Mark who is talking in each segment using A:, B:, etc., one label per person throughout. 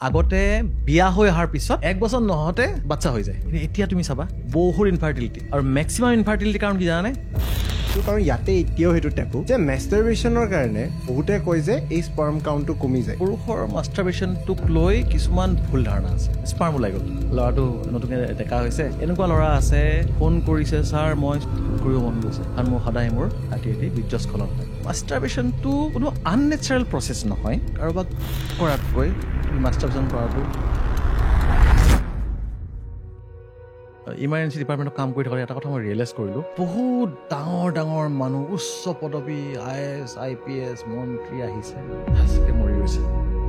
A: আগতে বিয়া হৈ অহাৰ পিছত 1 বছৰ নহওঁতে বাচ্চা হৈ যায় এতিয়া তুমি চাবা বহুত ইনফাৰ্টিলিটি আৰু মেক্সিমাম ইনফাৰ্টিলিটি কাৰণ কি জানানে
B: কাৰণ ইয়াতে এতিয়াও সেইটো টেবু যে মাষ্টাৰবেশ্যনৰ কাৰণে বহুতে কয় যে এই স্পাৰ্ম কাউণ্টটো কমি যায়
A: পুৰুষৰ মাষ্টাৰবেশ্যনটোক লৈ কিছুমান ভুল ধাৰণা আছে স্পাৰ্ম ওলাই গ'ল ল'ৰাটো নতুনকৈ ডেকা হৈছে এনেকুৱা ল'ৰা আছে ফোন কৰিছে ছাৰ মই কৰিব মন গৈছে কাৰণ মোৰ সদায় মোৰ ৰাতি বীৰ্যস্খলন হয় মাষ্টাৰবেশ্যনটো কোনো আননেচাৰেল প্ৰচেছ নহয় কাৰোবাক কৰাতকৈ মাষ্টাৰবেশ্যন কৰাটো ইমাৰ্জেঞ্চি ডিপাৰ্টমেণ্টত কাম কৰি থকাতে এটা কথা মই ৰিয়েলাইজ কৰিলোঁ বহুত ডাঙৰ ডাঙৰ মানুহ উচ্চ পদবী IAS IPS মন্ত্ৰী আহিছে হাঁচকে মৰি গৈছে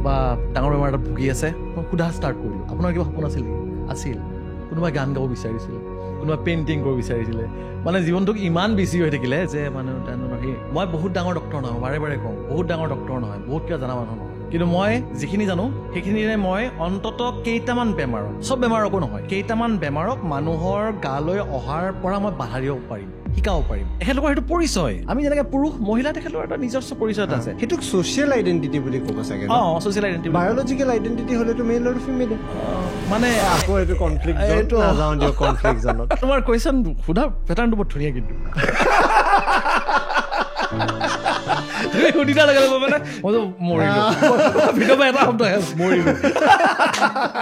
A: বা ডাঙৰ বেমাৰ এটাত ভুগি আছে মই সোধা ষ্টাৰ্ট কৰিলোঁ আপোনাৰ কিবা সপোন আছিল নেকি আছিল কোনোবাই গান গাব বিচাৰিছিল কোনোবাই পেইণ্টিং কৰিব বিচাৰিছিলে মানে জীৱনটোক ইমান বেছি হৈ থাকিলে যে মানুহ মই বহুত ডাঙৰ ডক্টৰ নহয় বাৰে বাৰে কওঁ বহুত ডাঙৰ ডক্টৰ নহয় বহুত কিবা জানা মানুহ নহয় কিন্তু মই যিখিনি জানো সেইখিনিৰে মই অন্তত কেইটামান বেমাৰক চব বেমাৰকো নহয় কেইটামান বেমাৰক মানুহৰ গালৈ অহাৰ পৰা মই বাধা দিব পাৰিম শিকাব পাৰিম এখেতলোকৰ সেইটো পৰিচয় আমি যেনেকৈ পুৰুষ মহিলা তেখেতৰ এটা নিজস্ব পৰিচয় এটা আছে
B: সেইটোক ছ'চিয়েল আইডেণ্টিটি বুলি ক'ব চাগে
A: ছ'চিয়েল আইডেণ্টিটি
B: বায়'লজিকেল আইডেণ্টিটি হ'লেতো মেইল আৰু ফিমেল
A: মানে
B: আকৌ এইটো কনফ্লিক্ট নাযাওঁ দিয়ক কনফ্লিক্ট জনত
A: তোমাৰ কুৱেশ্যন সোধা পেটাৰ্ণটো বৰ ধুনীয়া কিন্তু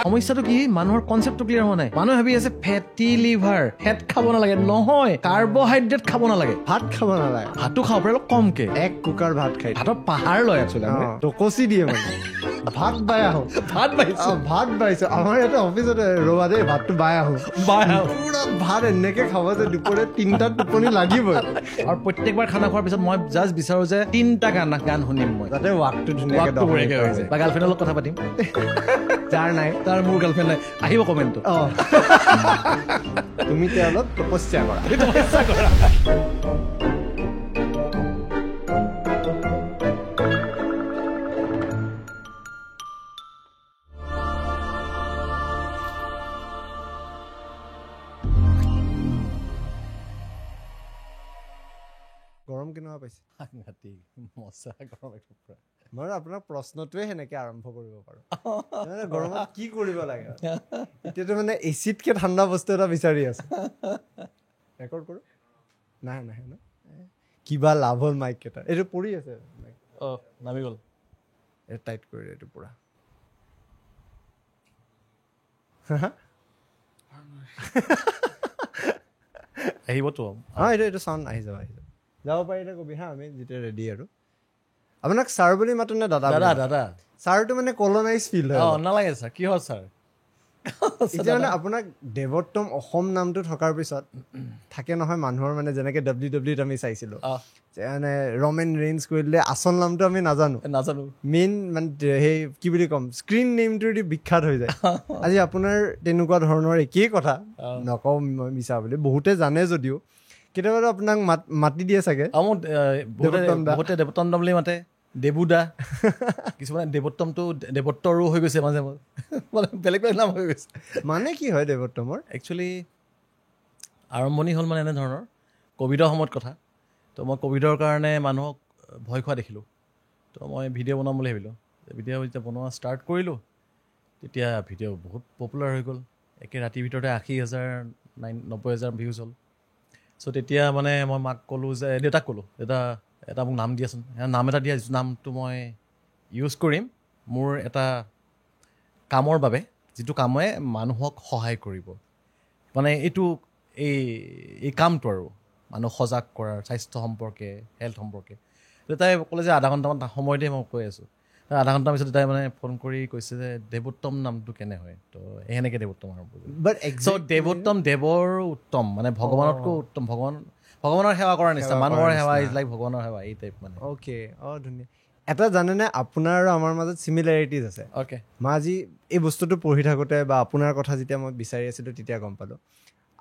A: সমস্যাটো কি মানুহৰ কনচেপ্টটো ক্লিয়াৰ হোৱা নাই মানুহে ভাবি আছে ফেটি লিভাৰ ফেট খাব নালাগে নহয় কাৰ্বহাইড্ৰেট খাব নালাগে
B: ভাত খাব নালাগে
A: ভাতটো খাব পাৰে অলপ কমকে
B: 1 কুকাৰ ভাত খাই
A: ভাতৰ পাহাৰ লয় একচুৱেলি
B: টকচি দিয়ে মানে ভাত বাই আহোঁ ভাত বাইছো আমাৰ ইয়াতে অফিচতে ৰবা দেই ভাতটো বাই আহোঁ পুৰা ভাত এনেকে খাব যে দুপৰীয়া 3টাত টোপনি লাগিবই
A: আৰু প্ৰত্যেকবাৰ খানা খোৱাৰ পিছত মই জাষ্ট বিচাৰো যে 3টা গান শুনিম মই
B: যাতে ৱাকটো ধুনীয়াকে
A: হৈ যায় বা গাৰ্লফ্ৰেণ্ডৰ লগত কথা পাতিম
B: যাৰ নাই
A: তাৰ মোৰ গাৰ্লফ্ৰেণ্ড নাই আহিব কমেণ্টটো
B: তুমি তেওঁলোক তপস্যা কৰা গৰম কেনেকুৱা পাইছে মই আপোনাৰ প্ৰশ্নটোৱে সেনেকে আৰম্ভ কৰিব পাৰো গৰমত কি কৰিব লাগে এতিয়াতো মানে এচিডকে ঠাণ্ডা বস্তু এটা বিচাৰি আছে ৰেকৰ্ড কৰো নাই নাই ন কিবা লাভ হ'ল মাইক কেইটা এইটো পৰি আছে
A: নামি গ'ল
B: এইটো টাইট কৰি এইটো পুৰা
A: আহিবতো
B: এইটো চাউণ্ড আহি যাব যাব পাৰিলে কবি হা আমি যেতিয়া ৰেডি আৰু আপোনাক ছাৰ বুলি মাতো নে দাদা
A: দাদা
B: ছাৰটো মানে কলনাইজ ফিল হয়
A: নালাগে ছাৰ কি হয় ছাৰ
B: এতিয়া মানে আপোনাক দেৱোত্তম অসম নামটো থকাৰ পিছত থাকে নহয় মানুহৰ মানে যেনেকে WWEত আমি চাইছিলো মানে ৰমেন ৰেইনছ কৰি দিলে আচল নামটো আমি নাজানো মেইন মানে সেই কি বুলি ক'ম স্ক্ৰীন নেমটো দি বিখ্যাত হৈ যায় আজি আপোনাৰ তেনেকুৱা ধৰণৰ একেই কথা নকওঁ মই মিছা বুলি বহুতে জানে যদিও কেতিয়াবা আপোনাক মাতি দিয়ে চাগে
A: দেৱোত্তম বুলি মাতে দেবুদা কিছুমানে দেৱোত্তমটো দেৱত্তৰো হৈ গৈছে মাজে মাজে বেলেগ বেলেগ নাম হৈ গৈছে
B: মানে কি হয় দেৱোত্তমৰ
A: একচুৱেলি আৰম্ভণি হ'ল মানে এনেধৰণৰ ক'ভিডৰ সময়ত কথা তো মই ক'ভিডৰ কাৰণে মানুহক ভয় খোৱা দেখিলোঁ তো মই ভিডিঅ' বনাম বুলি ভাবিলোঁ ভিডিঅ' যেতিয়া বনোৱা ষ্টাৰ্ট কৰিলোঁ তেতিয়া ভিডিঅ' বহুত পপুলাৰ হৈ গ'ল একে ৰাতিৰ ভিতৰতে 80,000 90,000 ভিউজ হ'ল চ' তেতিয়া মানে মই মাক ক'লোঁ যে দেউতাক ক'লোঁ দেউতা এটা মোক নাম দিয়াচোন নাম এটা দিয়া নামটো মই ইউজ কৰিম মোৰ এটা কামৰ বাবে যিটো কামে মানুহক সহায় কৰিব মানে এইটো এই কামটো আৰু মানুহ সজাগ কৰাৰ স্বাস্থ্য সম্পৰ্কে হেল্থ সম্পৰ্কে তাই ক'লে যে আধা ঘণ্টামান সময়তে মই কৈ আছোঁ আধা ঘণ্টাৰ পিছত তাই মানে ফোন কৰি কৈছে যে দেৱোত্তম নামটো কেনে হয় তো সেনেকৈ দেৱোত্তম আৰম্ভ কৰিলোঁ দেৱোত্তম দেৱৰ উত্তম মানে ভগৱানতকৈ উত্তম ভগৱানৰ সেৱা কৰাৰ নিচিনা মানুহৰ সেৱা ইজ লাইক ভগৱানৰ সেৱা এই টাইপ মানে
B: অ'কে ধুনীয়া এটা জানেনে আপোনাৰ আৰু আমাৰ মাজত চিমিলাৰিটিজ আছে
A: অ'কে
B: মই আজি এই বস্তুটো পঢ়ি থাকোঁতে বা আপোনাৰ কথা যেতিয়া মই বিচাৰি আছিলোঁ তেতিয়া গম পালোঁ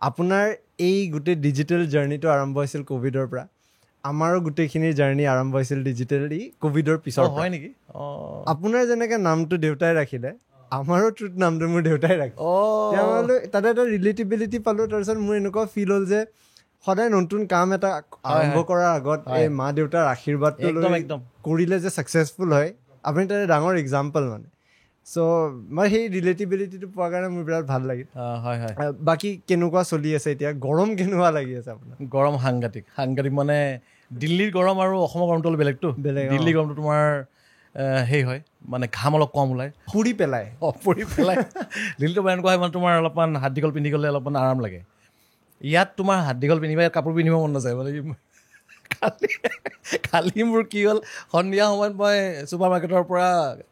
B: আপোনাৰ এই গোটেই ডিজিটেল জাৰ্ণিটো আৰম্ভ হৈছিল ক'ভিডৰ পৰা আমাৰো গোটেইখিনি জাৰ্ণি আৰম্ভ হৈছিল ডিজিটেলি ক'ভিডৰ পিছত
A: হয় নেকি
B: আপোনাৰ যেনেকৈ নামটো দেউতাই ৰাখিলে আমাৰো ট্ৰুথ নামটো মোৰ দেউতাই ৰাখিলে তাতে এটা ৰিলেটিবিলিটি পালোঁ তাৰপিছত মোৰ এনেকুৱা ফিল হ'ল যে সদায় নতুন কাম এটা আৰম্ভ কৰাৰ আগত এই মা দেউতাৰ আশীৰ্বাদটো লৈ কৰিলে যে ছাকচেছফুল হয় আপুনি তাতে ডাঙৰ এক্সাম্পল মানে চ' মই সেই ৰিলেটিবিলিটিটো পোৱাৰ কাৰণে মোৰ বিৰাট ভাল লাগিল
A: হয় হয়
B: বাকী কেনেকুৱা চলি আছে এতিয়া গৰম কেনেকুৱা লাগি আছে আপোনাৰ
A: গৰম সাংঘাতিক মানে দিল্লীৰ গৰম আৰু অসমৰ গৰমটো অলপ বেলেগটো দিল্লীৰ গৰমটো তোমাৰ সেই হয় মানে ঘাম অলপ কম ওলায়
B: পুৰি পেলাই
A: দিল্লীটো এনেকুৱা হয় মানে তোমাৰ অলপমান হাত দীঘল পিন্ধি গ'লে অলপমান আৰাম লাগে ইয়াত তোমাৰ হাত দীঘল পিন্ধিবা ইয়াত কাপোৰ পিন্ধিব মন নাযায় মানে কালি মোৰ কি হ'ল সন্ধিয়া সময়ত মই ছুপাৰ মাৰ্কেটৰ পৰা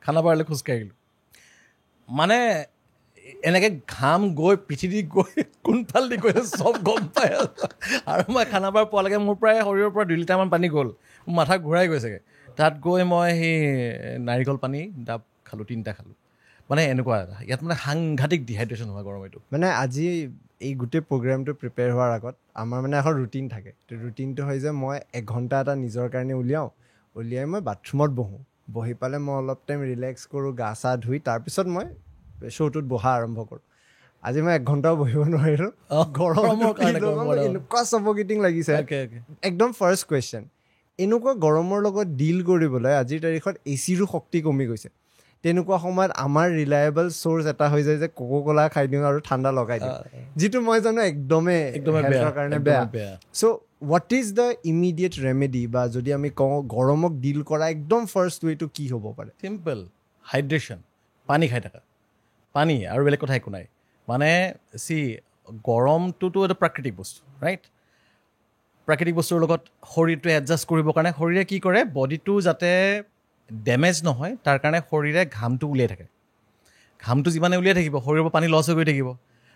A: খানাপাৰালৈ খোজকাঢ়ি গ'লোঁ মানে এনেকৈ ঘাম গৈ পিঠি দি গৈ কোনফালেদি গৈ চব গম পাই আৰু মই খানাপাৰা পোৱালৈকে মোৰ প্ৰায় শৰীৰৰ পৰা 2 লিটাৰমান পানী গ'ল মোৰ মাথা ঘূৰাই গৈছেগৈ তাত গৈ মই সেই নাৰিকল পানী ডাব খালোঁ 3টা খালোঁ মানে এনেকুৱা ইয়াত মানে সাংঘাতিক ডিহাইড্ৰেশ্যন হয় গৰম এইটো
B: মানে আজি এই গোটেই প্ৰগ্ৰামটো প্ৰিপেয়াৰ হোৱাৰ আগত আমাৰ মানে এখন ৰুটিন থাকে তো ৰুটিনটো হয় যে মই 1 ঘণ্টা এটা নিজৰ কাৰণে উলিয়াই মই বাথৰুমত বহি পালে মই অলপ টাইম ৰিলেক্স কৰোঁ গা চা ধুই তাৰপিছত মই শ্ব'টোত বহা আৰম্ভ কৰোঁ আজি মই 1 ঘণ্টাও বহিব নোৱাৰিলোঁ গৰমৰ কাৰণে এনেকুৱা চফকেটিং লাগিছে একদম ফাৰ্ষ্ট কুৱেশ্যন এনেকুৱা গৰমৰ লগত ডিল কৰিবলৈ আজিৰ তাৰিখত এচিৰো শক্তি কমি গৈছে তেনেকুৱা সময়ত আমাৰ ৰিলায়েবল চ'ৰ্চ এটা হৈ যায় যে কোকোকোলা খাই দিওঁ আৰু ঠাণ্ডা লগাই দিওঁ যিটো মই জানো একদমেই হেল্থৰ কাৰণে বেয়া so' what is the immediate remedy বা যদি আমি কওঁ গৰমক ডিল কৰা একদম ফাৰ্ষ্ট ৱেটো কি হ'ব পাৰে
A: চিম্পল হাইড্ৰেশ্যন পানী খাই থাকা পানী আৰু বেলেগ কথা একো নাই মানে গৰমটোতো এটা প্ৰাকৃতিক বস্তু ৰাইট প্ৰাকৃতিক বস্তুৰ লগত শৰীৰটো এডজাষ্ট কৰিবৰ কাৰণে শৰীৰে কি কৰে বডিটো যাতে ডেমেজ নহয় তাৰ কাৰণে শৰীৰে ঘামটো উলিয়াই থাকে ঘামটো যিমানে উলিয়াই থাকিব শৰীৰৰ পৰা পানী লছ হৈ গৈ থাকিব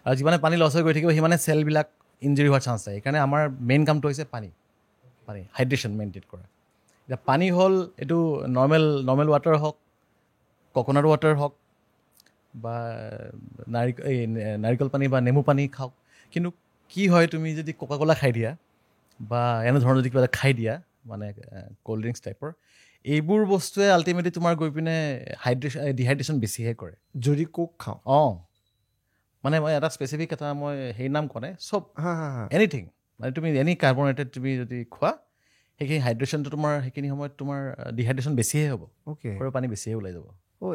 A: আৰু যিমানে পানী লছ হৈ গৈ থাকিব সিমানে চেলবিলাক ইঞ্জুৰি হোৱাৰ চান্স থাকে সেইকাৰণে আমাৰ মেইন কামটো হৈছে পানী হাইড্ৰেশ্যন মেইনটেইন কৰা এতিয়া পানী হ'ল এইটো নৰ্মেল ৱাটাৰ হওক কক'নাট ৱাটাৰ হওক বা নাৰিকল পানী বা নেমু পানী খাওক কিন্তু কি হয় তুমি যদি কোকাকোলা খাই দিয়া বা এনেধৰণৰ যদি কিবা এটা খাই দিয়া মানে ক'ল্ড ড্ৰিংকছ টাইপৰ এইবোৰ বস্তুৱে আল্টিমেটলি তোমাৰ গৈ পিনে ডিহাইড্ৰেশ্যন বেছিহে কৰে
B: যদি কোক খাওঁ
A: মানে মই এটা স্পেচিফিক এটা মই সেই নাম কোৱা নাই চব এনিথিং মানে তুমি এনি কাৰ্বনেটেড তুমি যদি খোৱা সেইখিনি হাইড্ৰেশ্যনটো তোমাৰ সেইখিনি সময়ত তোমাৰ ডিহাইড্ৰেশ্যন বেছিহে হ'ব শৰীৰৰ পানী বেছিহে ওলাই যাব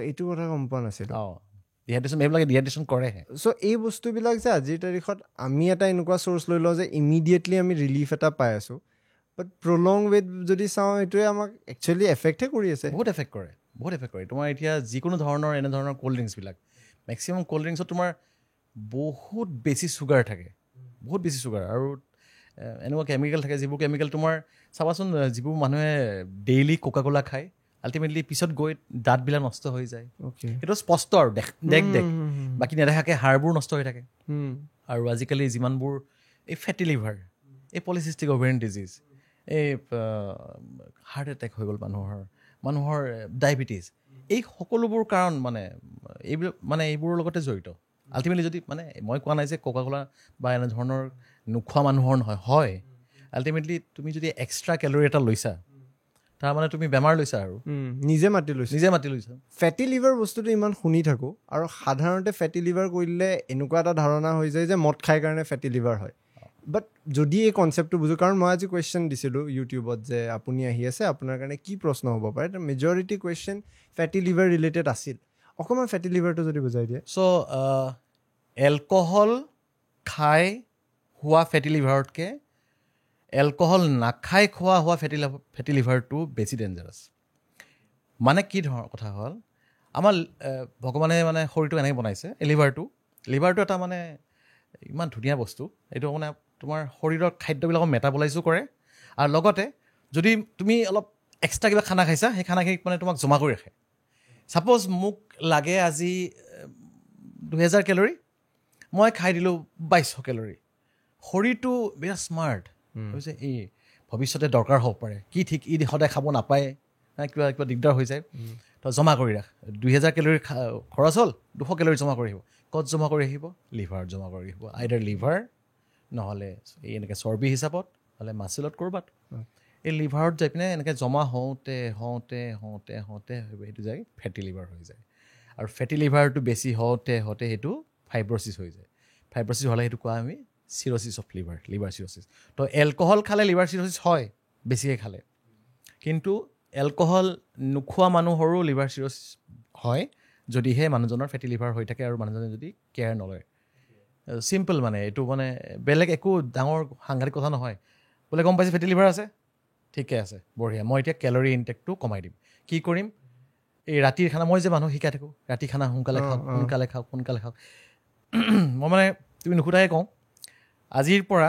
B: এইটো কথা গম পোৱা নাছিলোঁ
A: ডিহাইড্ৰেশ্যন এইবিলাকে ডিহাইড্ৰেশ্যন কৰেহে
B: চ' এই বস্তুবিলাক যে আজিৰ তাৰিখত আমি এটা এনেকুৱা চ'ৰ্চ লৈ লওঁ যে ইমিডিয়েটলি আমি ৰিলিফ এটা পাই আছোঁ বাট প্ৰলং ৱেত যদি চাওঁ এইটোৱে আমাক একচুৱেলি এফেক্টহে কৰি আছে
A: বহুত এফেক্ট কৰে তোমাৰ এতিয়া যিকোনো ধৰণৰ এনেধৰণৰ ক'ল্ড ড্ৰিংকছবিলাক মেক্সিমাম ক'ল্ড ড্ৰিংকছত তোমাৰ বহুত বেছি চুগাৰ থাকে বহুত বেছি চুগাৰ আৰু এনেকুৱা কেমিকেল থাকে যিবোৰ কেমিকেল তোমাৰ চাবাচোন যিবোৰ মানুহে ডেইলি কোকাকোলা খায় আল্টিমেটলি পিছত গৈ দাঁতবিলাক নষ্ট হৈ যায় সেইটো স্পষ্ট আৰু দেখ বাকী নেদেখাকৈ হাড়বোৰ নষ্ট হৈ থাকে আৰু আজিকালি যিমানবোৰ এই ফেটি লিভাৰ এই পলিচিষ্টিক অভেৰিয়ান ডিজিজ এই হাৰ্ট এটেক হৈ গ'ল মানুহৰ ডায়েবেটিছ এই সকলোবোৰ কাৰণ মানে এইবোৰৰ লগতে জড়িত আল্টিমেটলি যদি মানে মই কোৱা নাই যে কোকাকোলা বা এনেধৰণৰ নোখোৱা মানুহৰ নহয় হয় আল্টিমেটলি তুমি যদি এক্সট্ৰা কেলৰি এটা লৈছা তাৰমানে তুমি বেমাৰ লৈছা আৰু
B: নিজে মাতি লৈছা ফেটি লিভাৰ বস্তুটো ইমান শুনি থাকোঁ আৰু সাধাৰণতে ফেটি লিভাৰ কৰিলে এনেকুৱা এটা ধাৰণা হৈ যায় যে মদ খাই কাৰণে ফেটি লিভাৰ হয় বাট যদি এই কনচেপ্টটো বুজোঁ কাৰণ মই আজি কুৱেশ্যন দিছিলোঁ ইউটিউবত যে আপুনি আহি আছে আপোনাৰ কাৰণে কি প্ৰশ্ন হ'ব পাৰে মেজৰিটি কুৱেশ্যন ফেটি লিভাৰ ৰিলেটেড আছিল অকণমান ফেটি লিভাৰটো যদি বুজাই দিয়ে
A: চ' এলকহল খাই হোৱা ফেটি লিভাৰতকৈ এলকহল নাখাই হোৱা ফেটি লিভাৰটো বেছি ডেঞ্জাৰাছ মানে কি ধৰণৰ কথা হ'ল আমাৰ ভগৱানে মানে শৰীৰটো এনেকৈ বনাইছে এই লিভাৰটো এটা মানে ইমান ধুনীয়া বস্তু এইটো মানে তোমাৰ শৰীৰৰ খাদ্যবিলাকক মেটাবলাইজো কৰে আৰু লগতে যদি তুমি অলপ এক্সট্ৰা কিবা খানা খাইছা সেই খানাখিনিক মানে তোমাক জমা কৰি ৰাখে ছাপ'জ মোক লাগে আজি 2000 কেলৰি মই খাই দিলোঁ 2200 কেলৰি শৰীৰটো বিৰাট স্মাৰ্ট হৈছে এই ভৱিষ্যতে দৰকাৰ হ'ব পাৰে কি ঠিক সদায় খাব নাপায় কিবা দিগদাৰ হৈ যায় তো জমা কৰি ৰাখ 2000 কেলৰি খৰচ হ'ল 200 কেলৰি জমা কৰি আহিব ক'ত জমা কৰি আহিব লিভাৰত জমা কৰি আহিব আইডাৰ লিভাৰ নহ'লে এই এনেকৈ চৰ্বি হিচাপত নহ'লে মাচেলত ক'ৰবাত এই লিভাৰত যাই পিনে এনেকৈ জমা হওঁতে সেইটো যায় ফেটি লিভাৰ হৈ যায় আৰু ফেটি লিভাৰটো বেছি হওঁতে সেইটো ফাইব্ৰচিছ হৈ যায় ফাইব্ৰচিছ হ'লে সেইটো কোৱা আমি চিৰচিছ অফ লিভাৰ চিৰচিছ তো এলকহল খালে লিভাৰ চিৰচিছ হয় বেছিকৈ খালে কিন্তু এলকহল নোখোৱা মানুহৰো লিভাৰ চিৰচিছ হয় যদিহে মানুহজনৰ ফেটি লিভাৰ হৈ থাকে আৰু মানুহজনে যদি কেয়াৰ নলয় চিম্পল মানে এইটো মানে বেলেগ একো ডাঙৰ সাংঘাতিক কথা নহয় বোলে গম পাইছে ফেটি লিভাৰ আছে ঠিকে আছে বঢ়িয়া মই এতিয়া কেলৰি ইনটেকটো কমাই দিম কি কৰিম এই ৰাতিৰ খানা মই যে মানুহ শিকাই থাকোঁ ৰাতি খানা সোনকালে খাওক মই মানে তুমি নুসুধাই কওঁ আজিৰ পৰা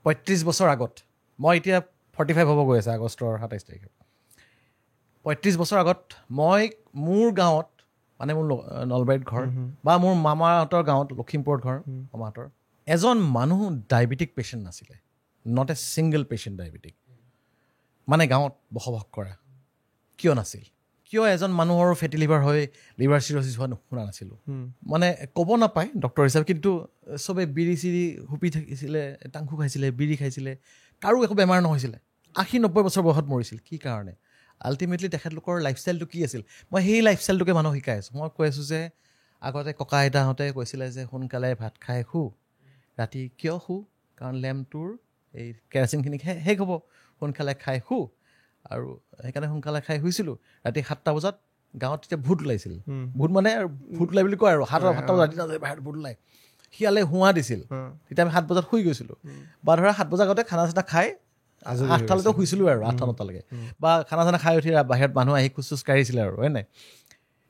A: 35 বছৰ আগত মই এতিয়া 45 হ'ব গৈ আছে আগষ্টৰ 27 তাৰিখে 35 বছৰ আগত মই মোৰ গাঁৱত মানে মোৰ নলবাৰীত ঘৰ বা মোৰ মামাহঁতৰ গাঁৱত লখিমপুৰত ঘৰ মামাহঁতৰ এজন মানুহ ডায়েবেটিক পেচেণ্ট নাছিলে not a single patient diabetic মানে গাঁৱত বসবাস কৰা কিয় নাছিল কিয় এজন মানুহৰ ফেটি লিভাৰ হৈ লিভাৰ চিৰচিছ হোৱা শুনা নাছিলোঁ মানে ক'ব নাপায় ডক্টৰ হিচাপে কিন্তু চবে বিৰি চিৰি হুপি থাকিছিলে টাংখু খাইছিলে বিৰি খাইছিলে কাৰো একো বেমাৰ নহৈছিলে 80-90 বছৰ বয়সত মৰিছিল কি কাৰণে আল্টিমেটলি তেখেতলোকৰ লাইফষ্টাইলটো কি আছিল মই সেই লাইফষ্টাইলটোকে মানুহক শিকাই আছোঁ মই কৈ আছোঁ যে আগতে ককা আইতাহঁতে কৈছিলে যে সোনকালে ভাত খাই শু ৰাতি কিয় শু কাৰণ লেম্পটোৰ এই কেৰাচিনখিনি শেষ হ'ব সোনকালে খাই শু আৰু সেইকাৰণে সোনকালে খাই শুইছিলোঁ ৰাতি 7টা বজাত গাঁৱত তেতিয়া ভূত ওলাইছিল ভূত মানে ভূত ওলাই বুলি কয় আৰু 7টা বজাত ৰাতি নাযায় বাহিৰত ভূত ওলাই শিয়ালে হোৱা দিছিল তেতিয়া আমি 7 বজাত শুই গৈছিলোঁ বা ধৰা 7 বজাৰ আগতে খানা চানা খাই 8টালৈকে শুইছিলোঁ আৰু 8-9টালৈকে বা খানা চানা খাই উঠি বাহিৰত মানুহ আহি খোজ চোজ কাঢ়িছিলে আৰু হয় নাই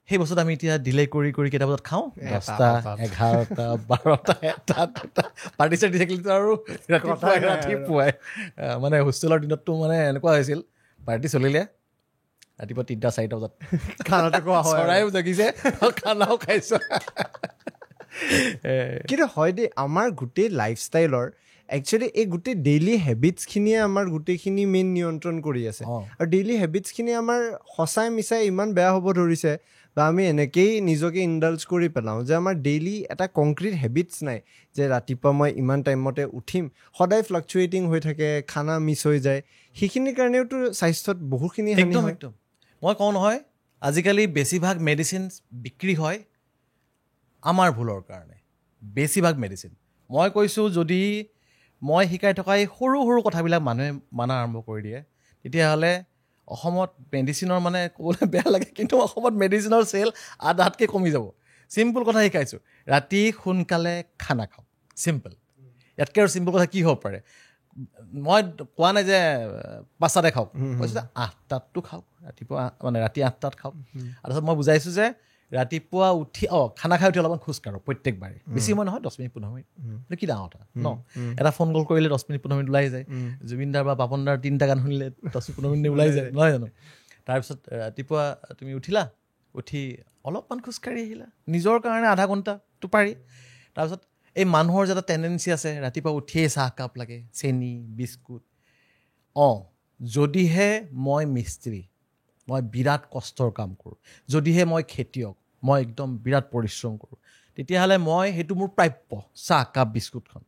A: সেই বস্তুটো আমি এতিয়া ডিলে কৰি কেইটা বজাত খাওঁ 10টা 11টা 12টা 1টা 2টা পাৰ্টি চাৰ্টি থাকিলেতো আৰু ৰাতিপুৱাই মানে হোষ্টেলৰ দিনততো মানে এনেকুৱা হৈছিল পাৰ্টি চলিলে ৰাতিপুৱা 3টা 4টা বজাত খানাটো খোৱা হয় চৰাইও জাগিছে খানাও খাইছোঁ
B: কিন্তু হয় দেই আমাৰ গোটেই লাইফষ্টাইলৰ একচুৱেলি এই গোটেই ডেইলি হেবিটছখিনিয়ে আমাৰ গোটেইখিনি মেইন নিয়ন্ত্ৰণ কৰি আছে আৰু ডেইলি হেবিটছখিনি আমাৰ সঁচাই মিছাই ইমান বেয়া হ'ব ধৰিছে বা আমি এনেকেই নিজকে ইণ্ডালজ কৰি পেলাওঁ যে আমাৰ ডেইলি এটা কংক্ৰিট হেবিটছ নাই যে ৰাতিপুৱা মই ইমান টাইমতে উঠিম সদায় ফ্লাকচুৱেটিং হৈ থাকে খানা মিছ হৈ যায় সেইখিনিৰ কাৰণেওতো স্বাস্থ্যত বহুখিনি
A: একদম মই কওঁ নহয় আজিকালি বেছিভাগ মেডিচিন বিক্ৰী হয় আমাৰ ভুলৰ কাৰণে বেছিভাগ মেডিচিন মই কৈছোঁ যদি মই শিকাই থকা এই সৰু সৰু কথাবিলাক মানুহে মানা আৰম্ভ কৰি দিয়ে তেতিয়াহ'লে অসমত মেডিচিনৰ মানে ক'বলৈ বেয়া লাগে কিন্তু অসমত মেডিচিনৰ চেল আধাতকৈ কমি যাব চিম্পল কথা শিকাইছোঁ ৰাতি সোনকালে খানা খাওক চিম্পল ইয়াতকৈ আৰু চিম্পল কথা কি হ'ব পাৰে মই কোৱা নাই যে 5টাতে খাওক কৈছোঁ যে 8টাততো খাওক ৰাতিপুৱা মানে ৰাতি 8টাত খাওক আৰু তাৰপিছত মই বুজাইছোঁ যে ৰাতিপুৱা উঠি খানা খাই উঠি অলপমান খোজ কাঢ়ক প্ৰত্যেকবাৰে বেছি সময় নহয় 10 মিনিট 15 মিনিট এইটো কি ডাঙৰ কথা ন এটা ফোন কল কৰিলে 10 মিনিট 15 মিনিট ওলাই যায় জুবিনদাৰ বা পাপনদাৰ 3টা গান শুনিলে 10-15 মিনিট ওলাই যায় নহয় জানো তাৰপিছত ৰাতিপুৱা তুমি উঠিলা উঠি অলপমান খোজকাঢ়ি আহিলা নিজৰ কাৰণে আধা ঘণ্টাটো পাৰি তাৰপিছত এই মানুহৰ যে এটা টেণ্ডেঞ্চি আছে ৰাতিপুৱা উঠিয়ে চাহকাপ লাগে চেনি বিস্কুট যদিহে মই মিস্ত্ৰী মই বিৰাট কষ্টৰ কাম কৰোঁ যদিহে মই খেতিয়ক মই একদম বিৰাট পৰিশ্ৰম কৰোঁ তেতিয়াহ'লে মই সেইটো মোৰ প্ৰাপ্য চাহকাপ বিস্কুটখন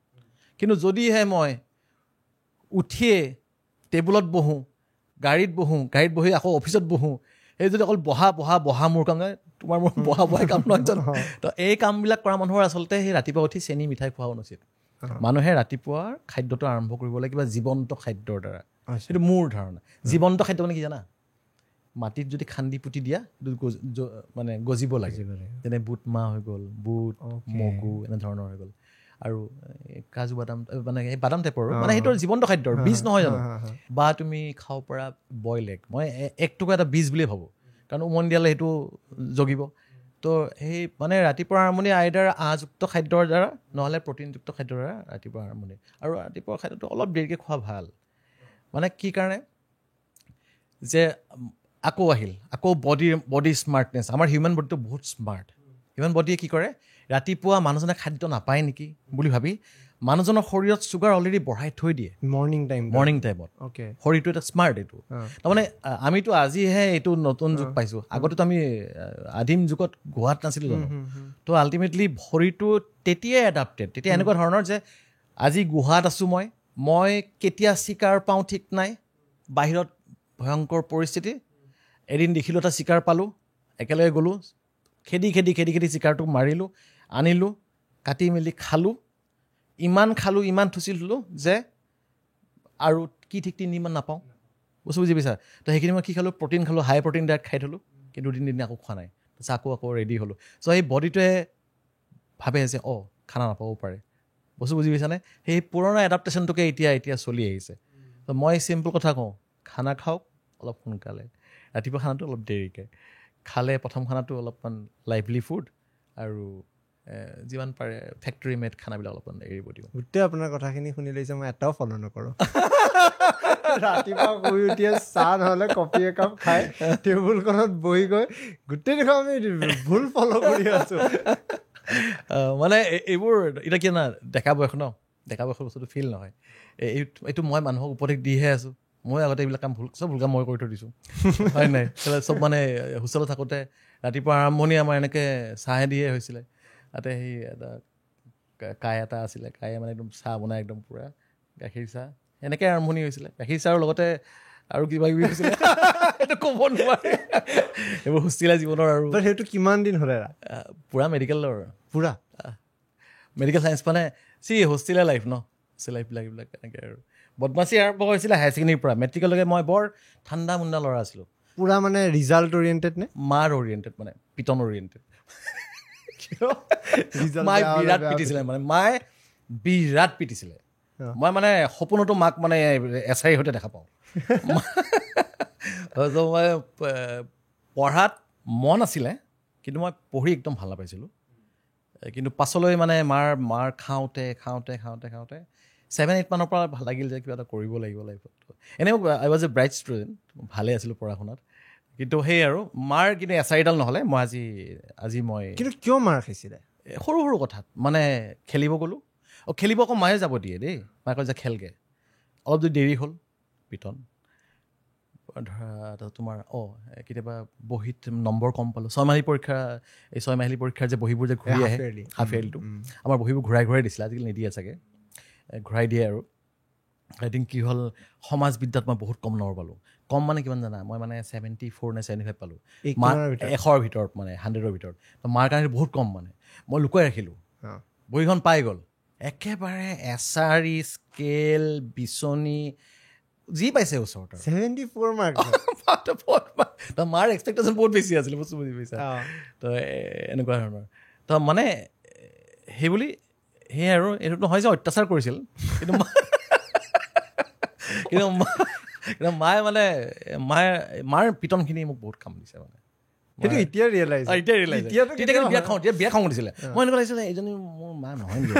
A: কিন্তু যদিহে মই উঠিয়ে টেবুলত বহোঁ গাড়ীত বহি আকৌ অফিচত বহোঁ এই যদি অকল বহা মোৰ কাম নহয় তোমাৰ মোৰ বহাই কাম নহয় জানো তো এই কামবিলাক কৰা মানুহৰ আচলতে সেই ৰাতিপুৱা উঠি চেনি মিঠাই খোৱা উচিত মানুহে ৰাতিপুৱাৰ খাদ্যটো আৰম্ভ কৰিব লাগে কিবা জীৱন্ত খাদ্যৰ দ্বাৰা সেইটো মোৰ ধাৰণা জীৱন্ত খাদ্য মানে কি জানা মাটিত যদি খান্দি পুতি দিয়া মানে গজিব লাগে যেনে বুট মাহ হৈ গ'ল বুট মগু এনেধৰণৰ হৈ গ'ল আৰু কাজু বাদাম মানে এই বাদাম টাইপৰ মানে সেইটো জীৱন্ত খাদ্যৰ বীজ নহয় জানো বা তুমি খাব পৰা বইল এগ মই এগটোকো এটা বীজ বুলিয়ে ভাবোঁ কাৰণ উমনি দিয়ালে সেইটো জগিব তো সেই মানে ৰাতিপুৱা আৰম্ভণি আইদাৰ আঁহযুক্ত খাদ্যৰ দ্বাৰা নহ'লে প্ৰটিনযুক্ত খাদ্যৰ দ্বাৰা ৰাতিপুৱা আৰম্ভণি আৰু ৰাতিপুৱা খাদ্যটো অলপ দেৰিকৈ খোৱা ভাল মানে কি কাৰণে যে আকৌ বডি স্মাৰ্টনেছ আমাৰ হিউমেন বডিটো বহুত স্মাৰ্ট হিউমেন বডিয়ে কি কৰে ৰাতিপুৱা মানুহজনে খাদ্য নাপায় নেকি বুলি ভাবি মানুহজনৰ শৰীৰত চুগাৰ অলৰেডি বঢ়াই থৈ দিয়ে মৰ্ণিং টাইমত শৰীৰটো এটা স্মাৰ্ট এইটো তাৰমানে আমিতো আজিহে এইটো নতুন যুগ পাইছোঁ আগতেতো আমি আদিম যুগত গুহাত নাছিলোঁ জানো তো আল্টিমেটলি শৰীৰটো তেতিয়াই এডাপ্টেড তেতিয়া এনেকুৱা ধৰণৰ যে আজি গুহাত আছোঁ মই কেতিয়া চিকাৰ পাওঁ ঠিক নাই বাহিৰত ভয়ংকৰ পৰিস্থিতি এদিন দেখিলোঁ এটা চিকাৰ পালোঁ একেলগে গ'লোঁ খেদি চিকাৰটো মাৰিলোঁ আনিলোঁ কাটি মেলি খালোঁ ইমান থুচিলোঁ যে আৰু কি ঠিক 3 দিনমান নাপাওঁ বস্তু বুজি পাইছা তো সেইখিনি মই কি খালোঁ প্ৰটিন খালোঁ হাই প্ৰটিন ডায়েট খাই থলোঁ কিন্তু 2-3 দিন আকৌ খোৱা নাই আকৌ ৰেডি হ'লোঁ চ' সেই বডিটোৱে ভাবে যে খানা নাপাব পাৰে বস্তু বুজি পাইছানে সেই পুৰণা এডাপ্টেশ্যনটোকে এতিয়া চলি আহিছে ত' মই চিম্পল কথা কওঁ খানা খাওক অলপ সোনকালে ৰাতিপুৱা খানাটো অলপ দেৰিকৈ খালে প্ৰথম খানাটো অলপমান লাইভলি ফুড আৰু যিমান পাৰে ফেক্টৰী মেড খানাবিলাক অলপমান এৰিব দিওঁ
B: গোটেই আপোনাৰ কথাখিনি শুনি লৈছে মই এটাও ফ'ল' নকৰোঁ ৰাতিপুৱা শুই উঠিয়ে চাহ নহ'লে কফি একাপ খাই টেবুলখনত বহি গৈ গোটেই দেখোন আমি ভুল ফ'ল' কৰি আছোঁ
A: মানে এইবোৰ এতিয়া কি না ডেকা বয়স ন ডেকা বয়সৰ বস্তুটো ফিল নহয় এইটো মই মানুহক উপদেশ দিহে আছোঁ মই আগতে এইবিলাক কাম চব ভুল কাম মই কৰি থৈ দিছোঁ হয় নাই চব মানে হোষ্টেলত থাকোঁতে ৰাতিপুৱা আৰম্ভণি আমাৰ এনেকৈ চাহে দিয়ে হৈছিলে তাতে সেই এটা কাই এটা আছিলে কায়ে মানে একদম চাহ বনাই একদম পূৰা গাখীৰ চাহ এনেকৈ আৰম্ভণি হৈছিলে গাখীৰ চাহৰ লগতে আৰু কিবা কিবি হৈছিলে সেইটো ক'ব নোৱাৰে এইবোৰ হোষ্টেলীয়া জীৱনৰ আৰু
B: সেইটো কিমান দিন হ'লে
A: পূৰা মেডিকেলৰ
B: পূৰা
A: মেডিকেল চায়েন্স মানে হোষ্টেলীয়া লাইফ ন হোষ্টেল লাইফবিলাক এইবিলাক এনেকৈ আৰু বদমাচি আৰম্ভ হৈছিলে হায়াৰ ছেকেণ্ডেৰীৰ পৰা মেট্ৰিকলৈকে মই বৰ ঠাণ্ডা মুণ্ডা ল'ৰা আছিলোঁ
B: পূৰা মানে ৰিজাল্ট অৰিয়েণ্টেড নে
A: মাৰ অৰিয়েণ্টেড মানে পিটন অৰিয়েণ্টেড মায়ে বিৰাট পিটিছিলে মানে মায়ে বিৰাট পিটিছিলে মই মানে সপোনতো মাক মানে এছাইৰ সৈতে দেখা পাওঁ মই পঢ়াত মন আছিলে কিন্তু মই পঢ়ি একদম ভাল নাপাইছিলোঁ কিন্তু পাছলৈ মানে মাৰ খাওঁতে 7-8 মানৰ পৰা ভাল লাগিল যে কিবা এটা কৰিব লাগিব লাইফত এনেও আই ৱাজ এ ব্ৰাইট ষ্টুডেণ্ট ভালে আছিলোঁ পঢ়া শুনাত কিন্তু সেই আৰু মাৰ কিন্তু এছাৰিডাল নহ'লে মই আজি মই
B: কিন্তু কিয় মাৰ খাইছিলে
A: সৰু সৰু কথাত মানে খেলিব গ'লোঁ খেলিব আকৌ মায়ে যাব দিয়ে দেই মায়ে কয় যে খেলগৈ অলপ যদি দেৰি হ'ল পিটন ধৰা তোমাৰ কেতিয়াবা বহীত নম্বৰ কম পালোঁ 6 মাহিলী পৰীক্ষাৰ যে বহীবোৰ যে ঘূৰি আহে হাফ ইয়াৰলিটো আমাৰ বহীবোৰ ঘূৰাই দিছিলে আজিকালি নিদিয়ে চাগে ঘূৰাই দিয়ে আৰু এদিন কি হ'ল সমাজ বিদ্যাত মই বহুত কম নম্বৰ পালোঁ কম মানে কিমান জানা মই মানে 74 নে 75 পালোঁ মাৰ 100ৰ ভিতৰত মানে 100ৰ ভিতৰত মাৰ কাৰণে বহুত কম মানে মই লুকুৱাই ৰাখিলোঁ বহীখন পাই গ'ল একেবাৰে এছাৰি স্কেল বিচনী যি পাইছে ওচৰত
B: 74 মাৰ্ক
A: তো মাৰ এক্সপেক্টেশ্যন বহুত বেছি আছিলে বস্তু বুজি পাইছা তো এনেকুৱা ধৰণৰ তো মানে সেইবুলি সেয়াই আৰু এইটো নহয় যে অত্যাচাৰ কৰিছিল কিন্তু মায়ে মানে মাৰ পিটনখিনি মোক বহুত কাম দিছে মানে
B: সেইটো এতিয়া ৰিয়েলাইজ
A: তেতিয়া বিয়া খাওঁ দিছিলে মই এনেকুৱা লাগিছিলে এইজনী মোৰ মা নহয় নেকি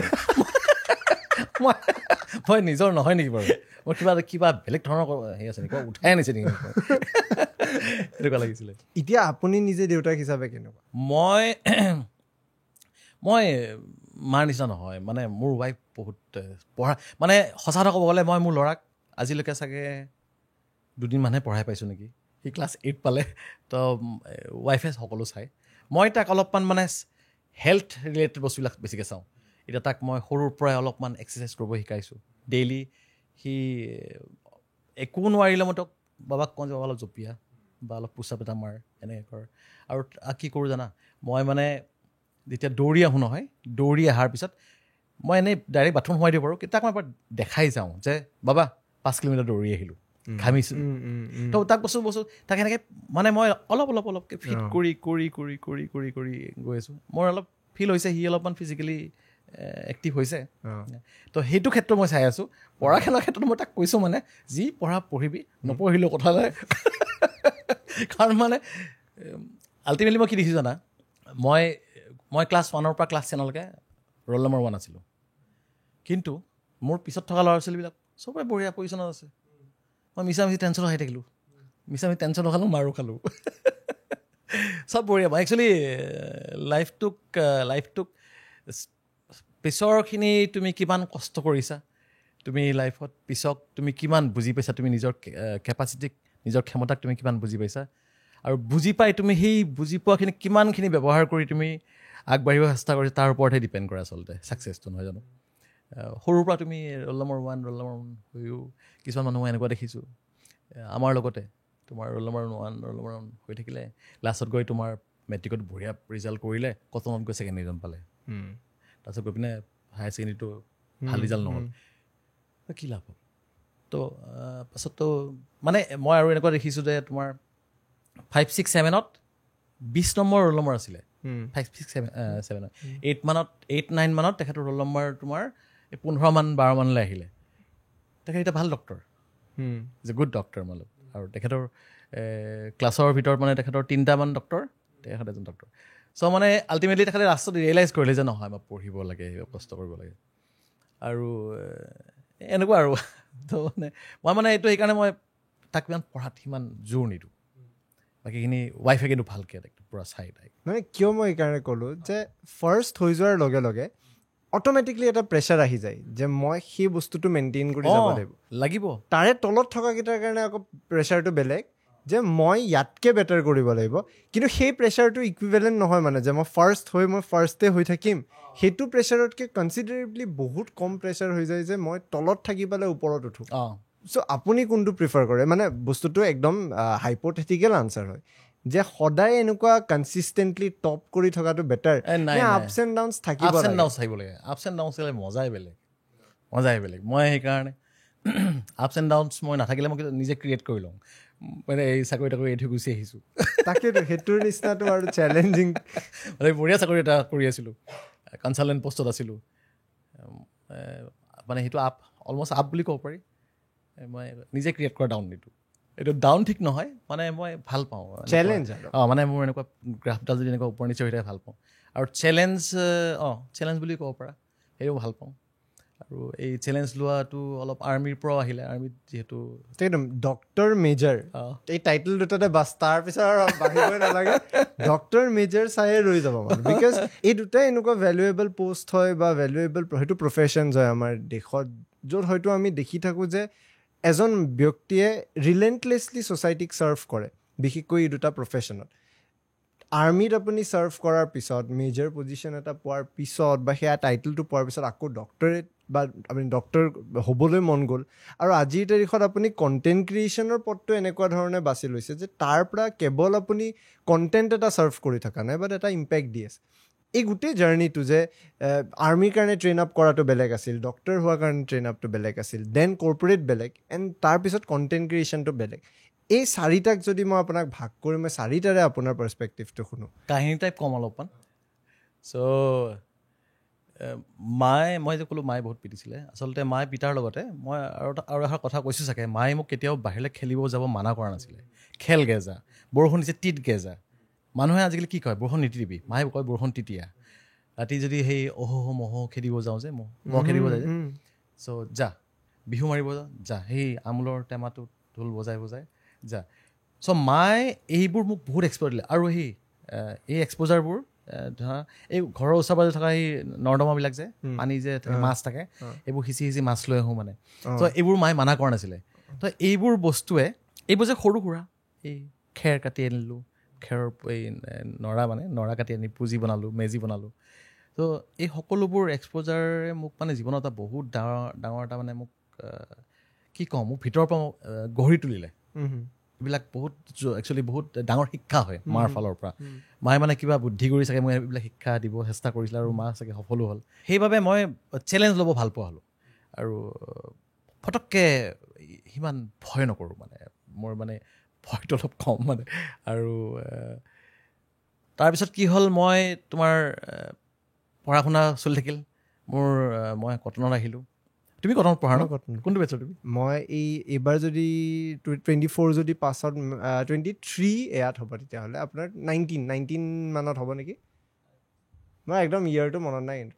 A: মই নিজৰ নহয় নেকি বাৰু মোৰ কিবা বেলেগ ধৰণৰ হেৰি আছে নেকি উঠাই আনিছে নেকি এনেকুৱা লাগিছিলে
B: এতিয়া আপুনি নিজে দেউতাক হিচাপে কেনেকুৱা
A: মই মাৰ নিচিনা নহয় মানে মোৰ ৱাইফ বহুত পঢ়া মানে সঁচা কথা ক'ব গ'লে মই মোৰ ল'ৰাক আজিলৈকে চাগে 2 দিনমানহে পঢ়াই পাইছোঁ নেকি সি ক্লাছ 8 পালে তো ৱাইফে সকলো চায় মই তাক অলপমান মানে হেল্থ ৰিলেটেড বস্তুবিলাক বেছিকৈ চাওঁ এতিয়া তাক মই সৰুৰ পৰাই অলপমান এক্সাৰচাইজ কৰিব শিকাইছোঁ ডেইলি সি একো নোৱাৰিলে মই তোক বাবাক কওঁ যে বাবা অলপ জঁপিয়া বা অলপ পুচাপ এটা মাৰ এনেকৈ কৰ আৰু কি কৰোঁ জানা মই মানে যেতিয়া দৌৰি আহোঁ নহয় দৌৰি অহাৰ পিছত মই এনেই ডাইৰেক্ট বাথৰুম সোমাই দিব পাৰোঁ কিন্তু তাক মই এবাৰ দেখাই যাওঁ যে বাবা 5 কিলোমিটাৰ দৌৰি আহিলোঁ ঘামিছোঁ তো তাক বস্তু তাক এনেকৈ মানে মই অলপকৈ ফিট কৰি গৈ আছোঁ মোৰ অলপ ফিল হৈছে সি অলপমান ফিজিকেলি এক্টিভ হৈছে তো সেইটো ক্ষেত্ৰত মই চাই আছোঁ পঢ়া খেলাৰ ক্ষেত্ৰত মই তাক কৈছোঁ মানে যি পঢ়িবি নপঢ়িলেও কথা নাই কাৰণ মানে আল্টিমেটলি মই কি দেখিছোঁ জানা মই ক্লাছ 1ৰ পৰা ক্লাছ 10লৈকে ৰোল নম্বৰ 1 আছিলোঁ কিন্তু মোৰ পিছত থকা ল'ৰা ছোৱালীবিলাক চবৰে বঢ়িয়া পজিশ্যনত আছে মই মিছামিছি টেনশ্যন খাই থাকিলোঁ মিছামিছি টেনশ্যন খালোঁ মাৰো খালোঁ চব বঢ়িয়া মই একচুৱেলি লাইফটোক পিছৰখিনি তুমি কিমান কষ্ট কৰিছা তুমি লাইফত পিছক তুমি কিমান বুজি পাইছা তুমি নিজৰ কেপাচিটিক নিজৰ ক্ষমতাক তুমি কিমান বুজি পাইছা আৰু বুজি পাই তুমি সেই বুজি পোৱাখিনি কিমানখিনি ব্যৱহাৰ কৰি তুমি আগবাঢ়িব চেষ্টা কৰিছা তাৰ ওপৰতহে ডিপেণ্ড কৰে আচলতে ছাকচেছটো নহয় জানো সৰুৰ পৰা তুমি ৰোল নম্বৰ 1 হৈও কিছুমান মানুহ মই এনেকুৱা দেখিছোঁ আমাৰ লগতে তোমাৰ ৰোল নম্বৰ 1 হৈ থাকিলে লাষ্টত গৈ তোমাৰ মেট্ৰিকত বঢ়িয়া ৰিজাল্ট কৰিলে কটনত গৈ ছেকেণ্ড ডিভিজন পালে তাৰপিছত গৈ পিনে হায়াৰ ছেকেণ্ডেৰীটো ভাল ৰিজাল্ট নহ'ল কি লাভ হ'ল তো পাছততো মানে মই আৰু এনেকুৱা দেখিছোঁ যে তোমাৰ 5, 6, 7ত 20 নম্বৰ ৰোল নম্বৰ আছিলে 5-6-7 8-9 মানত তেখেতৰ ৰোল নম্বৰ তোমাৰ 15-12 মানলৈ আহিলে তেখেত এতিয়া ভাল doctor is a good doctor মানে আৰু তেখেতৰ ক্লাছৰ ভিতৰত মানে তেখেতৰ 3টামান ডক্টৰ তেখেত এজন ডক্টৰ চ' মানে আল্টিমেটলি তেখেতে লাষ্টত ৰিয়েলাইজ কৰিলে যে নহয় মই পঢ়িব লাগে কষ্ট কৰিব লাগে আৰু এনেকুৱা আৰু তো মই মানে এইটো সেইকাৰণে মই তাক ইমান পঢ়াত সিমান জোৰ নিদিওঁ বাকীখিনি ৱাইফে কিন্তু ভালকৈ একদম পূৰা চাই তাই
B: মানে কিয় মই এইকাৰণে ক'লোঁ যে ফাৰ্ষ্ট হৈ যোৱাৰ লগে লগে অট'মেটিকলি এটা প্ৰেছাৰ আহি যায় যে মই সেই বস্তুটো মেইনটেইন কৰি যাব
A: লাগিব
B: তাৰে তলত থকাকেইটাৰ কাৰণে আকৌ প্ৰেছাৰটো বেলেগ যে মই ইয়াতকৈ বেটাৰ কৰিব লাগিব কিন্তু সেই প্ৰেছাৰটো ইকুইভেলেণ্ট নহয় মানে যে মই ফাৰ্ষ্ট মই ফাৰ্ষ্টে হৈ থাকিম সেইটো প্ৰেছাৰতকৈ কনচিডাৰেবলি বহুত কম প্ৰেছাৰ হৈ যায় যে মই তলত থাকি পেলাই ওপৰত উঠোঁ চ' আপুনি কোনটো প্ৰিফাৰ কৰে মানে বস্তুটো একদম হাইপথেটিকেল আনচাৰ হয় যে সদায় এনেকুৱা কনচিষ্টেণ্টলি টপ কৰি থকাটো বেটাৰ আপছ এণ্ড ডাউনছ থাকিব
A: লাগে আপছ এণ্ড ডাউনছ মজাই বেলেগ মই সেইকাৰণে আপছ এণ্ড ডাউনছ মই নাথাকিলে মই নিজে ক্ৰিয়েট কৰি লওঁ মানে এই চাকৰি তাকৰি এৰি থৈ গুচি আহিছোঁ
B: তাকেতো সেইটোৰ নিচিনাটো আৰু চেলেঞ্জিং
A: মানে বঢ়িয়া চাকৰি এটা কৰি আছিলোঁ কনচালটেণ্ট পষ্টত আছিলোঁ মানে সেইটো অলমষ্ট আপ বুলি ক'ব পাৰি মই নিজে ক্ৰিয়েট কৰা ডাউন এইটো ডাউন ঠিক নহয় মানে মই ভাল পাওঁ
B: চেলেঞ্জ
A: মানে মোৰ এনেকুৱা গ্ৰাফডাল যদি এনেকুৱা ওপৰ নিচে হৈ থাকে ভাল পাওঁ আৰু চেলেঞ্জ বুলি ক'ব পাৰা সেইটো ভাল পাওঁ আৰু এই চেলেঞ্জ লোৱাটো অলপ আৰ্মিৰ পৰাও আহিলে আৰ্মিত যিহেতু
B: একদম ডক্টৰ মেজৰ এই টাইটেল দুটাতে বাছ তাৰপিছত আৰু বাঢ়িবই নালাগে ডক্টৰ মেজৰ চায়ে ৰৈ যাব মানে বিকজ এই দুটাই এনেকুৱা ভেলুৱেবল পষ্ট হয় বা ভেলুৱেবল সেইটো প্ৰফেশ্যনছ হয় আমাৰ দেশত য'ত হয়তো আমি দেখি থাকোঁ যে এজন ব্যক্তিয়ে ৰিলেণ্টলেছলি ছ'চাইটিক ছাৰ্ভ কৰে বিশেষকৈ এই দুটা প্ৰফেশ্যনত আৰ্মিত আপুনি ছাৰ্ভ কৰাৰ পিছত মেজৰ পজিশ্যন এটা পোৱাৰ পিছত বা সেয়া টাইটেলটো পোৱাৰ পিছত আকৌ ডক্টৰেট বা আপুনি ডক্টৰ হ'বলৈ মন গ'ল আৰু আজিৰ তাৰিখত আপুনি কণ্টেণ্ট ক্ৰিয়েশ্যনৰ পথটো এনেকুৱা ধৰণে বাছি লৈছে যে তাৰ পৰা কেৱল আপুনি কণ্টেণ্ট এটা ছাৰ্ভ কৰি থকা নাই বাট এটা ইম্পেক্ট দি আছে এই গোটেই জাৰ্ণিটো যে আৰ্মিৰ কাৰণে ট্ৰেইন আপ কৰাটো বেলেগ আছিল ডক্টৰ হোৱাৰ কাৰণে ট্ৰেইন আপটো বেলেগ আছিল দেন কৰ্পৰেট বেলেগ এণ্ড তাৰপিছত কণ্টেণ্ট ক্ৰিয়েশ্যনটো বেলেগ এই চাৰিটাক যদি মই আপোনাক ভাগ কৰি মই চাৰিটাৰে আপোনাৰ পাৰ্চপেক্টিভটো শুনো
A: কাহিনী টাইপ কম অলপমান চ' মই যে ক'লোঁ মায়ে বহুত পিটিছিলে আচলতে মায়ে পিটাৰ লগতে মই আৰু এষাৰ কথা কৈছোঁ চাগে মায়ে মোক কেতিয়াও বাহিৰলৈ খেলিব যাব মানা কৰা নাছিলে খেলগে যা বৰষুণ দিছে তিতগে যা মানুহে আজিকালি কি কয় বৰষুণ নিতিবি মায়ে কয় বৰষুণ তিতিয়া ৰাতি যদি সেই ম'হ খেদিব যাওঁ যে ম'হ খেদিব যায় যে চ' যা বিহু মাৰিব যা সেই আমোলৰ টেমাটো ঢোল বজাই যা চ' মায়ে এইবোৰ মোক বহুত এক্সপ'জাৰ দিলে আৰু এই এক্সপ'জাৰবোৰ ধৰা এই ঘৰৰ ওচৰে পাজৰে থকা এই নৰ্দমাবিলাক যে পানী যে মাছ থাকে এইবোৰ সিঁচি মাছ লৈ আহোঁ মানে চ' এইবোৰ মায়ে মানা কৰা নাছিলে তো এইবোৰ বস্তুৱে এইবোৰ যে সৰু সুৰা এই খেৰ কাটি আনিলোঁ খেৰৰ এই নৰা কাটি আনি পুঁজি বনালোঁ মেজি বনালোঁ তো এই সকলোবোৰ এক্সপ'জাৰে মোক মানে জীৱনত এটা বহুত ডাঙৰ এটা মানে মোক কি কওঁ মোক ভিতৰৰ পৰা গঢ়ি তুলিলে এইবিলাক বহুত একচুৱেলি বহুত ডাঙৰ শিক্ষা হয় মাৰ ফালৰ পৰা মায়ে মানে কিবা বুদ্ধি কৰি চাগে মই এইবিলাক শিক্ষা দিব চেষ্টা কৰিছিলে আৰু মা চাগে সফলো হ'ল সেইবাবে মই চেলেঞ্জ ল'ব ভাল পোৱা হ'লোঁ আৰু ফটককৈ সিমান ভয় নকৰোঁ মানে মোৰ মানে ভয়টো অলপ কম মানে আৰু তাৰপিছত কি হ'ল মই তোমাৰ পঢ়া শুনা চলি থাকিল মই কটনত আহিলোঁ তুমি কটনত পঢ়া ন কোনটো বেটছৰ তুমি
B: মই এইবাৰ যদি 24 যদি পাছত 23 এয়াত হ'ব তেতিয়াহ'লে আপোনাৰ 19 মানত হ'ব নেকি মই একদম ইয়েৰটো মনত নাই কিন্তু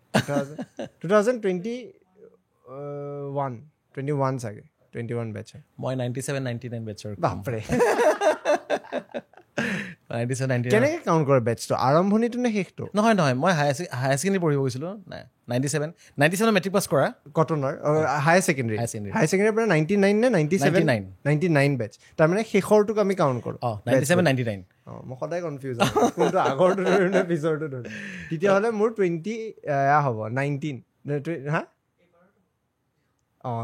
B: 2021 চাগে 21 বেটছৰ
A: মই 97-99 বেটছৰ
B: বাপৰে কেনেকৈ কাউণ্ট কৰে বেটছটো আৰম্ভণিটো নে শেষটো
A: নহয় মই হায়াৰ ছেকেণ্ডেৰী পঢ়িব গৈছিলোঁ 97 মেট্ৰিক পাছ কৰা
B: কটনৰ হায়াৰ ছেকেণ্ডেৰী পৰা 99 নে 99 বেটছ তাৰমানে শেষৰটোক আমি কাউণ্ট কৰোঁ
A: 97-99
B: মই সদায় কনফিউজ কোনটো আগৰটো ধৰিম নে পিছৰটো ধৰিম তেতিয়াহ'লে মোৰ 20 হ'ব 19 হা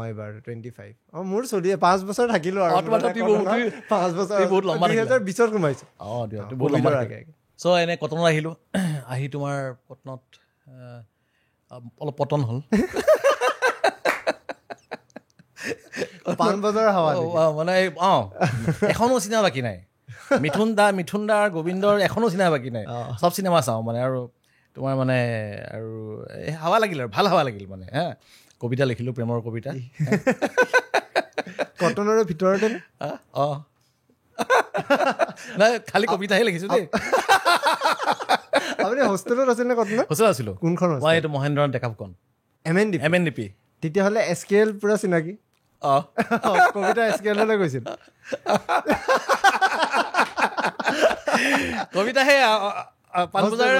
B: এইবাৰ 25 মোৰ চলি 5 বছৰ থাকিলোঁ আৰু 5 বছৰ 2020 সোমাইছোঁ
A: চ' এনে কটনত আহিলোঁ আহি তোমাৰ কটনত অলপ পতন হ'ল
B: 5 বছৰ হাৱা
A: মানে এখনো চিনা বাকী নাই মিথুন দা আৰু গোবিন্দৰ এখনো চিনেমা বাকী নাই, চব চিনেমা চাওঁ মানে। আৰু তোমাৰ মানে আৰু হাৱা লাগিল আৰু ভাল হাৱা লাগিল মানে। কবিতা লিখিলোঁ, প্ৰেমৰ কবিতা।
B: কটনৰে ভিতৰতে
A: নাই, খালি কবিতাহে লিখিছোঁ দেই।
B: আপুনি হোষ্টেলত আছিল নে কটনত?
A: হোষ্টেলত আছিলোঁ।
B: কোনখন?
A: মই এইটো মহেন্দ্ৰনাথ ডেকা ফুকন, MNDP।
B: তেতিয়াহ'লে SKL পুৰা চিনাকি। কবিতা SKLলৈ গৈছিল।
A: কবিতা সেই পাণবজাৰে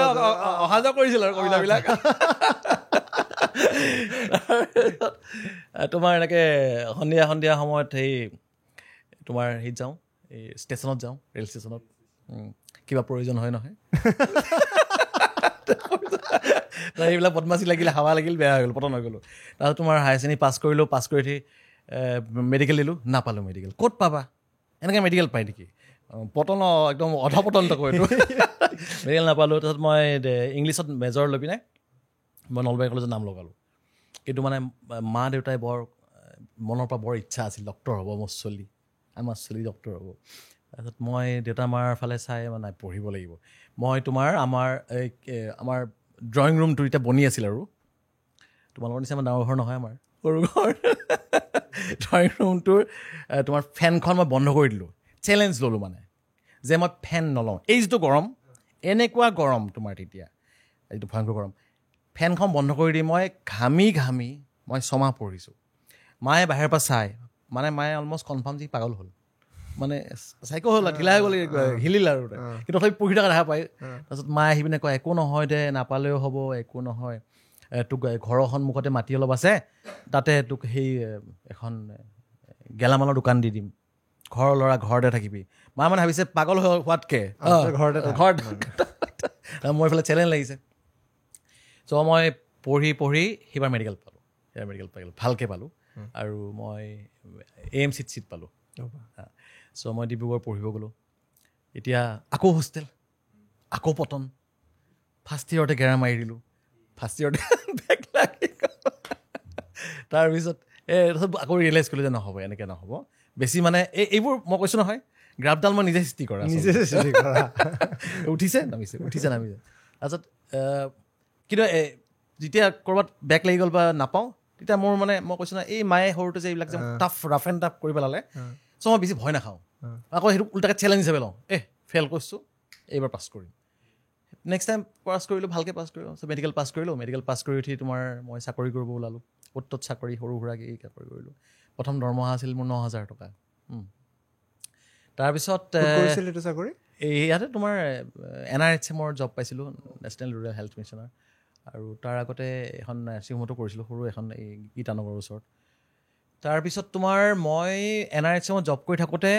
A: অহা যোৱা কৰিছিল আৰু কবিতাবিলাক। তোমাৰ এনেকৈ সন্ধিয়া সময়ত সেই তোমাৰ হেৰিত যাওঁ, এই ষ্টেচনত যাওঁ, ৰেল ষ্টেচনত। কিবা প্ৰয়োজন হয় নহয়, সেইবিলাক বদমাচি লাগিলে, হাৱা লাগিল, বেয়া হৈ গ'ল, পতন হৈ গ'লোঁ। তাৰপিছত তোমাৰ হায়াৰ ছেকেণ্ডেৰী পাছ কৰিলোঁ। পাছ কৰি উঠি মেডিকেল দিলোঁ, নাপালোঁ মেডিকেল। ক'ত পাবা, এনেকৈ মেডিকেল পায় নেকি? পতন একদম অধপতন কয় এইটো। মেডিকেল নাপালোঁ। তাৰপিছত মই ইংলিছত মেজৰ লৈ পিনে মই নলবাৰী কলেজত নাম লগালোঁ। কিন্তু মানে মা দেউতাই বৰ মনৰ পৰা বৰ ইচ্ছা আছিল, ডক্টৰ হ'ব মোৰ চলি, আমাৰ চলি ডক্টৰ হ'ব। তাৰপিছত মই দেউতা মাৰ ফালে চাই মানে পঢ়িব লাগিব। মই তোমাৰ আমাৰ ড্ৰয়িং ৰুমটো এতিয়া বনি আছিল আৰু তোমালোকৰ নিচিনা ডাঙৰ ঘৰ নহয়, আমাৰ সৰু ঘৰ। ড্ৰয়িং ৰুমটোৰ তোমাৰ ফেনখন মই বন্ধ কৰি দিলোঁ। চেলেঞ্জ ল'লোঁ মানে যে মই ফেন নলওঁ। এই যিটো গৰম, এনেকুৱা গৰম তোমাৰ তেতিয়া, এইটো ভয়ংকৰ গৰম, ফেনখন বন্ধ কৰি দি মই ঘামি মই 6 মাহ পঢ়িছোঁ। মায়ে বাহিৰৰ পৰা চাই মানে মায়ে অলমষ্ট কনফাৰ্ম যে পাগল হ'ল, মানে চাইকো হ'ল, ঢিলা হৈ গ'ল, হিলিল আৰু। কিন্তু তথাপি পঢ়ি থকা দেখা পায়। তাৰপিছত মায়ে আহি পিনে কয়, একো নহয় দে, নাপালেও হ'ব, একো নহয়, তোক ঘৰৰ সন্মুখতে মাটি অলপ আছে, তাতে তোক সেই এখন গেলামালৰ দোকান দি দিম, ঘৰৰ ল'ৰা ঘৰতে থাকিবি। মা মানে ভাবিছে পাগল হোৱাতকৈ ঘৰত। মোৰ এইফালে চেলেঞ্জ লাগিছে। চ' মই পঢ়ি সেইবাৰ মেডিকেল পালোঁ, ভালকৈ পালোঁ। আৰু মই AMCত চিট পালোঁ। চ' মই ডিব্ৰুগড় পঢ়িব গ'লোঁ। এতিয়া আকৌ হোষ্টেল, আকৌ পতন। ফাৰ্ষ্ট ইয়েৰতে গেৰা মাৰি দিলোঁ, ফাৰ্ষ্ট ইয়েৰতে বেক লাগি গ'ল। তাৰপিছত আকৌ ৰিয়েলাইজ কৰিলোঁ যে নহ'ব, এনেকৈ নহ'ব বেছি মানে। এইবোৰ মই কৈছোঁ নহয়, গ্ৰাফডাল মই নিজে সৃষ্টি কৰা, উঠিছে নামিছে। তাৰপিছত কিন্তু যেতিয়া ক'ৰবাত বেক লাগি গ'ল বা নাপাওঁ, তেতিয়া মোৰ মানে মই কৈছোঁ নহয়, এই মায়ে সৰুতে যে এইবিলাক যে ৰাফ এণ্ড টাফ কৰি পেলালে। চ' মই বেছি ভয় নাখাওঁ, আকৌ সেইটো উল্টাকৈ চেলেঞ্জ হিচাপে লওঁ। ফেইল কৰিছোঁ, এইবাৰ পাছ কৰিম। নেক্সট টাইম পাছ কৰিলোঁ, ভালকৈ পাছ কৰিলোঁ। চ' মেডিকেল পাছ কৰিলোঁ। মেডিকেল পাছ কৰি উঠি তোমাৰ মই চাকৰি কৰিব ওলালোঁ। ত'ত চাকৰি, সৰু সুৰাকৈ এই চাকৰি কৰিলোঁ। প্ৰথম দৰমহা আছিল মোৰ 9,000 টকা। তাৰপিছত ইয়াতে তোমাৰ NRHMৰ জব পাইছিলোঁ, নেশ্যনেল ৰুৰেল হেল্থ মিছনৰ। আৰু তাৰ আগতে এখন নাৰ্ছিং হোমতো কৰিছিলোঁ, সৰু এখন, এই গীতানগৰৰ ওচৰত। তাৰপিছত তোমাৰ মই NRHMত জব কৰি থাকোঁতে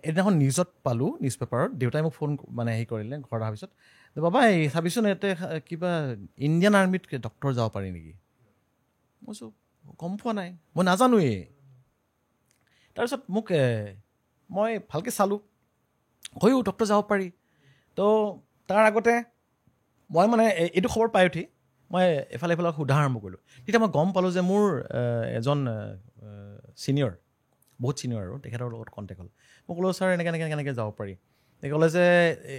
A: এদিনাখন নিউজত পালোঁ, নিউজ পেপাৰত। দেউতাই মোক ফোন মানে হেৰি কৰিলে ঘৰত অহাৰ পিছত, বাবা এই চাবিচোন ইয়াতে কিবা ইণ্ডিয়ান আৰ্মিত ডক্টৰ যাব পাৰি নেকি? মই কৈছোঁ গম পোৱা নাই, মই নাজানোৱেই। তাৰপিছত মই ভালকৈ চালোঁ, হয়ো ডক্টৰ যাব পাৰি। তো তাৰ আগতে মই মানে এইটো খবৰ পাই উঠি মই এফালে সোধা আৰম্ভ কৰিলোঁ। তেতিয়া মই গম পালোঁ যে মোৰ এজন ছিনিয়ৰ, বহুত ছিনিয়ৰ আৰু, তেখেতৰ লগত কণ্টেক্ট হ'ল। মই ক'লোঁ ছাৰ এনেকৈ যাব পাৰি। তেওঁ ক'লে যে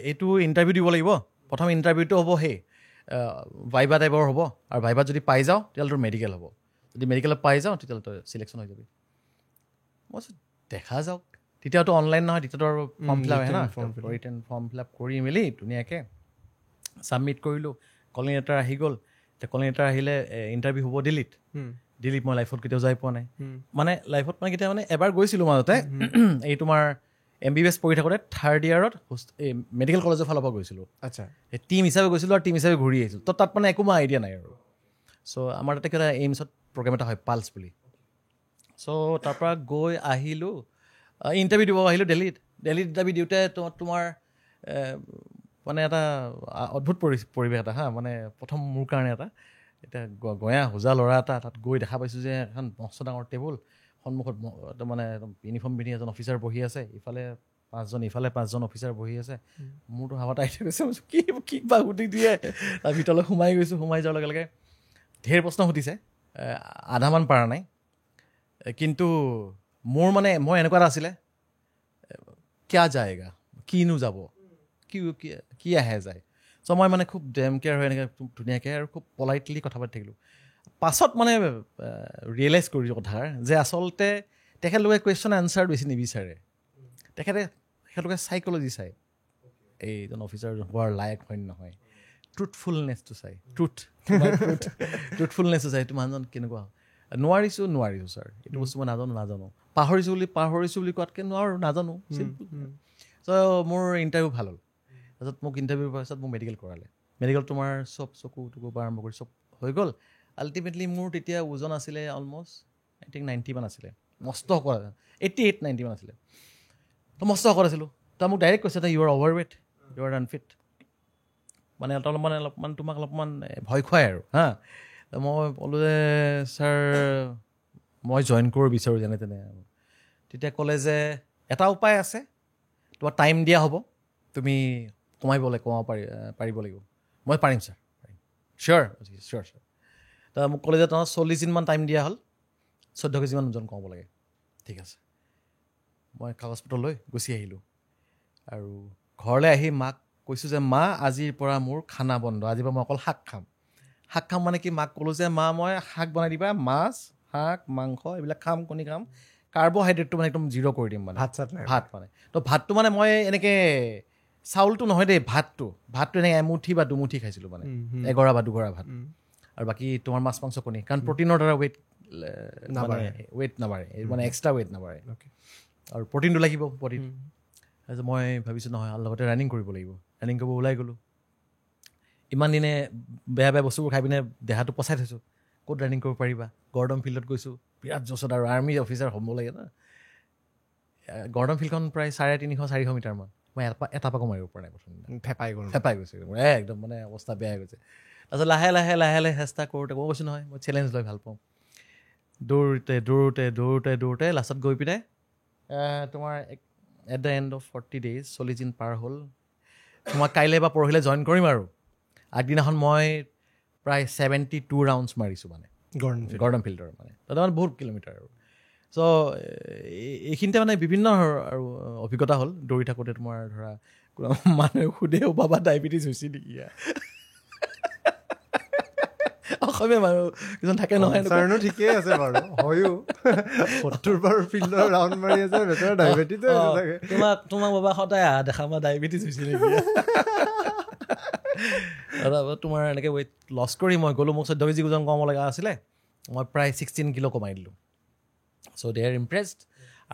A: এইটো ইণ্টাৰভিউ দিব লাগিব। প্ৰথম ইণ্টাৰভিউটো হ'ব সেই ভাইবা টাইপৰ হ'ব, আৰু ভাইবাত যদি পাই যাওঁ তেতিয়াহ'লে তোৰ মেডিকেল হ'ব। যদি মেডিকেলত পাই যাওঁ তেতিয়াহ'লে তই চিলেকশ্যন হৈ যাবি। মই দেখা যাওক, তেতিয়াতো অনলাইন নহয়, তেতিয়াতো আৰু ফৰ্ম ফিল আপ আহে না, ফৰ্ম ফিল আপ কৰি মেলি ধুনীয়াকৈ ছাবমিট কৰিলোঁ। কলিং লেটাৰ আহি গ'ল। এতিয়া কলিং লেটাৰ আহিলে ইণ্টাৰভিউ হ'ব দিল্লীত। মই লাইফত কেতিয়াও যাই পোৱা নাই। মানে লাইফত মানে কেতিয়া মানে এবাৰ গৈছিলোঁ মাজতে, এই তোমাৰ MBBS পঢ়ি থাকোঁতে 3rd ইয়াৰত এই মেডিকেল কলেজৰ ফালৰ পৰা গৈছিলোঁ।
B: আচ্ছা,
A: এই টিম হিচাপে গৈছিলোঁ আৰু টিম হিচাপে ঘূৰি আহিছিলোঁ। তো তাত মানে একো মই আইডিয়া নাই আৰু। চ' আমাৰ তাতে কিবা এইমছত প্ৰগ্ৰেম এটা হয়, পালছ বুলি। চ' তাৰপৰা গৈ আহিলোঁ, ইণ্টাৰভিউ দিব আহিলোঁ দিল্লীত ইণ্টাৰভিউ দিওঁতে তোমাৰ মানে এটা অদ্ভুত পৰিৱেশ এটা মানে প্ৰথম মোৰ কাৰণে এটা। এতিয়া গঞা হোজা ল'ৰা এটা তাত গৈ দেখা পাইছোঁ যে এখন মস্ত ডাঙৰ টেবুল, সন্মুখত মানে ইউনিফৰ্ম পিন্ধি এজন অফিচাৰ বহি আছে, ইফালে 5জন অফিচাৰ বহি আছে। মোৰতো হাৱা টাইট হৈ গৈছে, কি বা সুধি দিয়ে। তাৰ ভিতৰলৈ সোমাই গৈছোঁ। সোমাই যোৱাৰ লগে লগে ঢেৰ প্ৰশ্ন সুধিছে, আধামান পৰা নাই। কিন্তু মোৰ মানে মই এনেকুৱা এটা আছিলে, কিয়া যায়গা কিনো যাব কি আহে যায় চ' মই মানে খুব ডেম কেয়াৰ হৈ এনেকৈ ধুনীয়াকৈ আৰু খুব পলাইটলি কথা পাতি থাকিলোঁ পাছত মানে ৰিয়েলাইজ কৰিছোঁ কথাৰ যে আচলতে তেখেতলোকে কুৱেশ্যন এনচাৰ বেছি নিবিচাৰে তেখেতলোকে চাইক'লজি চায় এইজন অফিচাৰ হোৱাৰ লায়ক হয় নহয় ট্ৰুথফুলনেছটো চাই ট্ৰুথফুলনেছটো চাই এইটো মানুহজন কেনেকুৱা নোৱাৰিছোঁ ছাৰ এইটো বস্তু মই নাজানো পাহৰিছোঁ বুলি কোৱাতকৈ নাজানো চ' মোৰ ইণ্টাৰভিউ ভাল হ'ল তাৰপিছত মোক ইণ্টাৰভিউৰ পাছত মোক মেডিকেল কৰালে মেডিকেল তোমাৰ চব চকু পৰা আৰম্ভ কৰি চব হৈ গ'ল আল্টিমেটলি মোৰ তেতিয়া ওজন আছিলে অলমষ্ট আই থিংক 90 মান আছিলে মস্ত শকত 88 90 মান আছিলে তো মস্ত শকত আছিলোঁ তো মোক ডাইৰেক্ট কৈছে you are overweight you are unfit মানে অলপমান তোমাক অলপমান ভয় খুৱাই আৰু হা মই ক'লোঁ যে ছাৰ মই জইন কৰিব বিচাৰোঁ যেনে তেনে তেতিয়া ক'লে যে এটা উপায় আছে তোমাৰ টাইম দিয়া হ'ব তুমি কমাব পাৰিব লাগিব মই পাৰিম ছাৰ চিয়'ৰ ছাৰ ত' মোক ক'লে যে তোমাৰ 40 দিনমান টাইম দিয়া হ'ল 14 কেজিমান ওজন কমাব লাগে ঠিক আছে মই কাগজ পত্ৰ লৈ গুচি আহিলোঁ আৰু ঘৰলৈ আহি মাক কৈছোঁ যে মা আজিৰ পৰা মোৰ খানা বন্ধ আজিৰ পৰা মই অকল শাক খাম মানে কি মাক ক'লোঁ যে মা মই শাক বনাই দিবা মাছ শাক মাংস এইবিলাক খাম কণী খাম কাৰ্বহাইড্ৰেটটো মানে একদম জিৰ' কৰি দিম মানে ভাত মানে তো ভাতটো মানে মই এনেকৈ চাউলটো নহয় দেই ভাতটো এনেকৈ এমুঠি বা দুমুঠি খাইছিলোঁ মানে এগৰা বা দুগৰা ভাত আৰু বাকী তোমাৰ মাছ মাংস কণী কাৰণ প্ৰটিনৰ দ্বাৰা ৱেইট নাবাঢ়ে মানে এক্সট্ৰা ৱেইট নাবাঢ়ে আৰু প্ৰটিনটো লাগিব প্ৰটিন তাৰপিছত মই ভাবিছোঁ নহয় আৰু লগতে ৰানিং কৰিব লাগিব ৰানিং কৰিব ওলাই গ'লোঁ ইমান দিনে বেয়া বস্তুবোৰ খাই পিনে দেহাটো পচাই থৈছোঁ ক'ত ৰানিং কৰিব পাৰিবা গৰ্ডন ফিল্ডত গৈছোঁ বিৰাট জছত আৰু আৰ্মি অফিচাৰ হ'ব লাগে না গৰ্ডন ফিল্ডখন প্ৰায় 350-400 মিটাৰমান মই এটা পাকো মাৰিব পৰা নাই প্ৰথম ফেপাই গৈছে একদম মানে অৱস্থা বেয়া হৈ গৈছে তাৰপিছত লাহে লাহে চেষ্টা কৰোঁতে মই কৈছোঁ নহয় মই চেলেঞ্জ লৈ ভাল পাওঁ দৌৰোঁতে লাষ্টত গৈ পিনে তোমাৰ at the and of 40 days 40 দিন পাৰ হ'ল মই কাইলৈ বা পৰহিলৈ জইন কৰিম আৰু আগদিনাখন মই প্ৰায় 72 ৰাউণ্ডছ মাৰিছোঁ মানে গৰ্ডন ফিল্ডৰ মানে তাতে মানে বহুত কিলোমিটাৰ আৰু চ' এইখিনিতে মানে বিভিন্ন আৰু অভিজ্ঞতা হ'ল দৌৰি থাকোঁতে তোমাৰ ধৰা মানুহে সোধেও বাবা ডায়েবেটিছ হৈছে নেকি অসমীয়া মানুহ কিছুমান থাকে নহয়
B: ঠিকেই আছে বাৰু হয়ো 70 বাৰ ফিল্ডৰ ৰাউণ্ড মাৰি আছে বেটাৰ ডায়েবেটিছ
A: তোমাক বাবা সদায় দেখা মই ডায়েবেটিছ হৈছে নেকি তোমাৰ এনেকৈ ৱেইট লছ কৰি মই গ'লোঁ মোক 14 কেজি ওজন কমাব লগা আছিলে মই প্ৰায় 16 কিলো কমাই দিলোঁ চ' দে আৰ ইমপ্ৰেছড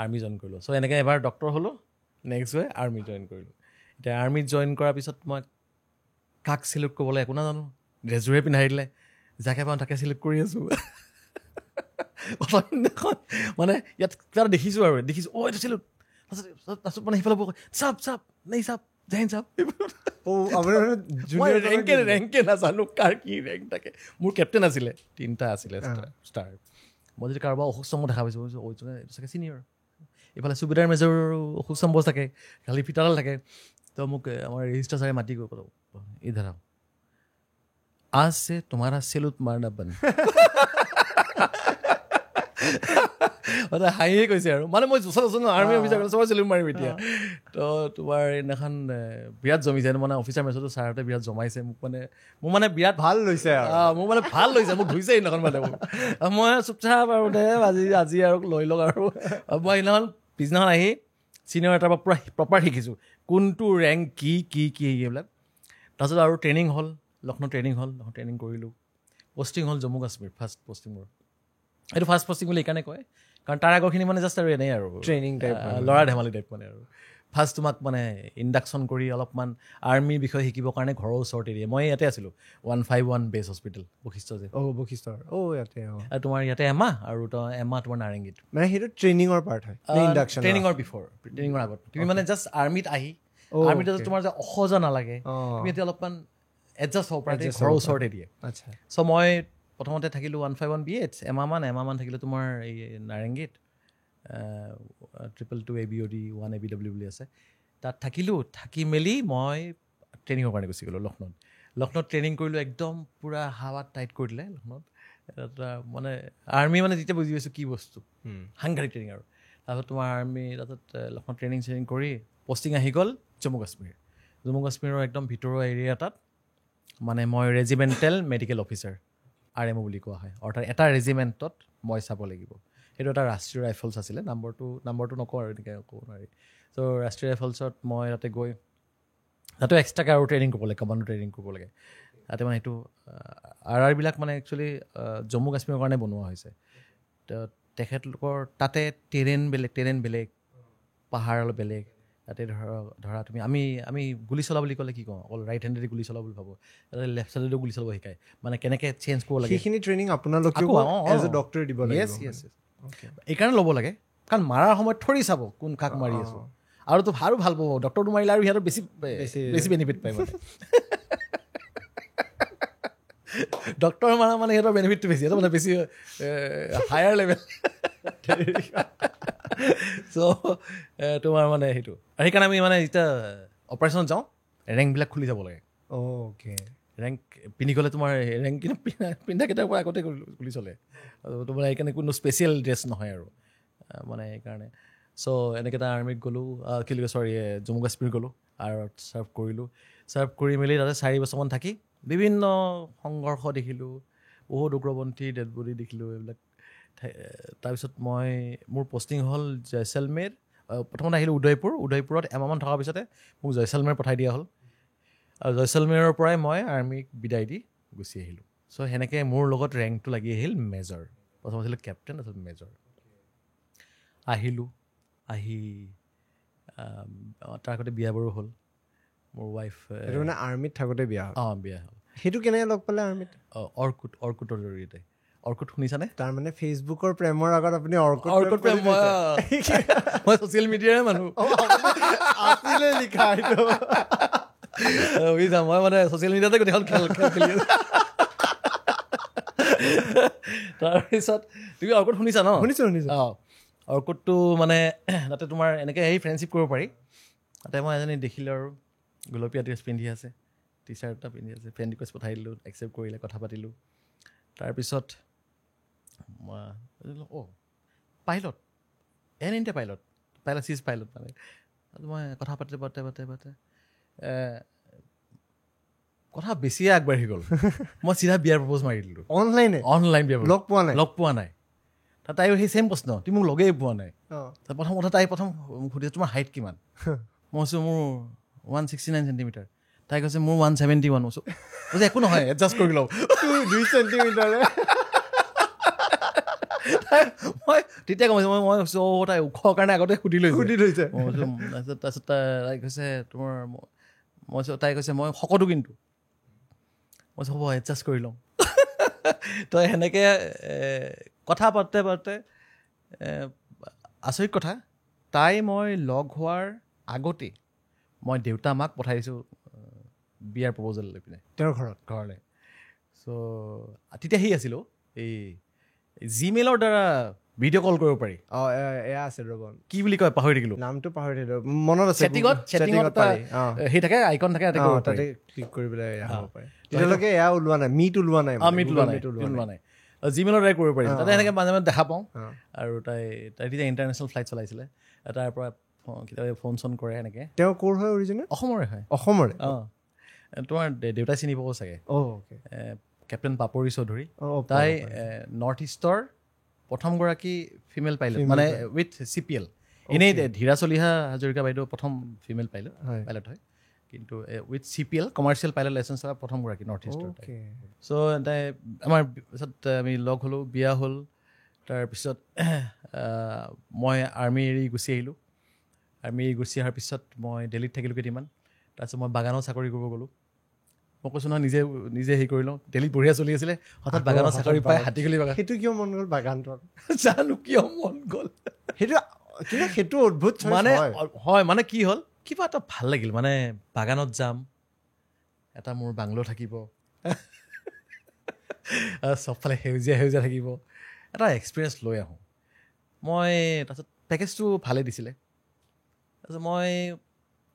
A: আৰ্মি জইন কৰিলোঁ চ' এনেকৈ এবাৰ ডক্টৰ হ'লোঁ নেক্সট ৱে আৰ্মি জইন কৰিলোঁ এতিয়া আৰ্মিত জইন কৰাৰ পিছত মই কাক চিলেক্ট কৰিবলৈ একো নাজানো ড্ৰেছযোৰে পিন্ধাই দিলে যাকে পাওঁ তাকে চিলেক্ট কৰি আছোঁ প্ৰথম দিনাখন মানে ইয়াত কিবা এটা দেখিছোঁ এইটো চিলেক্ট তাৰপিছত মানে সিফালে চাপ নেই চাপ জেন চাপ ৰেংকে নাজানো কাৰ কি ৰেংক থাকে মোৰ কেপ্টেইন আছিলে 3টা আছিলে ষ্টাৰ মই যদি কাৰোবাৰ অশোক স্তম্ভ দেখা পাইছোঁ এইটো চাগে চিনিয়ৰ এইফালে সুবিধাৰ মেজৰ অশোক স্তম্ভ থাকে খালি ফিটাডাল থাকে তো মোক আমাৰ ৰেজিষ্টাৰ চাগে মাতি গৈ ক'লোঁ ইধৰ আও आज से तुम्हारा सेलুট मारना बंद হাঁহিয়ে কৈছে আৰু মানে মই জোচা আৰ্মি অফিচাৰ চবৰে চেলুট মাৰিম এতিয়া তো তোমাৰ এইদিনাখন বিৰাট জমিছে মানে অফিচাৰ মেচতো ছাৰহঁতে বিৰাট জমাইছে মোক মানে বিৰাট ভাল লৈছে মোক মানে ভাল লৈছে মোক ধুইছে সেইদিনাখন মানে মই চুপচাপ আৰু দে আজি আৰু লৈ লওক আৰু মই সেইদিনাখন পিছদিনাখন আহি চিনিয়ৰ এটাৰ পৰা পূৰা প্ৰপাৰ শিকিছোঁ কোনটো ৰেংক কি এইবিলাক তাৰপিছত আৰু ট্ৰেইনিং হ'ল লক্ষ্ণৌ ট্ৰেইনিং কৰিলোঁ পষ্টিং হ'ল জম্মু কাশ্মীৰ ফাৰ্ষ্ট পষ্টিং মোৰ এইটো ফাৰ্ষ্ট পষ্টিং বুলি এইকাৰণে কয় কাৰণ তাৰ আগৰখিনি মানে জাষ্ট আৰু এনেই আৰু
B: ট্ৰেইনিং টাইপ
A: ল'ৰা ধেমালি টাইপ মানে আৰু ফাৰ্ষ্ট তোমাক মানে ইণ্ডাকশ্যন কৰি অলপমান আৰ্মিৰ বিষয়ে শিকিবৰ কাৰণে ঘৰৰ ওচৰতে দিয়ে মই ইয়াতে আছিলোঁ 151 বেছ হস্পিটেল বশিষ্ঠ যে
B: বশিষ্ঠৰ ইয়াতে
A: আৰু তোমাৰ ইয়াতে এমাহ আৰু এমাহ তোমাৰ নাৰেংগীত
B: মানে সেইটো ট্ৰেইনিঙৰ পাৰ্ট হয়
A: ট্ৰেইনিঙৰ ট্ৰেইনিঙৰ আগত তুমি মানে জাষ্ট আৰ্মিত আহি আৰ্মিত তোমাৰ যে অসহজা নালাগে তুমি এতিয়া অলপমান এডজাষ্ট হ'ব পাৰে ঘৰৰ ওচৰতে দিয়ে
B: আচ্ছা
A: চ' মই প্ৰথমতে থাকিলোঁ 151 BH এমাহমান থাকিলোঁ তোমাৰ এই নাৰেংগীত 222 ABOD 1 ABW বুলি আছে তাত থাকি মেলি মই ট্ৰেইনিঙৰ কাৰণে গুচি গ'লোঁ লক্ষ্ণৌত ট্ৰেইনিং কৰিলোঁ একদম পূৰা হাৱাত টাইট কৰি দিলে লক্ষ্ণৌত মানে আৰ্মি মানে যেতিয়া বুজি পাইছোঁ কি বস্তু সাংঘাতিক ট্ৰেইনিং আৰু তাৰপিছত তোমাৰ আৰ্মি তাৰপিছত লক্ষ্ণৌত ট্ৰেইনিং কৰি পষ্টিং আহি গ'ল জম্মু কাশ্মীৰৰ একদম ভিতৰুৱা এৰিয়া এটাত মানে মই ৰেজিমেণ্টেল মেডিকেল অফিচাৰ RMO বুলি কোৱা হয়, অৰ্থাৎ এটা ৰেজিমেণ্টত মই চাব লাগিব। সেইটো এটা ৰাষ্ট্ৰীয় ৰাইফলছ আছিলে, নাম্বাৰটো নকওঁ আৰু এনেকৈ ক'ব নোৱাৰি। চ' ৰাষ্ট্ৰীয় ৰাইফলছত মই তাতে গৈ তাতো এক্সট্ৰাকৈ আৰু ট্ৰেইনিং কৰিব লাগে, কমাণ্ডো ট্ৰেইনিং কৰিব লাগে তাতে। মানে সেইটো RRবিলাক মানে একচুৱেলি জম্মু কাশ্মীৰৰ কাৰণে বনোৱা হৈছে। তো তেখেতলোকৰ তাতে টেৰেইন বেলেগ, পাহাৰ অলপ বেলেগ। তাতে ধৰা তুমি আমি গুলি চলা বুলি ক'লে কি কওঁ, অকল ৰাইট হেণ্ডেদি গুলি চলা বুলি ভাবোঁ, তাতে লেফ্ট চাইডেদিও গুলি চলাব শিকায়, মানে কেনেকৈ চেঞ্জ কৰিব লাগে।
B: সেইখিনি ট্ৰেইনিং আপোনালোকেও এজ এ ডক্টৰ দিব লাগে?
A: এইকাৰণে ল'ব লাগে, কাৰণ মাৰাৰ সময়ত থৰি চাব কোন কাক মাৰি আছোঁ, আৰুতো আৰু ভাল পাব ডক্টৰটো মাৰিলে, আৰু সিহঁতৰ বেছি বেনিফিট পায়। মানে ডক্টৰ মাৰা মানে সিহঁতৰ বেনিফিটটো বেছি, সিহঁতৰ মানে বেছি হায়াৰ লেভেল। চ' তোমাৰ মানে সেইটো, আৰু সেইকাৰণে আমি মানে যেতিয়া অপাৰেশ্যনত যাওঁ ৰেংকবিলাক খুলি যাব লাগে। ৰেংক পিন্ধি গ'লে তোমাৰ ৰেংক কিন্তু পিন্ধাকেইটাৰ পৰা আগতে গুলি চলে, আৰু তোমাৰ সেইকাৰণে কোনো স্পেচিয়েল ড্ৰেছ নহয় আৰু মানে সেইকাৰণে। চ' এনেকৈ এটা আৰ্মিত গ'লোঁ, জম্মু কাশ্মীৰ গ'লোঁ, আৰু ছাৰ্ভ কৰি মেলি তাতে 4 বছৰমান থাকি বিভিন্ন সংঘৰ্ষ দেখিলোঁ, বহুত উগ্ৰপন্থী ডেড বডি দেখিলোঁ এইবিলাক। তাৰপিছত মোৰ পষ্টিং হ'ল জয়ছলমেৰ। প্ৰথমতে আহিলোঁ উদয়পুৰত এমাহমান থকাৰ পিছতে মোক জয়ছলমেৰ পঠাই দিয়া হ'ল, আৰু জয়ছলমেৰৰ পৰাই মই আৰ্মিক বিদায় দি গুচি আহিলোঁ। চ' সেনেকৈ মোৰ লগত ৰেংকটো লাগি আহিল মেজৰ। প্ৰথম আছিলোঁ কেপ্টেইন, তাৰপিছত মেজৰ। আহি তাৰ আগতে বিয়া বাৰু হ'ল মোৰ ৱাইফ।
B: মানে আৰ্মিত থাকোঁতে বিয়া হ'ল?
A: বিয়া হ'ল।
B: সেইটো কেনেকৈ লগ পালে আৰ্মিত?
A: অৰ্কুটৰ জৰিয়তে। অৰ্কুট শুনিছানে?
B: তাৰমানে ফেচবুকৰ প্ৰেমৰ আগত আপুনি
A: অৰ্কুট প্ৰেম। মই ছ'চিয়েল মিডিয়াৰে মানুহ
B: আছিলে লিখা এইটো।
A: বুজিছা, মই মানে ছ'চিয়েল মিডিয়াতে গোটেইখন খেল খেলি আছোঁ। তাৰপিছত তুমি অৰ্কুট শুনিছা ন?
B: শুনিছোঁ।
A: অৰ্কুটটো মানে তাতে তোমাৰ এনেকৈ ফ্ৰেণ্ডশ্বিপ কৰিব পাৰি। তাতে মই এজনী দেখিলোঁ আৰু গুলপীয়া ড্ৰেছ পিন্ধি আছে, টি চাৰ্ট এটা পিন্ধি আছে, ফ্ৰেণ্ড ৰিকুৱেষ্ট পঠাই দিলোঁ, একচেপ্ট কৰিলে, কথা পাতিলোঁ। তাৰপিছত পাইলট ইণ্ডিয়া পাইলট চিজ পাইলট মানে। মই কথা পাতে কথা বেছিয়ে আগবাঢ়ি গ'ল। মই চিধা বিয়াৰ প্ৰপ'জ মাৰি দিলোঁ। অনলাইন বিয়া। লগ পোৱা নাই। তাইও সেই ছেইম প্ৰশ্ন, তুমি মোক লগেই পোৱা নাই। প্ৰথম কথা তাই সুধিছে তোমাৰ হাইট কিমান? মই কৈছোঁ মোৰ 169 চেণ্টিমিটাৰ। তাই কৈছে মোৰ 171। কৈছে একো নহয়, এডজাষ্ট কৰি লওঁ।
B: 2 চেণ্টিমিটাৰ।
A: মই তেতিয়া কৈছোঁ, মই কৈছোঁ তাই ওখৰ কাৰণে আগতে সুধি লৈছে। তাৰপিছত তাই কৈছে তাই কৈছে মই শকতো, কিন্তু মই হ'ব এডজাষ্ট কৰি লওঁ। তো সেনেকৈ কথা পাতোতে আচৰিত কথা, মই লগ হোৱাৰ আগতেই মই দেউতা মাক পঠাই দিছোঁ বিয়াৰ প্ৰপ'জেল লৈ পিনে তেওঁৰ ঘৰলৈ। চ' তেতিয়া সি আছিলোঁ এই জিমেইলৰ দ্বাৰা ভিডিঅ' কল কৰিব পাৰি।
B: এয়া আছে ৰ'ব,
A: কি বুলি কয় পাহৰি থাকিলোঁ,
B: নামটো পাহৰি থাকিলোঁ, মনত আছে।
A: ছেটিঙত সেই থাকে, আইকন থাকে,
B: তাতে ক্লিক কৰি পেলাই হ'ব পাৰে। তেতিয়ালৈকে এয়া ওলোৱা নাই, মিট ওলোৱা নাই।
A: জিমেইলৰ দ্বাৰাই কৰিব পাৰি। তাতে সেনেকৈ মাজে মাজে দেখা পাওঁ। আৰু তাই তেতিয়া ইণ্টাৰনেশ্যনেল ফ্লাইট চলাইছিলে, তাৰ পৰা কেতিয়াবা ফোন চোন কৰে এনেকৈ।
B: তেওঁ ক'ৰ হয় অৰিজিনেল? অসমৰে।
A: তোমাৰ দেউতাই চিনি পাব চাগে, কেপ্টেইন পাপৰি চৌধুৰী। তাই নৰ্থ ইষ্টৰ প্ৰথমগৰাকী ফিমেল পাইলট, মানে উইথ CPL। এনেই ধীৰা চলিহা হাজৰিকা বাইদেউ প্ৰথম ফিমেল পাইলট হয়, কিন্তু with CPL commercial pilot licence থকা প্ৰথমগৰাকী নৰ্থ ইষ্টৰ। চ' তাই আমাৰ পিছত আমি লগ হ'লোঁ, বিয়া হ'ল। তাৰপিছত মই আৰ্মি এৰি গুচি আহিলোঁ। আৰ্মি এৰি গুচি অহাৰ পিছত মই দিল্লীত থাকিলোঁ কেইদিনমান। তাৰপিছত মই বাগানত চাকৰি কৰিব গ'লোঁ। মই কৈছোঁ নহয়, নিজে হেৰি কৰি লওঁ। দিল্লীত বঢ়িয়া চলি আছিলে, হঠাৎ বাগানত চাকৰি পাই হাতীগুলি বাগান।
B: সেইটো কিয় মন গ'ল বাগানটোত?
A: জানো কিয় মন গ'ল
B: সেইটো অদ্ভুত
A: মানে হয়। মানে কি হ'ল, কিবা এটা ভাল লাগিল, মানে বাগানত যাম, এটা মোৰ বাংলো থাকিব, চবফালে সেউজীয়া থাকিব, এটা এক্সপিৰিয়েঞ্চ লৈ আহোঁ মই। তাৰপিছত পেকেজটো ভালেই দিছিলে। তাৰপিছত মই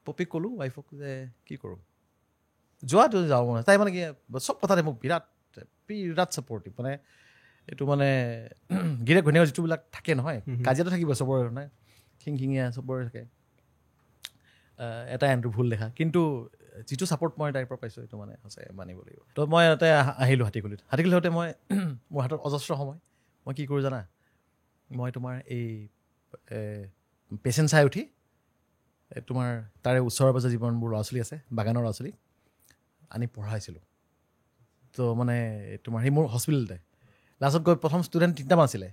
A: পপিক ক'লোঁ, ৱাইফক, যে কি কৰোঁ, যোৱাটো যাওঁ মানে। তাই মানে কি চব কথাতে মোক বিৰাট ছাপৰ্টিভ। মানে এইটো মানে গিৰিয়েক ঘৈণীয়েকৰ যিটোবিলাক থাকে নহয়, কাজিয়াটো থাকিব চবৰে, মানে খিংখিঙীয়া চবৰে থাকে। এটা এণ্ট্ৰি ভুল দেখা, কিন্তু যিটো ছাপৰ্ট মই তাইৰ পৰা পাইছোঁ সেইটো মানে সঁচাই মানিব লাগিব। তো মই তাতে আহিলোঁ হাতীগুলিত হওঁতে মই মোৰ হাতত অজস্ৰ সময়, মই কি কৰোঁ জানা, মই তোমাৰ এই পেচেণ্ট চাই উঠি তোমাৰ তাৰে ওচৰে পাজৰে যিমানবোৰ ল'ৰা ছোৱালী আছে বাগানৰ ল'ৰা ছোৱালী আনি পঢ়াইছিলোঁ। তো মানে তোমাৰ সেই মোৰ হস্পিটেলতে লাষ্টত গৈ প্ৰথম ষ্টুডেণ্ট 3টামান আছিলে,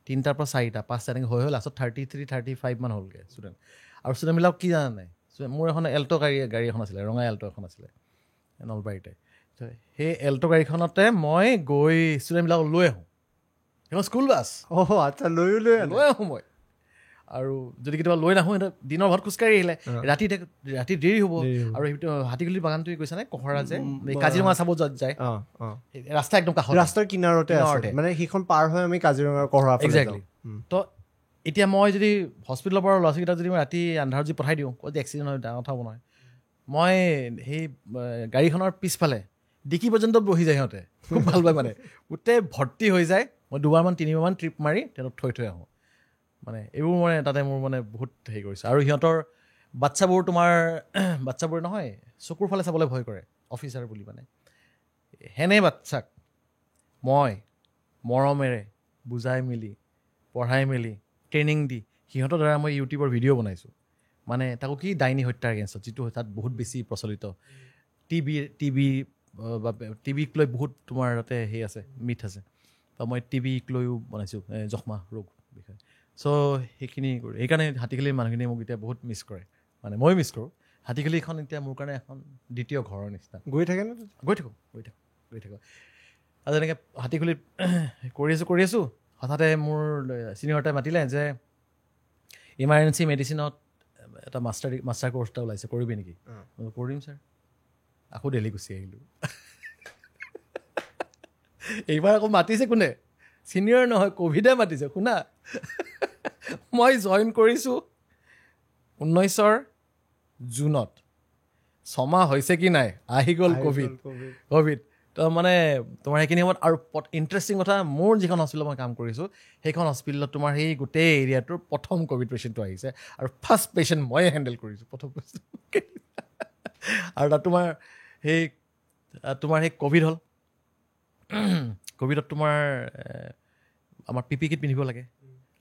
A: 3টাৰ পৰা 4টা 5টা এনেকৈ হৈ লাষ্টত 33 35 মান হ'লগৈ ষ্টুডেণ্ট। আৰু ষ্টুডেণ্টবিলাক কি জানা নাই, মোৰ এখন এল্ট' গাড়ী এখন আছিলে, ৰঙা এল্ট' এখন আছিলে নলবাৰীতে। সেই এল্ট' গাড়ীখনতে মই গৈ ষ্টুডেণ্টবিলাকক লৈ আহোঁ, সেইখন স্কুল বাছ।
B: আচ্ছা, লৈ
A: আহোঁ মই। আৰু যদি কেতিয়াবা লৈ নাহোঁ, সিহঁতে দিনৰ ভাত খোজকাঢ়ি আহিলে, ৰাতি দেৰি হ'ব। আৰু সেইটো হাতীগুলিৰ বাগানটো কৈছা নে, কহৰা যে কাজিৰঙা চাব যায়, ৰাস্তা একদম কাষত,
B: ৰাস্তাৰ কিনাৰতে মানে সেইখন পাৰ হৈ আমি কাজিৰঙাৰ কহৰা।
A: এক্সেক্টলি। তো এতিয়া মই যদি হস্পিটেলৰ পৰা ল'ৰা ছোৱালীকেইটা যদি মই ৰাতি আন্ধাৰত যদি পঠাই দিওঁ, ক'ত এক্সিডেণ্ট হয়, ডাঙৰ কথা হ'ব নহয়। মই সেই গাড়ীখনৰ পিছফালে ডিকি পৰ্যন্ত বহি যায়, সিহঁতে খুব ভাল পায়, মানে গোটেই ভৰ্তি হৈ যায়। মই 2বাৰমান 3বাৰমান ট্ৰিপ মাৰি সিহঁতক থৈ আহোঁ। মানে এইবোৰ মানে তাতে মোৰ মানে বহুত হেৰি কৰিছে। আৰু সিহঁতৰ বাচ্চাবোৰ নহয়, চকুৰ ফালে চাবলৈ ভয় কৰে অফিচাৰ বুলি। মানে সেনে বাচ্চাক মই মৰমেৰে বুজাই মেলি পঢ়াই মেলি ট্ৰেইনিং দি সিহঁতৰ দ্বাৰা মই ইউটিউবৰ ভিডিঅ' বনাইছোঁ। মানে তাকো কি ডাইনী হত্যাৰ এগেইনষ্টত, যিটো তাত বহুত বেছি প্ৰচলিত। টিবিক লৈ বহুত তোমাৰ তাতে সেই আছে, মিথ আছে। তো মই টিবিক লৈও বনাইছোঁ, যক্ষ্মা ৰোগ বিষয়ে। চ' সেইখিনি কৰোঁ। সেইকাৰণে হাতীখালীৰ মানুহখিনিয়ে মোক এতিয়া বহুত মিছ কৰে, মানে মই মিছ কৰোঁ। হাতীখালীখন এতিয়া মোৰ কাৰণে এখন দ্বিতীয় ঘৰৰ নিচিনা।
B: গৈ থাকোঁ।
A: আৰু এনেকৈ হাতীখালীত কৰি আছোঁ। হঠাতে মোৰ ছিনিয়ৰ এটাই মাতিলে যে ইমাৰ্জেঞ্চি মেডিচিনত এটা মাষ্টাৰ কোৰ্চ এটা ওলাইছে, কৰিবি নেকি? কৰিম ছাৰ। আকৌ দেলহি গুচি আহিলোঁ। এইবাৰ আকৌ মাতিছে কোনে? ছিনিয়ৰ নহয়, ক'ভিডে মাতিছে। শুনা, মই জইন কৰিছোঁ 19ৰ জুনত, 6 মাহ হৈছে কি নাই, আহি গ'ল ক'ভিড। তো মানে তোমাৰ সেইখিনি সময়ত আৰু ইণ্টাৰেষ্টিং কথা, মোৰ যিখন হস্পিটেলত মই কাম কৰিছোঁ সেইখন হস্পিটেলত তোমাৰ সেই গোটেই এৰিয়াটোৰ প্ৰথম ক'ভিড পেচেণ্টটো আহিছে, আৰু ফাৰ্ষ্ট পেচেণ্ট ময়ে হেণ্ডেল কৰিছোঁ প্ৰথম বস্তু। আৰু তাত তোমাৰ সেই ক'ভিড হ'ল। ক'ভিডত তোমাৰ আমাৰ PPE কিট পিন্ধিব লাগে।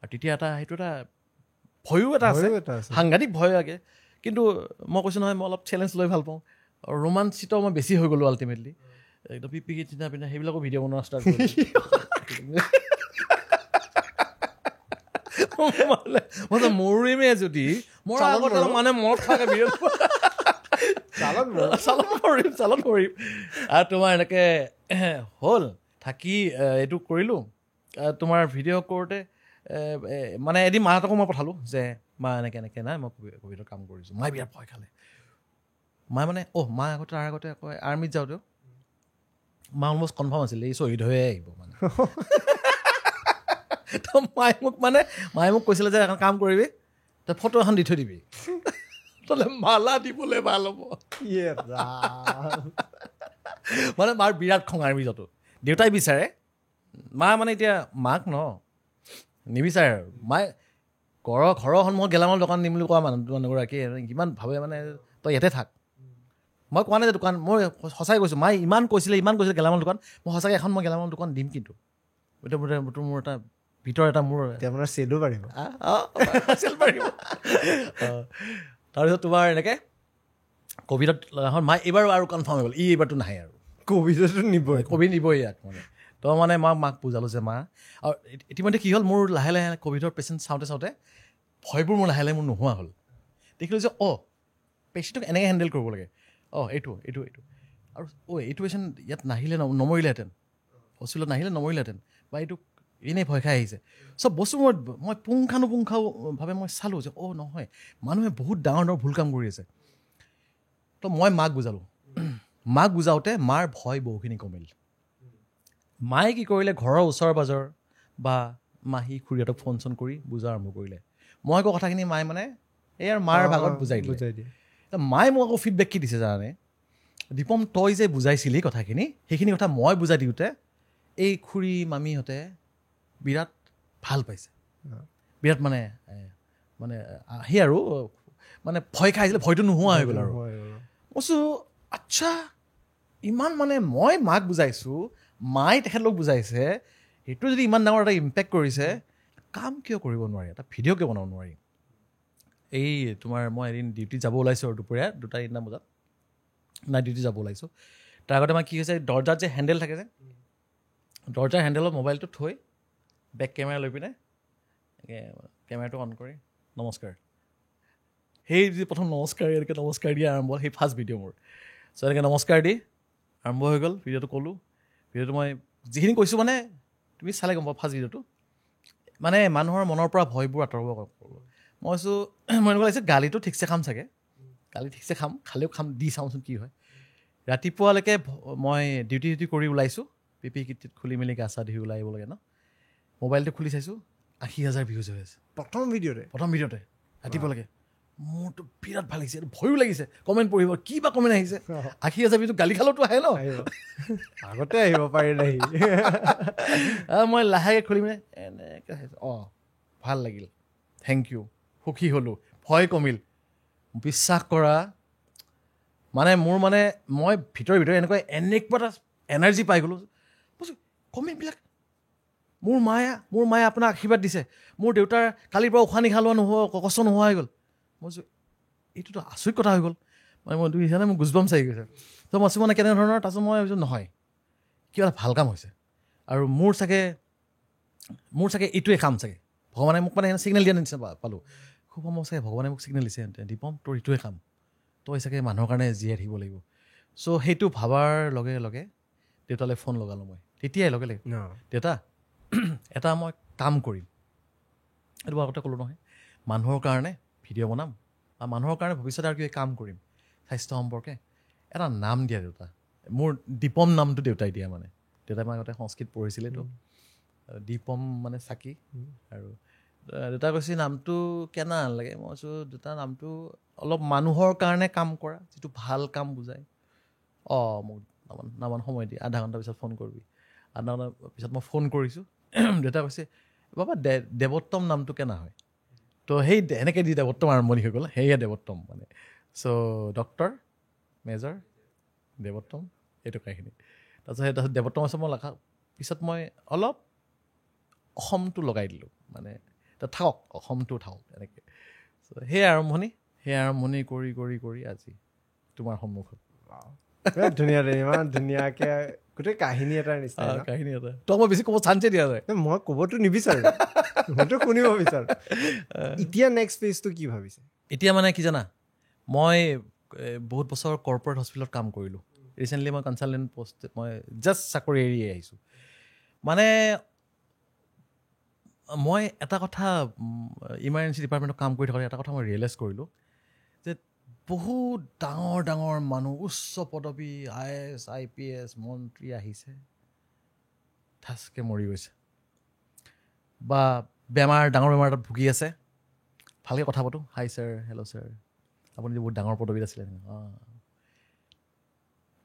A: আৰু তেতিয়া সেইটো এটা ভয়ো এটা আছে, সাংঘাতিক ভয় লাগে। কিন্তু মই কৈছোঁ নহয়, মই অলপ চেলেঞ্জ লৈ ভাল পাওঁ, আৰু ৰোমাঞ্চিত মই বেছি হৈ গ'লোঁ আল্টিমেটলি। একদম PPE কিট পিন্ধা সেইবিলাকো ভিডিঅ' বনোৱা ষ্টাৰ্ট কৰিলোঁ। মৰিমে যদি মোৰ আগত মানে মনত থাকে ভিডিঅ' চালত মৰিম। আৰু তোমাৰ এনেকৈ হ'ল, থাকি এইটো কৰিলোঁ। তোমাৰ ভিডিঅ' কৰোঁতে মানে এদিন মাহঁতকো মই পঠালোঁ যে মা এনেকৈ নাই, মই ক'ভিডৰ কাম কৰিছোঁ। মায়ে বিৰাট ভয় খালে। মায়ে মানে মা তাৰ আগতে আকৌ আৰ্মিত যাওঁতেও মা অলমষ্ট কনফাৰ্ম আছিলে এই শ্বহীদ হৈয়ে আহিব মানে। তো মায়ে মোক কৈছিলে যে এখন কাম কৰিবি, তই ফটো এখন দি থৈ দিবি, তলে মালা দিবলৈ ভাল হ'ব। মানে মাৰ বিৰাট খং আৰ্মি যোৱাটো। দেউতাই বিচাৰে, মা মানে এতিয়া মাক নিবিচাৰে আৰু। মায়ে ঘৰৰ সন্মুখত গেলামাল দোকান দিম বুলি কোৱা মানুহগৰাকীয়ে কিমান ভাবে মানে, তই ইয়াতে থাক। মই কোৱা নাই যে দোকান, মই সঁচাই কৈছোঁ, মায়ে ইমান কৈছিলে গেলামাল দোকান, মই সঁচাকৈ এখন মই গেলামাল দোকান দিম। কিন্তু এতিয়া মোৰ এটা ভিতৰ এটা মোৰ
B: চেলো পাৰিব।
A: তাৰপিছত তোমাৰ এনেকৈ ক'ভিডত লগা হ'ল। মায়ে এইবাৰ আৰু কনফাৰ্ম হৈ গ'ল, এইবাৰটো নাহে আৰু ক'ভিড নিবই ইয়াত মানে। তো মানে মাক বুজালোঁ যে মা, আৰু ইতিমধ্যে কি হ'ল, মোৰ লাহে লাহে ক'ভিডৰ পেচেণ্ট চাওঁতে ভয়বোৰ মোৰ লাহে লাহে নোহোৱা হ'ল। দেখিলোঁ যে পেচেণ্টক এনেকৈ হেণ্ডেল কৰিব লাগে। এইটো আৰু এইটো পেচেণ্ট ইয়াত নাহিলে নমৰিলেহেঁতেন, হস্পিটেলত নাহিলে নমৰিলেহেঁতেন, বা এইটো এনেই ভয় খাই আহিছে। চব বস্তু মই পুংখানুপুংখভাৱে মই চালোঁ যে নহয়, মানুহে বহুত ডাঙৰ ভুল কাম কৰি আছে। তো মই মাক বুজালোঁ। মাক বুজাওঁতে মাৰ ভয় বহুখিনি কমিল। মায়ে কি কৰিলে, ঘৰৰ ওচৰ পাজৰ বা মাহী খুৰীহঁতক ফোন কৰি বুজা আৰম্ভ কৰিলে। মই আকৌ কথাখিনি মায়ে মানে আৰু মাৰ ভাগত বুজাই দিয়ে। মায়ে মোক আকৌ ফিডবেক কি দিছে জানানে, দীপম তই যে বুজাইছিলি কথাখিনি, সেইখিনি কথা মই বুজাই দিওঁতে এই খুৰী মামীহঁতে বিৰাট ভাল পাইছে। বিৰাট মানে আহি আৰু মানে ভয় খাইছিলে, ভয়টো নোহোৱা হৈ গ'ল আৰু কৈছোঁ আচ্ছা ইমান মানে মই মাক বুজাইছোঁ, মায়ে তেখেতলোক বুজাইছে, সেইটো যদি ইমান ডাঙৰ এটা ইম্পেক্ট কৰিছে, কাম কিয় কৰিব নোৱাৰি, এটা ভিডিঅ' কিয় বনাব নোৱাৰি। এই তোমাৰ মই এদিন ডিউটিত যাব ওলাইছোঁ আৰু দুপৰীয়া 2:00-3:00 বজাত নাইট ডিউটি যাব ওলাইছোঁ। তাৰ আগতে মই কি হৈছে, দৰ্জাত যে হেণ্ডেল থাকে যে, দৰ্জাৰ হেণ্ডেলত মোবাইলটো থৈ বেক কেমেৰা লৈ পিনে কেমেৰাটো অন কৰি নমস্কাৰ, সেই যি প্ৰথম নমস্কাৰ এনেকৈ নমস্কাৰ দি আৰম্ভ হ'ল, সেই ফাৰ্ষ্ট ভিডিঅ' মোৰ। চ' এনেকৈ নমস্কাৰ দি আৰম্ভ হৈ গ'ল ভিডিঅ'টো। ক'লোঁ ভিডিঅ'টো মই যিখিনি কৈছোঁ মানে তুমি চালে গম পাবা ফাৰ্ষ্ট ভিডিঅ'টো, মানে মানুহৰ মনৰ পৰা ভয়বোৰ আঁতৰাব ক'লোঁ। মই কৈছোঁ মই এনেকুৱা লাগিছে গালিটো ঠিকছে খাম চাগে, গালি ঠিকছে খালেও খাম, দি চাওঁচোন কি হয়। ৰাতিপুৱালৈকে মই ডিউটি কৰি ওলাইছোঁ, পিপি কিট খুলি মেলি গা চা ধুই ওলাই আহিব লাগে ন, মোবাইলটো খুলি চাইছোঁ 80,000 ভিউজ হৈ আছে প্ৰথম ভিডিঅ'তে ৰাতিপুৱালৈকে। মোৰতো বিৰাট ভাল লাগিছে, ভয়ো লাগিছে কমেণ্ট পঢ়িব, কি বা কমেণ্ট আহিছে। 80,000 ভিউজ গালি খালেওতো আহে ন,
B: আগতে আহিব পাৰিলে
A: মই লাহেকৈ খুলি মানে এনেকৈ ভাল লাগিল, থেংক ইউ, সুখী হ'লোঁ, ভয় কমিল। বিশ্বাস কৰা মানে মোৰ মানে মই ভিতৰে এনেকুৱা এটা এনাৰ্জি পাই গ'লোঁ। বুজিছোঁ কমেণ্টবিলাক, মোৰ মায়ে আপোনাক আশীৰ্বাদ দিছে, মোৰ দেউতাৰ কালিৰ পৰা উশাহ নিশাহ লোৱা কষ্ট নোহোৱা হৈ গ'ল। মই কৈছোঁ এইটোতো আচৰিত কথা হৈ গ'ল, মানে মই দুই হিচাপে মোৰ গুজবাম চাই গৈছে। ত' মই মানে কেনেধৰণৰ, তাৰপিছত মই ভাবিছোঁ নহয় কিবা এটা ভাল কাম হৈছে, আৰু মোৰ চাগে এইটোৱে কাম চাগে, ভগৱানে মোক মানে ছিগনেল দিয়া নিচিনা পালোঁ। খুব সময় চাগে ভগৱানে মোক ছিগনেল দিছে, দীপম তোৰ এইটোৱে কাম, তই চাগে মানুহৰ কাৰণে জীয়াই থাকিব লাগিব। চ' সেইটো ভাবাৰ লগে লগে দেউতালৈ ফোন লগালোঁ মই, তেতিয়াই লগে দেউতা এটা মই কাম কৰিম, এইটো মই আগতে ক'লোঁ নহয়, মানুহৰ কাৰণে ভিডিঅ' বনাম বা মানুহৰ কাৰণে ভৱিষ্যতে আৰু কিবা কাম কৰিম স্বাস্থ্য সম্পৰ্কে, এটা নাম দিয়া দেউতা, মোৰ দীপম নামটো দেউতাই দিয়া, মানে দেউতাই মই আগতে সংস্কৃত পঢ়িছিলেতো, দীপম মানে চাকি। আৰু দেউতা কৈছে নামটো কেনে নালাগে, মই কৈছোঁ দেউতা নামটো অলপ মানুহৰ কাৰণে কাম কৰা, যিটো ভাল কাম বুজায়। মোক নামান সময় দি, আধা ঘণ্টাৰ পিছত ফোন কৰিবি। আধা ঘণ্টাৰ পিছত মই ফোন কৰিছোঁ, দেউতা কৈছে বাবা দেৱোত্তম নামটো কেনে হয়। তো সেই এনেকৈ দি দেৱোত্তম আৰম্ভণি হৈ গ'ল, সেয়ে দেৱোত্তম মানে। চ' ডক্টৰ মেজৰ দেৱোত্তম এইটো কাহিনী। তাৰপিছত দেৱোত্তম আছে মই লেখা পিছত মই অলপ অসমটো লগাই দিলোঁ, মানে থাকক অসমটো থাকক এনেকৈ। চ' সেই আৰম্ভণি কৰি আজি তোমাৰ সন্মুখত।
B: ধুনীয়া, ইমান ধুনীয়াকৈ গোটেই কাহিনী এটাৰ নিচিনা
A: কাহিনী এটা। তই মই বেছি ক'ব চান্সে দিয়া যায়,
B: মই ক'বতো নিবিচাৰোঁ, মইতো শুনিব বিচাৰোঁ। এতিয়া নেক্সট ফেজটো কি ভাবিছে?
A: এতিয়া মানে কি জানা, মই বহুত বছৰ কৰ্পৰেট হস্পিটেলত কাম কৰিলোঁ। ৰিচেণ্টলি মই কনচালটেণ্ট পষ্ট, মই জাষ্ট চাকৰি এৰি আহিছোঁ। মানে মই এটা কথা ইমাৰ্জেঞ্চি ডিপাৰ্টমেণ্টত কাম কৰি থাকোঁতে এটা কথা মই ৰিয়েলাইজ কৰিলোঁ যে বহুত ডাঙৰ মানুহ, উচ্চ পদবী IAS IPS মন্ত্ৰী আহিছে, ঠাচকৈ মৰি গৈছে, বা ডাঙৰ বেমাৰ এটাত ভুগি আছে, ভালকৈ কথা পাতোঁ, হাই ছাৰ, হেল্ল' ছাৰ, আপুনি বহুত ডাঙৰ পদবীত আছিলে।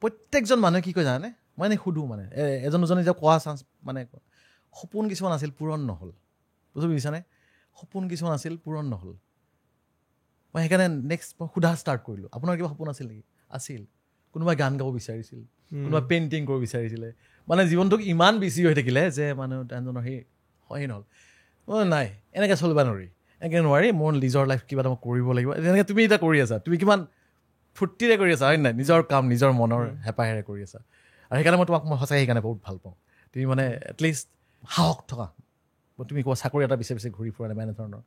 A: প্ৰত্যেকজন মানুহে কি কয় জানানে, মই এনেই সুধোঁ, মানে এজন দুজনে যে কোৱা চান্স, মানে সপোন কিছুমান আছিল পূৰণ নহ'ল, বুজি বুজিছানে, সপোন কিছুমান আছিল পূৰণ নহ'ল। মই সেইকাৰণে নেক্সট মই সোধা ষ্টাৰ্ট কৰিলোঁ, আপোনাৰ কিবা সপোন আছিল নেকি? আছিল। কোনোবাই গান গাব বিচাৰিছিল, কোনোবাই পেইণ্টিং কৰিব বিচাৰিছিলে, মানে জীৱনটোক ইমান বিজি হৈ থাকিলে যে মানুহ তেজনৰ সেই নহ'ল। নাই এনেকৈ চলিব নোৱাৰি, মোৰ নিজৰ লাইফ কিবা এটা মই কৰিব লাগিব। যেনেকৈ তুমি এতিয়া কৰি আছা, তুমি কিমান ফূৰ্তিৰে কৰি আছা হয় নাই, নিজৰ কাম নিজৰ মনৰ হেঁপাহেৰে কৰি আছা। আৰু সেইকাৰণে মই সঁচাকৈ সেইকাৰণে বহুত ভাল পাওঁ। তুমি মানে এটলিষ্ট সাহস থকা, তুমি ক'বা চাকৰি এটা বিচাৰি ঘূৰি ফুৰা নাই এনেধৰণৰ।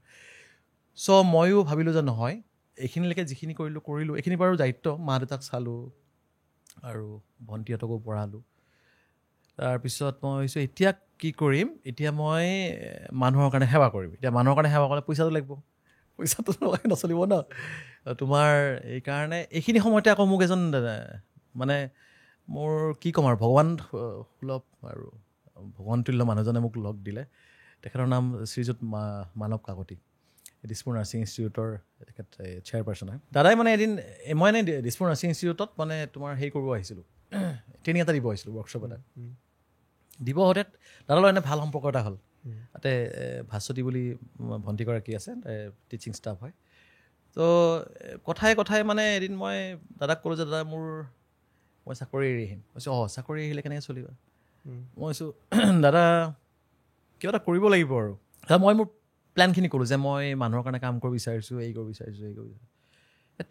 A: চ' ময়ো ভাবিলোঁ যে নহয়, এইখিনিলৈকে যিখিনি কৰিলোঁ, এইখিনি বাৰু দায়িত্ব, মা দেউতাক চালোঁ আৰু ভণ্টিহঁতকো পঢ়ালোঁ। তাৰপিছত মই ভাবিছোঁ এতিয়া কি কৰিম, এতিয়া মই মানুহৰ কাৰণে সেৱা কৰিম। এতিয়া মানুহৰ কাৰণে সেৱা কৰিলে পইচাটো লাগিব, পইচাটো নচলিব ন তোমাৰ। এইকাৰণে এইখিনি সময়তে আকৌ মোক এজন মানে মোৰ কি ক'ম আৰু ভগৱান সুলভ আৰু ভগৱান তুল্য মানুহজনে মোক লগ দিলে। তেখেতৰ নাম শ্ৰীযুত মানৱ কাকতি, দিছপুৰ নাৰ্ছিং ইনষ্টিটিউটৰ তেখেত চেয়াৰপাৰ্চন হয়। দাদাই মানে এদিন মই এনেই দিছপুৰ নাৰ্ছিং ইনষ্টিটিউটত মানে তোমাৰ হেৰি কৰিব আহিছিলোঁ, ট্ৰেইনিং এটা দিব আহিছিলোঁ, ৱৰ্কশ্বপ এটা দিব হওঁতে দাদাৰ লগত এনে ভাল সম্পৰ্ক এটা হ'ল। তাতে ভাস্বতী বুলি ভণ্টিগৰাকী আছে, টিচিং ষ্টাফ হয়। তো কথাই কথাই মানে এদিন মই দাদাক ক'লোঁ যে দাদা মই চাকৰি এৰি আহিম। কৈছোঁ চাকৰি আহিলে কেনেকৈ চলিবা? মই কৈছোঁ দাদা কিবা এটা কৰিব লাগিব আৰু। মই মোৰ প্লেনখিনি ক'লোঁ যে মই মানুহৰ কাৰণে কাম কৰিব বিচাৰিছোঁ, এই কৰিব বিচাৰিছোঁ।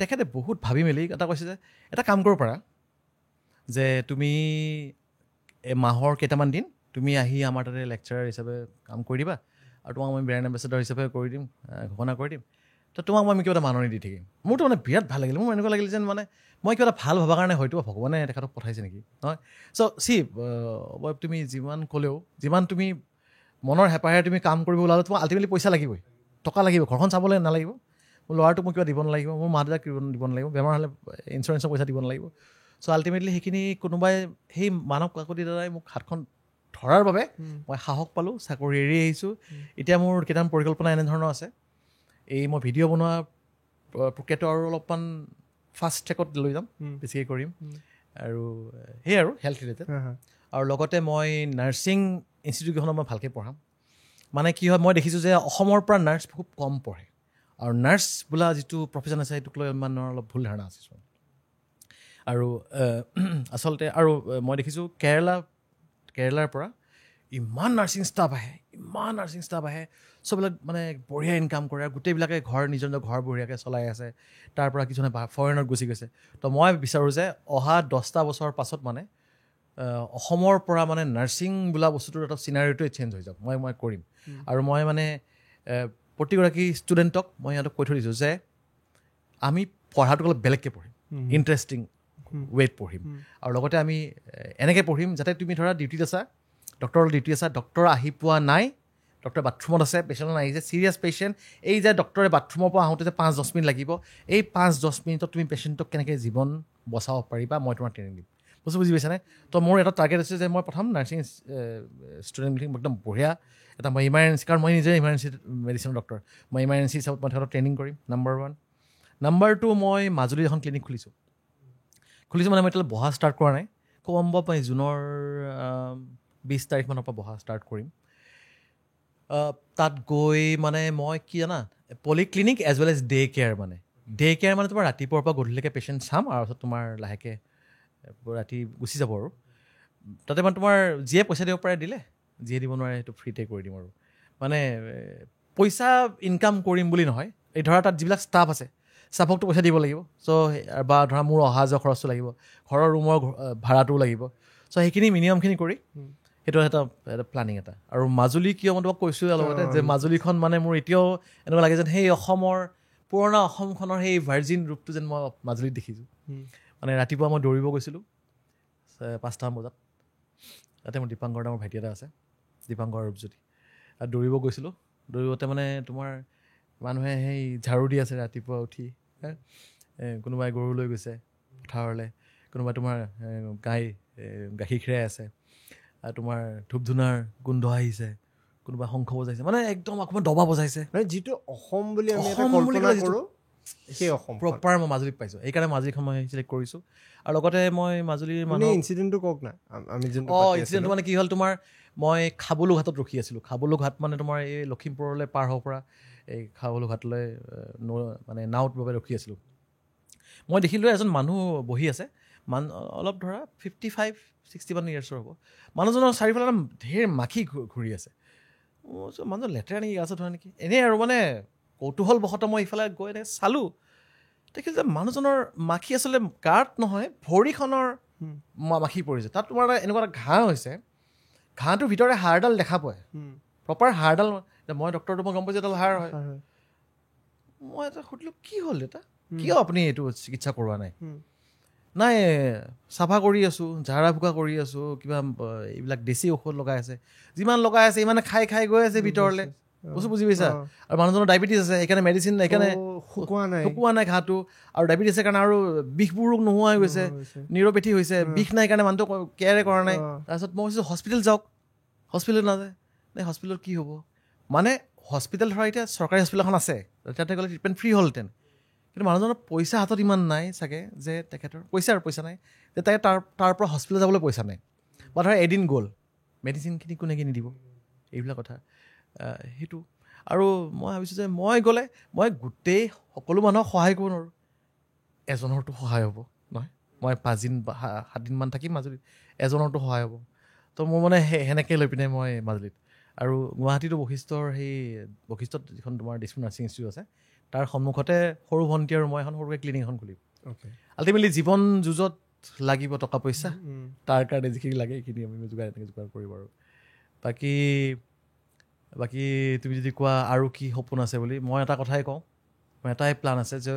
A: তেখেতে বহুত ভাবি মেলি এটা কৈছে যে এটা কাম কৰিব পাৰা যে তুমি মাহৰ কেইটামান দিন তুমি আহি আমাৰ তাতে লেকচাৰাৰ হিচাপে কাম কৰি দিবা আৰু তোমাক মই ব্ৰেণ্ড এম্বেচাডৰ হিচাপে কৰি দিম, ঘোষণা কৰি দিম। তো তোমাক মই কিবা এটা মাননি দি থাকিম। মোৰতো মানে বিৰাট ভাল লাগিল। মোৰ এনেকুৱা লাগিল যেন মানে মই কিবা এটা ভাল ভবাৰ কাৰণে হয়তো ভগৱানে তেখেতক পঠাইছে নেকি, নহয়? তুমি যিমান ক'লেও, যিমান তুমি মনৰ হেঁপাহেৰে তুমি কাম কৰিব ওলালে তোমাক আল্টিমেটলি পইচা লাগিবই, টকা লাগিব। ঘৰখন চাবলৈ নালাগিব, মোৰ ল'ৰাটোক মই কিবা দিব নালাগিব, মোৰ মা দেউতাক দিব নালাগিব, বেমাৰ হ'লে ইঞ্চুৰেঞ্চৰ পইচা দিব নালাগিব। আল্টিমেটলি সেইখিনি কোনোবাই সেই মানৱ কাকতি দ্বাৰাই মোক হাতখন ধৰাৰ বাবে মই সাহস পালোঁ, চাকৰি এৰি আহিছোঁ। এতিয়া মোৰ কেইটামান পৰিকল্পনা এনেধৰণৰ আছে। মই ভিডিঅ' বনোৱা প্ৰক্ৰিয়াটো আৰু অলপমান ফাষ্ট ট্ৰেকত লৈ যাম, বেছিকৈ কৰিম। আৰু সেয়াই আৰু হেল্থ ৰিলেটেড। আৰু লগতে মই নাৰ্ছিং ইনষ্টিটিউটকেইখনত মই ভালকৈ পঢ়াম। মানে কি হয়, মই দেখিছোঁ যে অসমৰ পৰা নাৰ্ছ খুব কম পঢ়ে, আৰু নাৰ্ছ বোলা যিটো প্ৰফেশ্যন আছে সেইটোক লৈ মানুহৰ অলপ ভুল ধাৰণা আছে। আৰু আচলতে আৰু মই দেখিছোঁ কেৰেলাৰ পৰা ইমান নাৰ্ছিং ষ্টাফ আহে, চববিলাক মানে বঢ়িয়া ইনকাম কৰে, আৰু গোটেইবিলাকে নিজৰ ঘৰ বঢ়িয়াকৈ চলাই আছে। তাৰ পৰা কিছুমানে ফৰেনত গুচি গৈছে। তো মই বিচাৰোঁ যে অহা 10টা বছৰৰ পাছত মানে অসমৰ পৰা মানে নাৰ্ছিং বোলা বস্তুটোৰ এটা চিনাৰিটোৱে চেঞ্জ হৈ যাওক, মই কৰিম। আৰু মই মানে প্ৰতিগৰাকী ষ্টুডেণ্টক মই সিহঁতক কৈ থৈ দিছোঁ যে আমি পঢ়াটো অলপ বেলেগকৈ পঢ়িম, ইণ্টাৰেষ্টিং ৱেত পঢ়িম। আৰু লগতে আমি এনেকৈ পঢ়িম যাতে তুমি ধৰা ডিউটিত আছা, ডক্টৰৰ ডিউটি আছা, ডক্টৰ আহি পোৱা নাই, ডক্টৰ বাথৰুমত আছে, পেচেণ্ট আহিছে, চিৰিয়াছ পেচেণ্ট, এই যে ডক্টৰে বাথৰুমৰ পৰা আহোঁতে যে 5-10 মিনিট লাগিব, এই 5-10 মিনিটত তুমি পেচেণ্টক কেনেকৈ জীৱন বচাব পাৰিবা, মই তোমাক ট্ৰেইনিং দিম। বুজি পাইছানে? তো মোৰ এটা টাৰ্গেট আছে যে মই প্ৰথম নাৰ্ছিং ষ্টুডেণ্টখিনি একদম বঢ়িয়া এটা মই ইমাৰ্জেঞ্চি, কাৰণ মই নিজে ইমাৰ্জেঞ্চি মেডিচিনৰ ডক্টৰ, মই ইমাৰ্জেঞ্চি হিচাপত মই তেখেতক ট্ৰেইনিং কৰিম, নম্বৰ 1। নম্বৰ 2, মই মাজুলীত এখন ক্লিনিক খুলিছোঁ মানে মই এতিয়ালৈ বহা ষ্টাৰ্ট কৰা নাই। খুব সম্ভৱ মই জুনৰ 20 তাৰিখমানৰ পৰা বহা ষ্টাৰ্ট কৰিম। তাত গৈ মানে মই কি জানা, polyclinic as well as day care মানে তোমাৰ ৰাতিপুৱাৰ পৰা গধূলিলৈকে পেচেণ্ট চাম, আৰু তাৰপিছত তোমাৰ লাহেকৈ ৰাতি গুচি যাব। আৰু তাতে মানে তোমাৰ যিয়ে পইচা দিব পাৰে দিলে, যিয়ে দিব নোৱাৰে সেইটো ফ্ৰীতে কৰি দিম। আৰু মানে পইচা ইনকাম কৰিম বুলি নহয়, এই ধৰা তাত যিবিলাক ষ্টাফ আছে, ষ্টাফকতো পইচা দিব লাগিব। বা ধৰা মোৰ অহা যোৱা খৰচটো লাগিব, ঘৰৰ ৰুমৰ ভাড়াটোও লাগিব। সেইখিনি মিনিমামখিনি কৰি সেইটো এটা প্লানিং এটা। আৰু মাজুলী কিয় মই তোমাক কৈছোঁ লগতে যে মাজুলীখন মানে মোৰ এতিয়াও এনেকুৱা লাগে যেন সেই পুৰণা অসমখনৰ সেই ভাৰ্জিন ৰূপটো যেন মই মাজুলীত দেখিছোঁ। মানে ৰাতিপুৱা মই দৌৰিব গৈছিলোঁ 5টামান বজাত, তাতে মোৰ দীপাংকৰ নামৰ ভাইটি এটা আছে, দীপাংকৰ ৰূপজ্যোতি, আৰু দৌৰিব গৈছিলোঁ। দৌৰিবতে মানে তোমাৰ মানুহে সেই ঝাৰু দি আছে ৰাতিপুৱা উঠি, কোনোবাই গৰু লৈ গৈছে পথাৰলৈ, কোনোবাই তোমাৰ গাখীৰ খীৰাই আছে, আৰু তোমাৰ ধূপ ধূনাৰ গোন্ধ আহিছে, কোনোবা শংখ বজাইছে, মানে একদম অকণমান দবা বজাইছে।
B: মানে যিটো অসম বুলি আমি কল্পনা কৰোঁ সেই অসম
A: প্ৰপাৰ মই মাজুলীত পাইছোঁ। সেইকাৰণে মাজুলীখন মই চিলেক্ট কৰিছোঁ। আৰু লগতে মই মাজুলীৰ মানুহ
B: ইনচিডেণ্টটো কওক না।
A: ইনচিডেণ্টটো মানে কি হ'ল, তোমাৰ মই খাবলু ঘাটত ৰখি আছিলোঁ। খাবলু ঘাট মানে তোমাৰ এই লখিমপুৰলৈ পাৰ হ'ব পৰা এই খাবলু ঘাটলৈ মানে নাৱত বাবে ৰখি আছিলোঁ। মই দেখিলোঁ এজন মানুহ বহি আছে, অলপ ধৰা 55-60 ইয়াৰ্ছৰ হ'ব। মানুহজনৰ চাৰিওফালে ঢেৰ মাখি ঘূৰি আছে। মানুহজন লেতেৰা নেকি, গা চা ধোৱা নেকি, এনেই আৰু মানে কৌতূহলবশতঃ মই ইফালে গৈ এনেকৈ চালোঁ, দেখিলোঁ যে মানুহজনৰ মাখি আচলতে গাত নহয়, ভৰিখনৰ মাখি পৰিছে। তাত তোমাৰ এনেকুৱা এটা ঘাঁহ হৈছে, ঘাঁহটোৰ ভিতৰে হাড়ডাল দেখা পায়, প্ৰপাৰ হাড়ডাল। মই ডক্টৰটো মই গম পাইছোঁ এডাল হাড় হয়। মই এটা সুধিলোঁ, কি হ'ল এটা, কিয় আপুনি এইটো চিকিৎসা কৰোৱা নাই? নাই, চাফা কৰি আছোঁ, ঝাৰা ফুকা কৰি আছোঁ, কিবা এইবিলাক দেশী ঔষধ লগাই আছে, যিমান লগাই আছে ইমানে খাই গৈ আছে ভিতৰলৈ। বুজি পাইছা? আৰু মানুহজনৰ ডায়েবেটিছ আছে, সেইকাৰণে মেডিচিন সেইকাৰণে শুকোৱা নাই ঘাঁহটো, আৰু ডায়েবেটিছ আছে কাৰণে আৰু বিষবোৰো নোহোৱা হৈ গৈছে, নিউৰোপেথি হৈছে, বিষ নাই কাৰণে মানুহটো কেয়াৰে কৰা নাই। তাৰপিছত মই কৈছোঁ হস্পিটেল যাওক, হস্পিটেল নাযায়। নাই, হস্পিটেলত কি হ'ব? মানে হস্পিটেল ধৰা এতিয়া চৰকাৰী হস্পিটেল এখন আছে, তাতে গ'লে ট্ৰিটমেণ্ট ফ্ৰী হ'লহেঁতেন, কিন্তু মানুহজনৰ পইচা হাতত ইমান নাই চাগে, যে তেখেতৰ পইচা নাই, যে তাকে তাৰ পৰা হস্পিটেল যাবলৈ পইচা নাই, বা ধৰা এদিন গ'ল, মেডিচিনখিনি কোনে কিনি দিব, এইবিলাক কথা। সেইটো আৰু মই ভাবিছোঁ যে মই গ'লে মই গোটেই সকলো মানুহক সহায় কৰিব নোৱাৰোঁ, এজনৰতো সহায় হ'ব নহয়, মই 5 দিন বা 7 দিনমান থাকিম মাজুলীত, এজনৰতো সহায় হ'ব। তো মোৰ মানে সেনেকৈ লৈ পিনে মই মাজুলীত, আৰু গুৱাহাটীতো বশিষ্ঠত যিখন তোমাৰ ডিষ্ট্ৰিক্ট নাৰ্ছিং ইনষ্টিটিউট আছে তাৰ সন্মুখতে সৰু ভণ্টি আৰু মই এখন সৰুকৈ ক্লিনিক এখন খুলিম। আল্টিমেটলি জীৱন যুঁজত লাগিব টকা পইচা, তাৰ কাৰণে যিখিনি লাগে সেইখিনি আমি যোগাৰ কৰিম আৰু বাকী তুমি যদি কোৱা আৰু কি সপোন আছে বুলি, মই এটা কথাই কওঁ, মোৰ এটাই প্লান আছে যে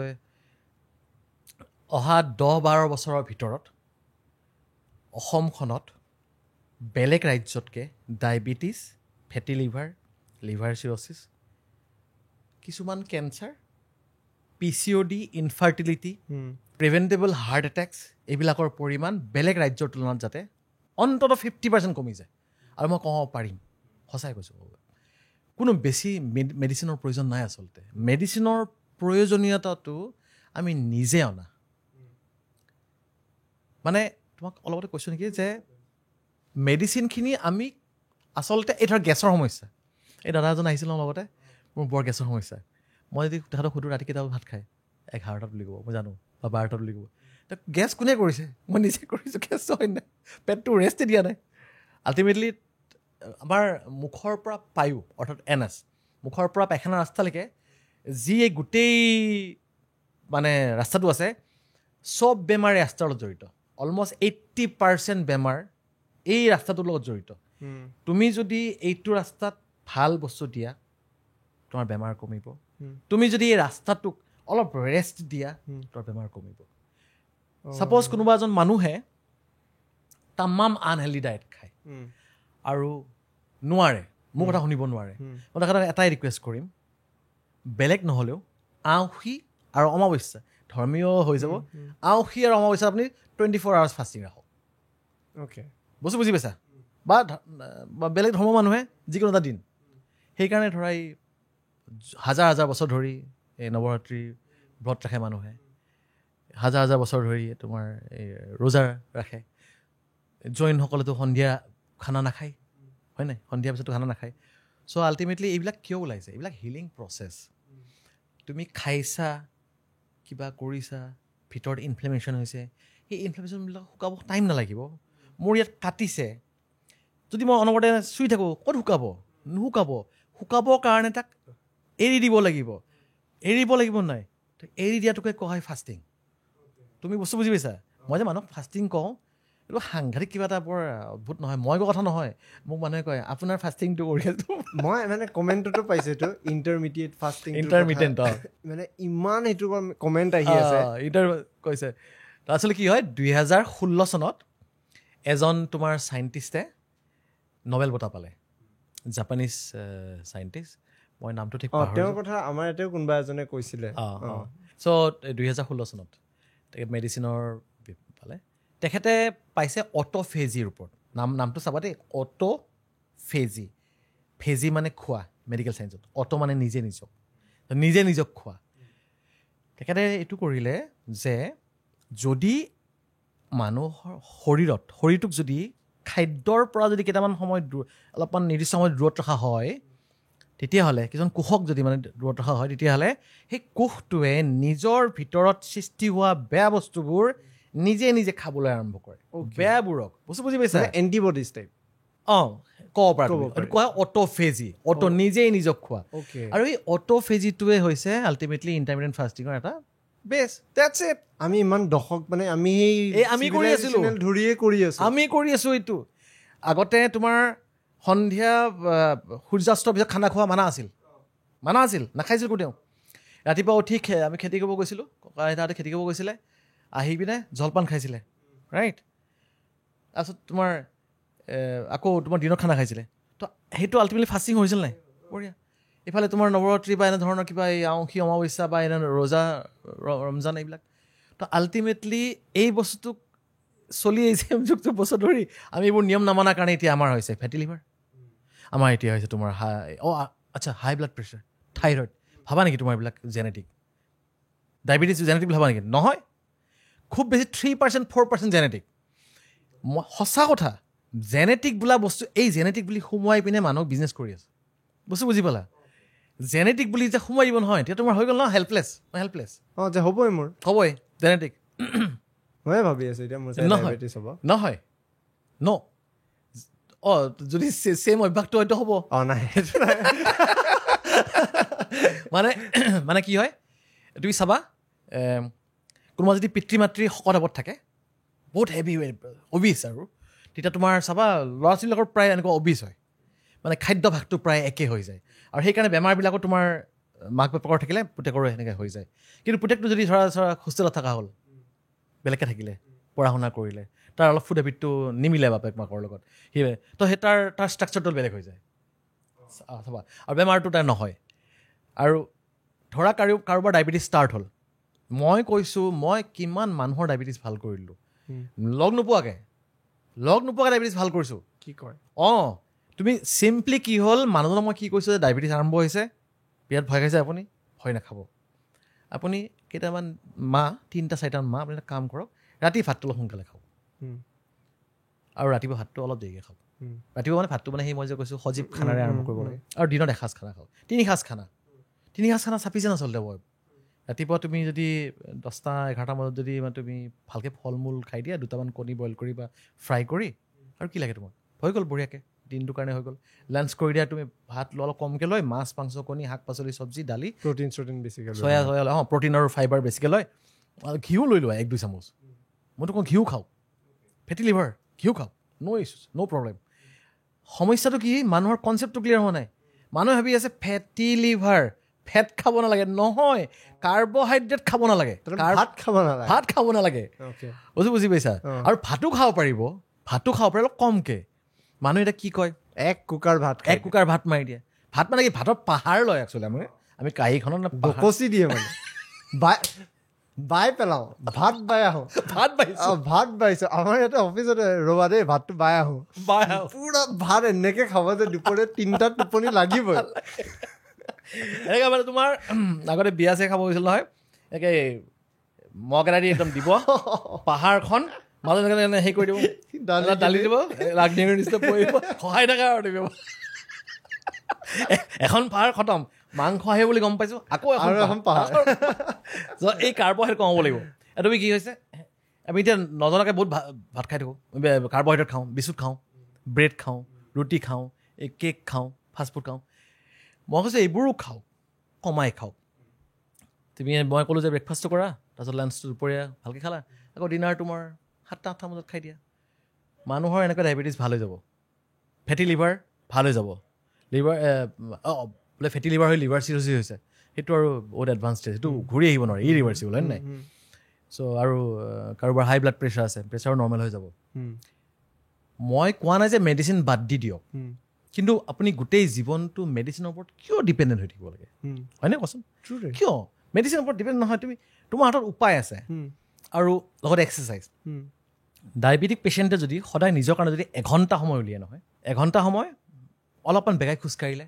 A: অহা 10-12 বছৰৰ ভিতৰত অসমখনত বেলেগ ৰাজ্যতকৈ ডায়েবেটিছ, ফেটি লিভাৰ চিৰ'চিছ, কিছুমান কেঞ্চাৰ, PCOD, ইনফাৰ্টিলিটি, প্ৰিভেণ্টেবল হাৰ্ট এটেক্স, এইবিলাকৰ পৰিমাণ বেলেগ ৰাজ্যৰ তুলনাত যাতে অন্ততঃ 50% কমি যায়। আৰু মই কওঁ পাৰিম, সঁচাই কৈছোঁ, কোনো বেছি মেডিচিনৰ প্ৰয়োজন নাই। আচলতে মেডিচিনৰ প্ৰয়োজনীয়তাটো আমি নিজে অনা। মানে তোমাক অলপতে কৈছোঁ নেকি যে মেডিচিনখিনি আমি আচলতে এই ধৰ গেছৰ সমস্যা, এই দাদা এজন আহিছিল ন লগতে, মোৰ বৰ গেছৰ সমস্যা, মই যদি তাহাঁতক সুধোঁ ৰাতি কেইটা ভাত খায়, 11টাত বুলি ক'ব, মই জানো, বা 12টাত বুলি ক'ব। গেছ কোনে কৰিছে? মই নিজে কৰিছোঁ। গেছ হয় নাই, পেটটো ৰেষ্টে দিয়া নাই। আল্টিমেটলি আমাৰ মুখৰ পৰা পায়ু অৰ্থাৎ NS, মুখৰ পৰা পায়খানা ৰাস্তালৈকে যি এই গোটেই মানে ৰাস্তাটো আছে, চব বেমাৰ এই ৰাস্তাৰ লগত জড়িত। অলমষ্ট 80% বেমাৰ এই ৰাস্তাটোৰ লগত জড়িত। তুমি যদি এইটো ৰাস্তাত ভাল বস্তু দিয়া, তোমাৰ বেমাৰ কমিব। তুমি যদি এই ৰাস্তাটোক অলপ ৰেষ্ট দিয়া, তোমাৰ বেমাৰ কমিব। ছাপ'জ কোনোবা এজন মানুহে তামাম আনহেল্ডি ডায়েট খায় আৰু নোৱাৰে, মোৰ কথা শুনিব নোৱাৰে, মই তেখেতক এটাই ৰিকুৱেষ্ট কৰিম, বেলেগ নহ'লেও আঁউসী আৰু অমাৱস্যা, ধৰ্মীয় হৈ যাব, আঁউসী আৰু অমাৱস্যা আপুনি 24 hours ফাষ্টিং ৰাখক। বস্তু বুজি পাইছা? বা বেলেগ ধৰ্মৰ মানুহে যিকোনো এটা দিন, সেইকাৰণে ধৰা এই হাজাৰ বছৰ ধৰি এই নৱৰাত্ৰি ব্ৰত ৰাখে মানুহে, হাজাৰ বছৰ ধৰি তোমাৰ এই ৰোজা ৰাখে। জৈনসকলেতো সন্ধিয়া খানা নাখায়, হয় নাই? সন্ধিয়াৰ পিছতো খানা নাখায়। চ' আল্টিমেটলি এইবিলাক কিয় ওলাইছে? এইবিলাক হিলিং প্ৰচেছ। তুমি খাইছা, কিবা কৰিছা, ভিতৰত ইনফ্লেমেশ্যন হৈছে, সেই ইনফ্লেমেশ্যনবিলাক শুকাব টাইম নালাগিব। মোৰ ইয়াত কাটিছে, যদি মই অনবৰতে চুই থাকোঁ, ক'ত শুকাব? নুশুকাব। শুকাবৰ কাৰণে তাক এৰি দিব লাগিব। এৰিব লাগিব নাই, এৰি দিয়াটোকে কোৱা হয় ফাষ্টিং। তুমি বস্তু বুজি পাইছা? মই যে মানুহক ফাষ্টিং কওঁ, এইটো সাংঘাতিক কিবা এটা বৰ অদ্ভুত নহয়, মই কোৱা কথা নহয়। মোক মানুহে কয় আপোনাৰ ফাষ্টিংটো কৰি আছোঁ।
B: মই মানে কমেণ্টতো পাইছোঁ এইটো ইণ্টাৰমিডিয়েট ফাষ্টিং,
A: ইণ্টাৰমিডিয়েণ্ট,
B: মানে ইমান এইটো কমেণ্ট আহি আছে।
A: কৈছে আচলতে কি হয়, 2016 চনত এজন তোমাৰ চাইণ্টিষ্টে নবেল বঁটা পালে, জাপানীজ চাইণ্টিষ্ট, মই নামটো ঠিক পাহৰিছোঁ।
B: তেওঁৰ কথা আমাৰ ইয়াতেও কোনোবা এজনে কৈছিলে।
A: চ' 2016 চনত তেখেত মেডিচিনৰ পালে। তেখেতে পাইছে অট'ফেজিৰ ওপৰত, নামটো চাবা দেই, অট'ফেজি। ফেজি মানে খোৱা মেডিকেল চাইন্সত, অট' মানে নিজক খোৱা। তেখেতে এইটো কৰিলে যে যদি মানুহৰ শৰীৰটোক যদি খাদ্যৰ পৰা যদি কেইটামান সময় অলপমান নিৰ্দিষ্ট সময়ত দূৰত ৰখা হয়, তেতিয়াহ'লে কিছুমান কোষক যদি মানে দূৰত ৰখা হয়, তেতিয়াহ'লে সেই কোষটোৱে নিজৰ ভিতৰত সৃষ্টি হোৱা বেয়া বস্তুবোৰ নিজে খাবলৈ আৰম্ভ কৰে, বেয়াবোৰক। বস্তু বুজি পাইছা?
B: এণ্টিবডিজ টাইপ।
A: ক'ব পাৰা, কোৱা অট'ফেজি, নিজক খোৱা। আৰু এই অট'ফেজিটোৱে হৈছে আল্টিমেটলি ইণ্টাৰমিডিয়েট ফাষ্টিঙৰ এটা বেছ। That's it. আমি
B: ইমান দশক মানে আমি
A: কৰি আছিলোঁ, আমি কৰি আছোঁ এইটো। আগতে তোমাৰ সন্ধিয়া সূৰ্যাস্তৰ পিছত খানা খোৱা মানা আছিল, নাখাইছিল কোনেও। ৰাতিপুৱা উঠি আমি খেতি কৰিব গৈছিলোঁ, ককা আইতাহঁতে খেতি কৰিব গৈছিলে, আহি পিনে জলপান খাইছিলে, ৰাইট? তাৰপিছত তোমাৰ আকৌ তোমাৰ দিনত খানা খাইছিলে। তো সেইটো আল্টিমেটলি ফাষ্টিং হৈছিল নাই? বঢ়িয়া। এইফালে তোমাৰ নৱৰাত্ৰি বা এনেধৰণৰ কিবা এই আঁউসী অমাৱস্যা বা এনে ৰোজা ৰমজান, এইবিলাক। তো আল্টিমেটলি এই বস্তুটোক চলি আহিছে যুগ বছৰ ধৰি। আমি এইবোৰ নিয়ম নামানাৰ কাৰণে এতিয়া আমাৰ হৈছে ফেটি লিভাৰ, আমাৰ এতিয়া হৈছে তোমাৰ হাই ব্লাড প্ৰেছাৰ, থাইৰইড। ভাবা নেকি তোমাৰ এইবিলাক জেনেটিক? ডায়েবেটিছ জেনেটিক ভাবা নেকি? নহয়, খুব বেছি 3%, 4% জেনেটিক। সঁচা কথা, জেনেটিক বোলা বস্তু, এই জেনেটিক বুলি সোমোৱাই পিনে মানুহক বিজনেছ কৰি আছে। বস্তু বুজি পালা? জেনেটিক বুলি যে সোমাই দিব নহয় তেতিয়া তোমাৰ হৈ গ'ল ন হেল্পলেছ
B: যে হ'বই মোৰ
A: হ'বই জেনেটিক
B: ময়ে ভাবি আছোঁ এতিয়া মোৰ ডায়েবেটিছ হ'ব
A: নহয় যদি ছেম অভ্যাসটো হয়তো হ'ব
B: নাই
A: মানে কি হয় তুমি চাবা কোনোবা যদি পিতৃ মাতৃ শকত আৱত থাকে বহুত হেভি অবিছ আৰু তেতিয়া তোমাৰ চাবা ল'ৰা ছোৱালীবিলাকৰ প্ৰায় এনেকুৱা অবিছ হয় মানে খাদ্যভাসটো প্ৰায় একে হৈ যায় আৰু সেইকাৰণে বেমাৰবিলাকো তোমাৰ মাক বাপেকৰ থাকিলে পুতেকৰো সেনেকৈ হৈ যায় কিন্তু পুতেকটো যদি ধৰা হোষ্টেলত থকা হ'ল বেলেগকৈ থাকিলে পঢ়া শুনা কৰিলে তাৰ অলপ ফুড হেবিটটো নিমিলে বাপেক মাকৰ লগত তো সেই তাৰ ষ্ট্ৰাকচাৰটো বেলেগ হৈ যায় চাবা আৰু বেমাৰটো তাৰ নহয় আৰু ধৰা কাৰোবাৰ ডায়েবেটিছ ষ্টাৰ্ট হ'ল মই কৈছোঁ মই কিমান মানুহৰ ডায়েবেটিছ ভাল কৰি দিলোঁ লগ নোপোৱাকৈ ডায়েবেটিছ ভাল কৰিছোঁ
B: কি কয়
A: তুমি চিম্পলি কি হ'ল মানুহজনক মই কি কৈছোঁ যে ডায়েবেটিছ আৰম্ভ হৈছে বিৰাট ভয় খাইছে আপুনি ভয় নাখাব আপুনি কেইটামান মাহ 3-4টামান মাহ আপুনি এটা কাম কৰক ৰাতি ভাতটো অলপ সোনকালে খাওক আৰু ৰাতিপুৱা ভাতটো অলপ দেৰিকৈ খাওক ৰাতিপুৱা মানে ভাতটো মানে সেই মই যে কৈছোঁ সজীৱ খানাৰে আৰম্ভ কৰিব লাগে আৰু দিনত এসাঁজ খানা খাওক 3 সাঁজ খানা চাফিচিয়েণ্ট আচলতে হয় ৰাতিপুৱা তুমি যদি 10-11টা বজাত যদি তুমি ভালকৈ ফল মূল খাই দিয়া 2টামান কণী বইল কৰি বা ফ্ৰাই কৰি আৰু কি লাগে তোমাক হৈ গ'ল বঢ়িয়াকৈ দিনটোৰ কাৰণে হৈ গ'ল লাঞ্চ কৰি দিয়া তুমি ভাত অলপ কমকৈ লৈ মাছ মাংস কণী শাক পাচলি চব্জি দালি
B: প্ৰটিন বেছিকৈ
A: চয়া প্ৰটিন আৰু ফাইবাৰ বেছিকৈ লয় আৰু ঘিউ লৈ লোৱা 1-2 চামুচ মইতো কওঁ ঘিউ খাওঁ ফেটি লিভাৰ ঘিউ খাওঁ ন' ইছ্যুজ ন' প্ৰব্লেম সমস্যাটো কি মানুহৰ কনচেপ্টটো ক্লিয়াৰ হোৱা নাই মানুহে ভাবি আছে ফেটি লিভাৰ ফেট খাব নালাগে নহয় কাৰ্বহাইড্ৰেট খাব নালাগে ভাত খাব নালাগে বুজি পাইছা আৰু ভাতো খাব পাৰিব অলপ কমকৈ মানুহে এতিয়া কি কয়
B: এক কুকাৰ
A: ভাত মাৰি দিয়ে ভাত মানে কি ভাতৰ পাহাৰ লয় একচুৱেলি আমি কাঁহীখনত
B: বকচি দিয়ে মানে বাই পেলাওঁ ভাত বাই আহোঁ ভাত বাইছোঁ আমাৰ ইয়াতে অফিচতে ৰ'বা দেই ভাতটো বাই আহোঁ পুৰা ভাত এনেকৈ খাব যে দুপৰীয়া 3টাত টোপনি লাগিবই
A: এনেকৈ মানে তোমাৰ আগতে বিয়া চিয়া খাব গৈছিল নহয় একে মগ এটা দি একদম দিব পাহাৰখন মাজত হেৰি কৰি দিব দালি দিব ৰাগনিৰ নিচিনা পৰিব সহায় থাকা আৰু দিব এখন পাহাৰ খতম মাংস আহে বুলি গম পাইছোঁ আকৌ এখন পাহাৰ এই কাৰ্বহাইড্ৰেট কমাব লাগিব তুমি কি হৈছে আমি এতিয়া নজনাকৈ বহুত ভাত খাই থাকোঁ কাৰ্বহাইড্ৰেট খাওঁ বিস্কুট খাওঁ ব্ৰেড খাওঁ ৰুটি খাওঁ এই কেক খাওঁ ফাষ্টফুড খাওঁ মই কৈছোঁ এইবোৰো খাওঁ কমাই খাওঁ মই ক'লোঁ যে ব্ৰেকফাষ্টটো কৰা তাৰপিছত লাঞ্চটো দুপৰীয়া ভালকৈ খালা আকৌ ডিনাৰ তোমাৰ 7-8টা বজাত খাই দিয়া মানুহৰ এনেকৈ ডায়েবেটিছ ভাল হৈ যাব ফেটি লিভাৰ ভাল হৈ যাব বোলে ফেটি লিভাৰ হৈ লিভাৰ চিৰ'চিছ হৈছে সেইটো আৰু বহুত এডভান্স ষ্টেজ সেইটো ঘূৰি আহিব নোৱাৰে ইৰিভাৰ্চিবল হয় নাই চ' আৰু কাৰোবাৰ হাই ব্লাড প্ৰেছাৰ আছে প্ৰেছাৰো নৰ্মেল হৈ যাব মই কোৱা নাই যে মেডিচিন বাদ দি দিয়ক কিন্তু আপুনি গোটেই জীৱনটো মেডিচিনৰ ওপৰত কিয় ডিপেণ্ডেণ্ট হৈ থাকিব লাগে হয়নে কোৱাচোন কিয় মেডিচিনৰ ওপৰত ডিপেণ্ড নহয় তোমাৰ হাতত উপায় আছে আৰু লগতে এক্সাৰচাইজ ডায়েবেটিক পেচেণ্টে যদি সদায় নিজৰ কাৰণে যদি 1 ঘণ্টা সময় উলিয়াই নহয় 1 ঘণ্টা সময় অলপমান বেগাই খোজকাঢ়িলে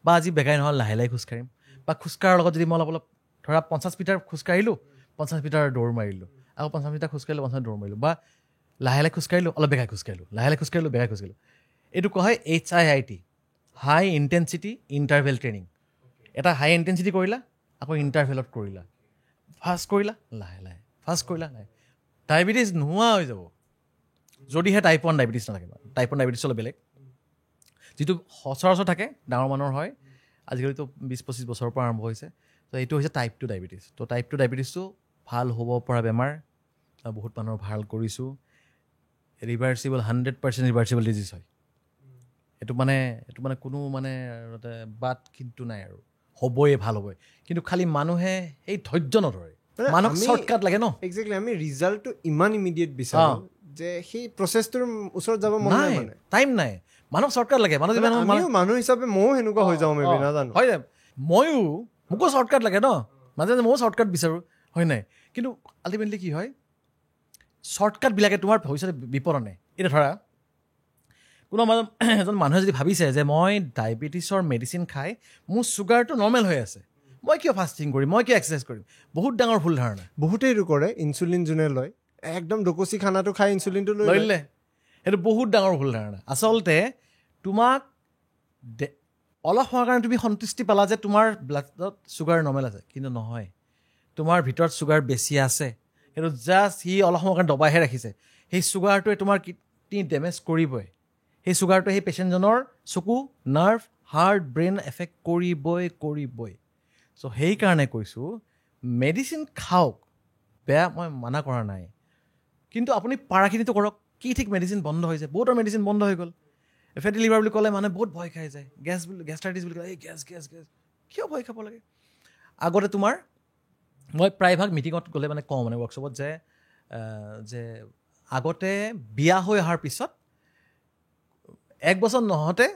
A: বা আজি বেগাই নহয় লাহে লাহে খোজকাঢ়িম বা খোজকাঢ়াৰ লগত যদি মই অলপ ধৰা 50 মিটাৰ খোজকাঢ়িলোঁ 50 মিটাৰ দৌৰ মাৰিলোঁ আকৌ 50 মিটাৰ খোজকাঢ়িলোঁ 50 দৌৰ মাৰিলোঁ বা লাহে লাহে খোজকাঢ়িলোঁ অলপ বেগাই খোজকাঢ়িলোঁ বেগাই খোজকাঢ়িলোঁ এইটো কোৱা হয় HIIT হাই ইণ্টেনচিটি ইণ্টাৰভেল ট্ৰেইনিং এটা হাই ইণ্টেনচিটি কৰিলা আকৌ ইণ্টাৰভেলত কৰিলা ফাষ্ট কৰিলা লাহে লাহে ডায়েবেটিছ নোহোৱা হৈ যাব যদিহে টাইপ 1 ডায়েবেটিছ নাথাকে টাইপ 1 ডায়েবেটিছ অলপ বেলেগ যিটো সচৰাচৰ থাকে ডাঙৰ মানুহৰ হয় আজিকালিতো 20-25 বছৰৰ পৰা আৰম্ভ হৈছে তো এইটো হৈছে টাইপ 2 ডায়েবেটিছ তো টাইপ 2 ডায়েবেটিছটো ভাল হ'ব পৰা বেমাৰ বহুত মানুহৰ ভাল কৰিছোঁ ৰিভাৰ্চিবল 100% ৰিভাৰ্চিবল ডিজিজ হয় এইটো মানে কোনো মানে বাট কিন্তু নাই আৰু হ'বই ভাল হ'বই কিন্তু খালি মানুহে এই ধৈৰ্য নধৰে মানুহক শ্বৰ্টকাট লাগে ন
B: এক্সেক্টলি আমি ৰিজাল্টটো ইমান ইমিডিয়েট বিচাৰোঁ যে সেই প্ৰচেছটোৰ ওচৰত যাব মন নাই মানে
A: টাইম নাই মানুহক শ্বৰ্টকাট লাগে
B: মানুহ হিচাপে ময়ো সেনেকুৱা হৈ যাওঁ মেবি নাজানো
A: হয় মোকো শ্বৰ্টকাট লাগে ন মাজে মাজে ময়ো শ্বৰ্টকাট বিচাৰোঁ হয় নাই কিন্তু আল্টিমেটলি কি হয় শ্বৰ্টকাটবিলাকে তোমাৰ ভৱিষ্যতে বিপদ আনে এতিয়া ধৰা কোনো এজন মানুহে যদি ভাবিছে যে মই ডায়েবেটিছৰ মেডিচিন খাই মোৰ চুগাৰটো নৰ্মেল হৈ আছে মই কিয় ফাষ্টিং কৰিম মই কিয় এক্সাৰচাইজ কৰিম বহুত ডাঙৰ ভুল ধাৰণা
B: বহুতেই এইটো কৰে ইনচুলিন যোনে লয় একদম ডকচি খানাটো খাই ইনচুলিনটো লৈ
A: দিলে সেইটো বহুত ডাঙৰ ভুল ধাৰণা আচলতে তোমাক অলপ সময়ৰ কাৰণে তুমি সন্তুষ্টি পালা যে তোমাৰ ব্লাডত চুগাৰ নৰ্মেল আছে, কিন্তু নহয়, তোমাৰ ভিতৰত চুগাৰ বেছি আছে, কিন্তু জাষ্ট সি অলপ সময়ৰ কাৰণে দবাইহে ৰাখিছে। সেই চুগাৰটোৱে তোমাৰ কিডনি ডেমেজ কৰিবই, সেই চুগাৰটোৱে সেই পেচেণ্টজনৰ চকু, নাৰ্ভ, হাৰ্ট, ব্ৰেইন এফেক্ট কৰিবই। চ' সেইকাৰণে কৈছোঁ মেডিচিন খাওক, বেয়া মই মানা কৰা নাই, কিন্তু আপুনি পাৰাখিনিতো কৰক। কি ঠিক মেডিচিন বন্ধ হৈছে, বহুতৰ মেডিচিন বন্ধ হৈ গ'ল। ফেটি লিভাৰ বুলি ক'লে মানুহে বহুত ভয় খাই যায়, গেষ্ট্ৰাইটিছ বুলি ক'লে এই গেছ কিয় ভয় খাব লাগে? আগতে তোমাৰ মই প্ৰায়ভাগ মিটিঙত গ'লে মানে কওঁ মানে ৱৰ্কশ্বপত যে আগতে বিয়া হৈ অহাৰ পিছত 1 বছৰ নহওঁতে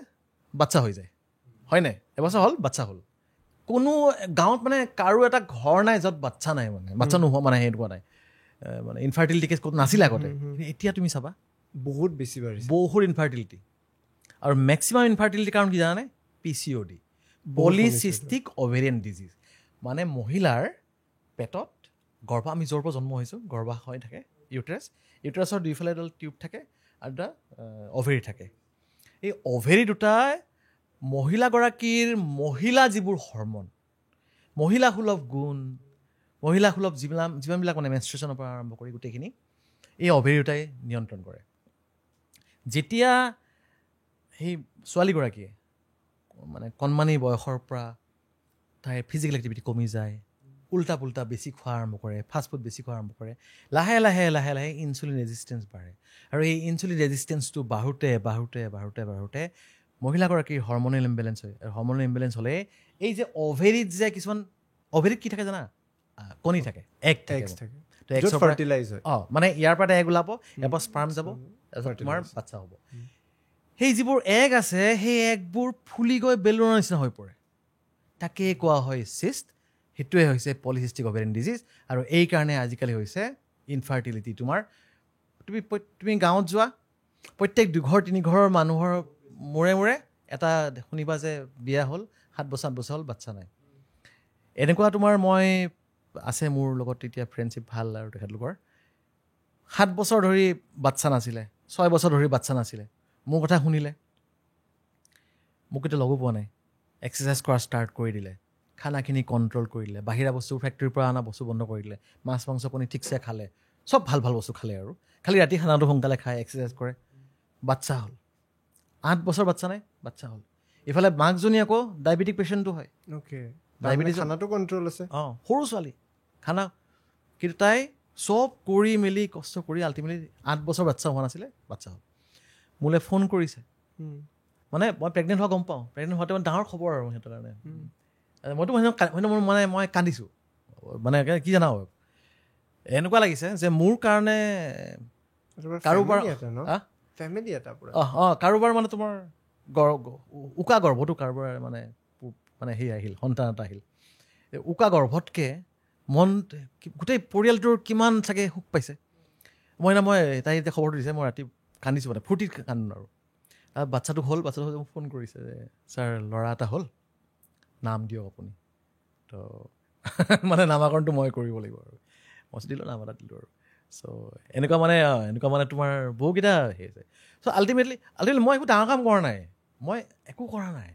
A: বাচ্চা হৈ যায়, হয়নে? এবছৰ হ'ল বাচ্চা হ'ল। কোনো গাঁৱত মানে কাৰো এটা ঘৰ নাই য'ত বাচ্চা নাই, মানে বাচ্চা নোহোৱা মানে এনেকুৱা নাই, মানে ইনফাৰ্টিলিটি কেছ ক'ত নাছিলে আগতে। এতিয়া তুমি চাবা
B: বহুত বেছি বাঢ়িছে,
A: বহুত ইনফাৰ্টিলিটি। আৰু মেক্সিমাম ইনফাৰ্টিলিটিৰ কাৰণ কি জানানে? PCOD, polycystic ovarian disease. মানে মহিলাৰ পেটত আমি য'ৰ পৰা জন্ম হৈছোঁ, গৰ্ভাশয় থাকে, ইউটেৰাছৰ দুইফালে এডাল টিউব থাকে আৰু এটা অভেৰি থাকে। এই অভেৰি দুটাই মহিলাগৰাকীৰ মহিলা যিবোৰ হৰমন, মহিলাসুলভ গুণ, মহিলাসুলভ যিমানবিলাক মানে মেনষ্ট্ৰুৱেশ্যনৰ পৰা আৰম্ভ কৰি গোটেইখিনি এই অভেৰি দুটাই নিয়ন্ত্ৰণ কৰে। যেতিয়া সেই ছোৱালীগৰাকীয়ে মানে কণমানি বয়সৰ পৰা তাইৰ ফিজিকেল এক্টিভিটি কমি যায়, উল্টা পুল্টা বেছি খোৱা আৰম্ভ কৰে, ফাষ্টফুড বেছি খোৱা আৰম্ভ কৰে, লাহে লাহে ইনচুলিন ৰেজিষ্টেঞ্চ বাঢ়ে। আৰু এই ইনচুলিন ৰেজিষ্টেঞ্চটো বাঢ়োতে মহিলাগৰাকীৰ হৰমনেল ইম্বেলেঞ্চ হয়। আৰু হৰমনেল ইম্বেলেঞ্চ হ'লে এই যে অভেৰিত যে কিছুমান অভেৰিত কি থাকে জানা? কণী থাকে, এগ থাকে, মানে ইয়াৰ পৰা এগ ওলাব, ইয়াৰ পৰা স্পাৰ্ম যাব, তাৰপিছত তোমাৰ বাচ্চা হ'ব। সেই যিবোৰ এগ আছে সেই এগবোৰ ফুলি গৈ বেলুনৰ নিচিনা হৈ পৰে, তাকে কোৱা হয় চিষ্ট। সেইটোৱে হৈছে পলিচিষ্টিক অভেৰিয়ান ডিজিজ। আৰু এই কাৰণে আজিকালি হৈছে ইনফাৰ্টিলিটি। তুমি গাঁৱত যোৱা, প্ৰত্যেক 2-3 ঘৰৰ মানুহৰ মূৰে এটা শুনিবা যে বিয়া হ'ল, 7 বছৰ হ'ল বাচ্চা নাই। এনেকুৱা তোমাৰ মই আছে মোৰ লগত এতিয়া ফ্ৰেণ্ডশ্বিপ ভাল, আৰু তেখেতলোকৰ 7 বছৰ ধৰি বাচ্চা নাছিলে, 6 বছৰ ধৰি বাচ্চা নাছিলে। মোৰ কথা শুনিলে, মোক এতিয়া লগো পোৱা নাই, এক্সাৰচাইজ কৰা ষ্টাৰ্ট কৰি দিলে, খানাখিনি কণ্ট্ৰল কৰি দিলে, বাহিৰা বস্তু ফেক্টৰীৰ পৰা অনা বস্তু বন্ধ কৰি দিলে, মাছ মাংস কণী ঠিকছে খালে, চব ভাল বস্তু খালে, আৰু খালি ৰাতি খানাটো সোনকালে খায়, এক্সাৰচাইজ কৰে, বাচ্চা হ'ল। 8 বছৰ বাচ্চা নাই, বাচ্চা হ'ল। ইফালে মাকজনী আকৌ ডায়েবেটিক পেচেণ্টটো হয়,
B: ডায়েবেটিছ, খানাটো কণ্ট্ৰল আছে,
A: সৰু ছোৱালী খানা, কিন্তু তাই চব কৰি মেলি কষ্ট কৰি আল্টিমেটলি 8 বছৰ বাচ্চা হোৱা নাছিলে, বাচ্চা হ'ল। মোলৈ ফোন কৰিছে, মানে মই প্ৰেগনেণ্ট হোৱা গম পাওঁ, প্ৰেগনেণ্ট হোৱাতে মানে ডাঙৰ খবৰ আৰু সিহঁতৰ কাৰণে। মই কান্দিছোঁ, মানে কি জানা, এনেকুৱা লাগিছে যে মোৰ কাৰণে কাৰোবাৰ মানে তোমাৰ উকা গৰ্ভটো কাৰোবাৰ মানে সেই আহিল, সন্তান এটা আহিল। উকা গৰ্ভতকৈ গোটেই পৰিয়ালটোৰ কিমান চাগে সুখ পাইছে। মই তাই এতিয়া খবৰটো দিছে, মই ৰাতি কান্দিছোঁ, মানে ফূৰ্তিত কান্দোঁ। আৰু বাচ্ছাটো হ'ল, মোক ফোন কৰিছে যে ছাৰ ল'ৰা এটা হ'ল, নাম দিয়ক আপুনি। তো মানে নামাকৰণটো মই কৰিব লাগিব, আৰু মই দিলোঁ, নাম এটা দিলোঁ। আৰু চ' এনেকুৱা মানে তোমাৰ বহুকেইটা সেই আছে। চ' আল্টিমেটলি মই একো ডাঙৰ কাম কৰা নাই, মই একো কৰা নাই।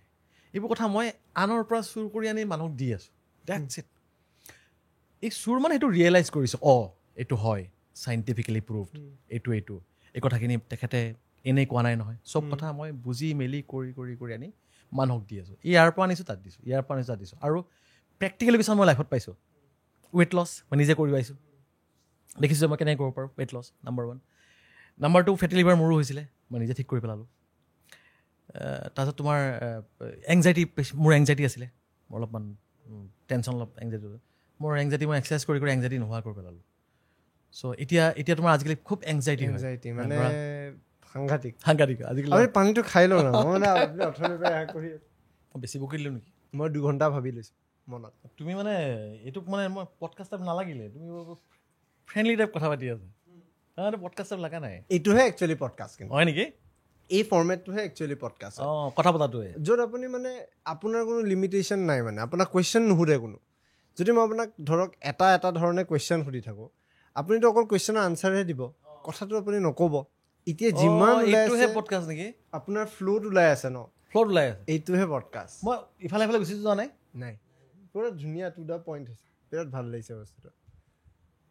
A: এইবোৰ কথা মই আনৰ পৰা চুৰ কৰি আনি মানুহক দি আছোঁ, ডেটছ ইট। এই চুৰ মানে সেইটো ৰিয়েলাইজ কৰিছোঁ, এইটো হয়, চাইণ্টিফিকেলি প্ৰুভড, এইটো এই কথাখিনি তেখেতে এনেই কোৱা নাই নহয়, চব কথা মই বুজি মেলি কৰি আনি মানুহক দি আছোঁ। ইয়াৰ পৰা আনিছোঁ তাত দিছোঁ, ইয়াৰ পৰা আনিছোঁ তাত দিছোঁ। আৰু প্ৰেক্টিকেলি কিছুমান মই লাইফত পাইছোঁ। ৱেইট লছ মই নিজে কৰি পাইছোঁ, দেখিছোঁ মই কেনেকৈ কৰিব পাৰোঁ ৱেইট লছ, নম্বৰ 1। নম্বৰ 2, ফেটি লিভাৰ মোৰো হৈছিলে, মই নিজে ঠিক কৰি পেলালোঁ। তাৰপিছত তোমাৰ মোৰ এংজাইটি আছিলে, মোৰ অলপমান টেনশ্যন, এংজাইটি। মোৰ এংজাইটি মই এক্সাৰচাইজ কৰি এংজাইটি নোহোৱা কৰি পেলালোঁ। চ' এতিয়া তোমাৰ আজিকালি খুব এংজাইটি
B: মানে সাংঘাতিক
A: আজিকালি।
B: পানীটো খাই লওঁ না, মই
A: বেছি বকি দিলোঁ নেকি?
B: মই 2 ঘণ্টা ভাবি লৈছোঁ মনত।
A: তুমি মানে এইটোক মানে মই পডকাষ্ট টাইপ নালাগিলে, তুমি ফ্ৰেণ্ডলি টাইপ কথা পাতি আছা, পডকাষ্ট টাইপ লগা নাই।
B: এইটোহে একচুৱেলি পডকাষ্ট, কিন্তু
A: হয় নেকি?
B: এই ফৰ্মেটটোহে একচুৱেলি পডকাষ্ট,
A: কথা পতাটোৱে,
B: য'ত আপুনি মানে আপোনাৰ কোনো লিমিটেশ্যন নাই, মানে আপোনাক কুৱেশ্যন নুসুধে কোনো। যদি মই আপোনাক ধৰক এটা ধৰণে কুৱেশ্যন সুধি থাকোঁ, আপুনিতো অকল কুৱেশ্যনৰ আনচাৰহে দিব, কথাটো আপুনি নক'ব। এতিয়া যিমান পডকাষ্ট নেকি আপোনাৰ ফ্ল'ত ওলাই আছে ন,
A: ফ্ল'ত ওলাই আছে
B: এইটোহে পডকাষ্ট
A: মই ইফালে ইফালে গুচি যোৱা নাই
B: নাই পুৰা ধুনীয়া টু দ্য পইণ্ট হৈছে বিৰাট ভাল লাগিছে বস্তুটো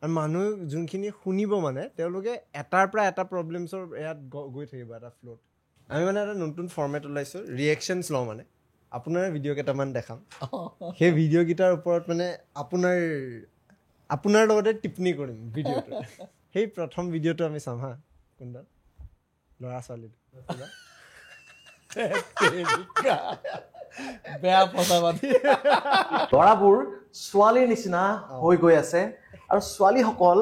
B: আৰু মানুহ যোনখিনি শুনিব মানে তেওঁলোকে এটাৰ পৰা এটা প্ৰব্লেমছৰ ইয়াত গৈ থাকিব এটা ফ্ল'ত আমি মানে এটা নতুন ফৰ্মেট ওলাইছোঁ ৰিয়েকশ্যনছ লওঁ মানে আপোনাৰ ভিডিঅ' কেইটামান দেখাম সেই ভিডিঅ'কেইটাৰ ওপৰত মানে আপোনাৰ লগতে টিপ্পনী কৰিম ভিডিঅ'টো সেই প্ৰথম ভিডিঅ'টো আমি চাম হা কোনডাল ল'ৰা ছোৱালীটো
A: বেয়া পচাবাদী
C: ল'ৰাবোৰ ছোৱালীৰ নিচিনা হৈ গৈ আছে আৰু ছোৱালীসকল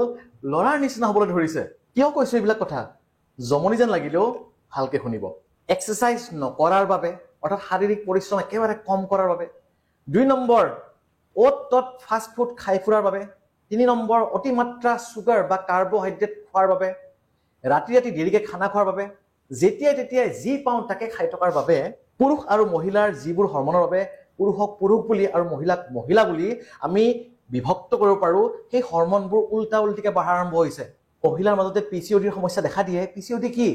C: ল'ৰাৰ নিচিনা হ'বলৈ ধৰিছে কিয় কৈছো এইবিলাক কথা জমনি যেন লাগিলেও ভালকে শুনিব এক্সাৰচাইজ নকৰাৰ বাবে অৰ্থাৎ শাৰীৰিক পৰিশ্ৰম একেবাৰে কম কৰাৰ বাবে 2 নম্বৰ অ'ত ত'ত ফাষ্ট ফুড খাই ফুৰাৰ বাবে 3 নম্বৰ অতিমাত্ৰা চুগাৰ বা কাৰ্বহাইড্ৰেট খোৱাৰ বাবে ৰাতি দেৰিকে খানা খোৱাৰ বাবে যেতিয়াই তেতিয়াই যি পাওঁ তাকে খাই থকাৰ বাবে পুৰুষ আৰু মহিলাৰ যিবোৰ হৰমনৰ বাবে পুৰুষক পুৰুষ বুলি আৰু মহিলাক মহিলা বুলি আমি বিভক্ত কৰিব পাৰো সেই হৰমনবোৰ উল্টা উল্টিকে বঢ়া আৰম্ভ হৈছে মহিলাৰ মাজতে পিচিঅডিৰ সমস্যা দেখা দিয়ে পিচিঅডি কি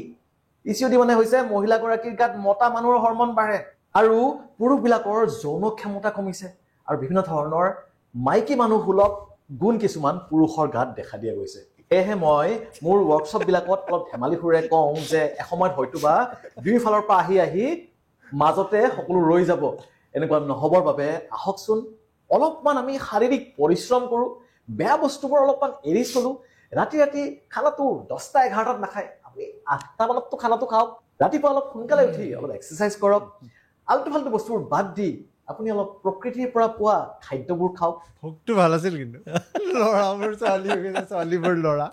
C: পিচিঅডি মানে হৈছে মহিলাগৰাকীৰ গাত মতা মানুহৰ হৰমন বাঢ়ে আৰু পুৰুষবিলাকৰ যৌন ক্ষমতা কমিছে আৰু বিভিন্ন ধৰণৰ মাইকী মানুহ সুলভ গুণ কিছুমান পুৰুষৰ গাত দেখা দিয়া গৈছে এহে মই মোৰ ৱৰ্কশ্বপবিলাকত অলপ ধেমালি সুৰে কওঁ যে এসময়ত হয়তোবা দুইফালৰ পৰা আহি মাজতে সকলো ৰৈ যাব এনেকুৱা নহবৰ বাবে আহকচোন অলপমান আমি শাৰীৰিক পৰিশ্ৰম কৰোঁ বেয়া বস্তুবোৰ অলপমান এৰি চলোঁ ৰাতি খানাটো 10টা 11টাত নাখায় আপুনি 8টা মানততো খানাটো খাওক ৰাতিপুৱা অলপ সোনকালে উঠি অলপ এক্সাৰচাইজ কৰক আল্টু ফাল্টু বস্তুবোৰ বাদ দি আপুনি অলপ প্ৰকৃতিৰ পৰা পোৱা খাদ্যবোৰ খাওক
B: ভোকটো ভাল আছিল কিন্তু ল'ৰাবোৰ ছোৱালীবোৰ ল'ৰা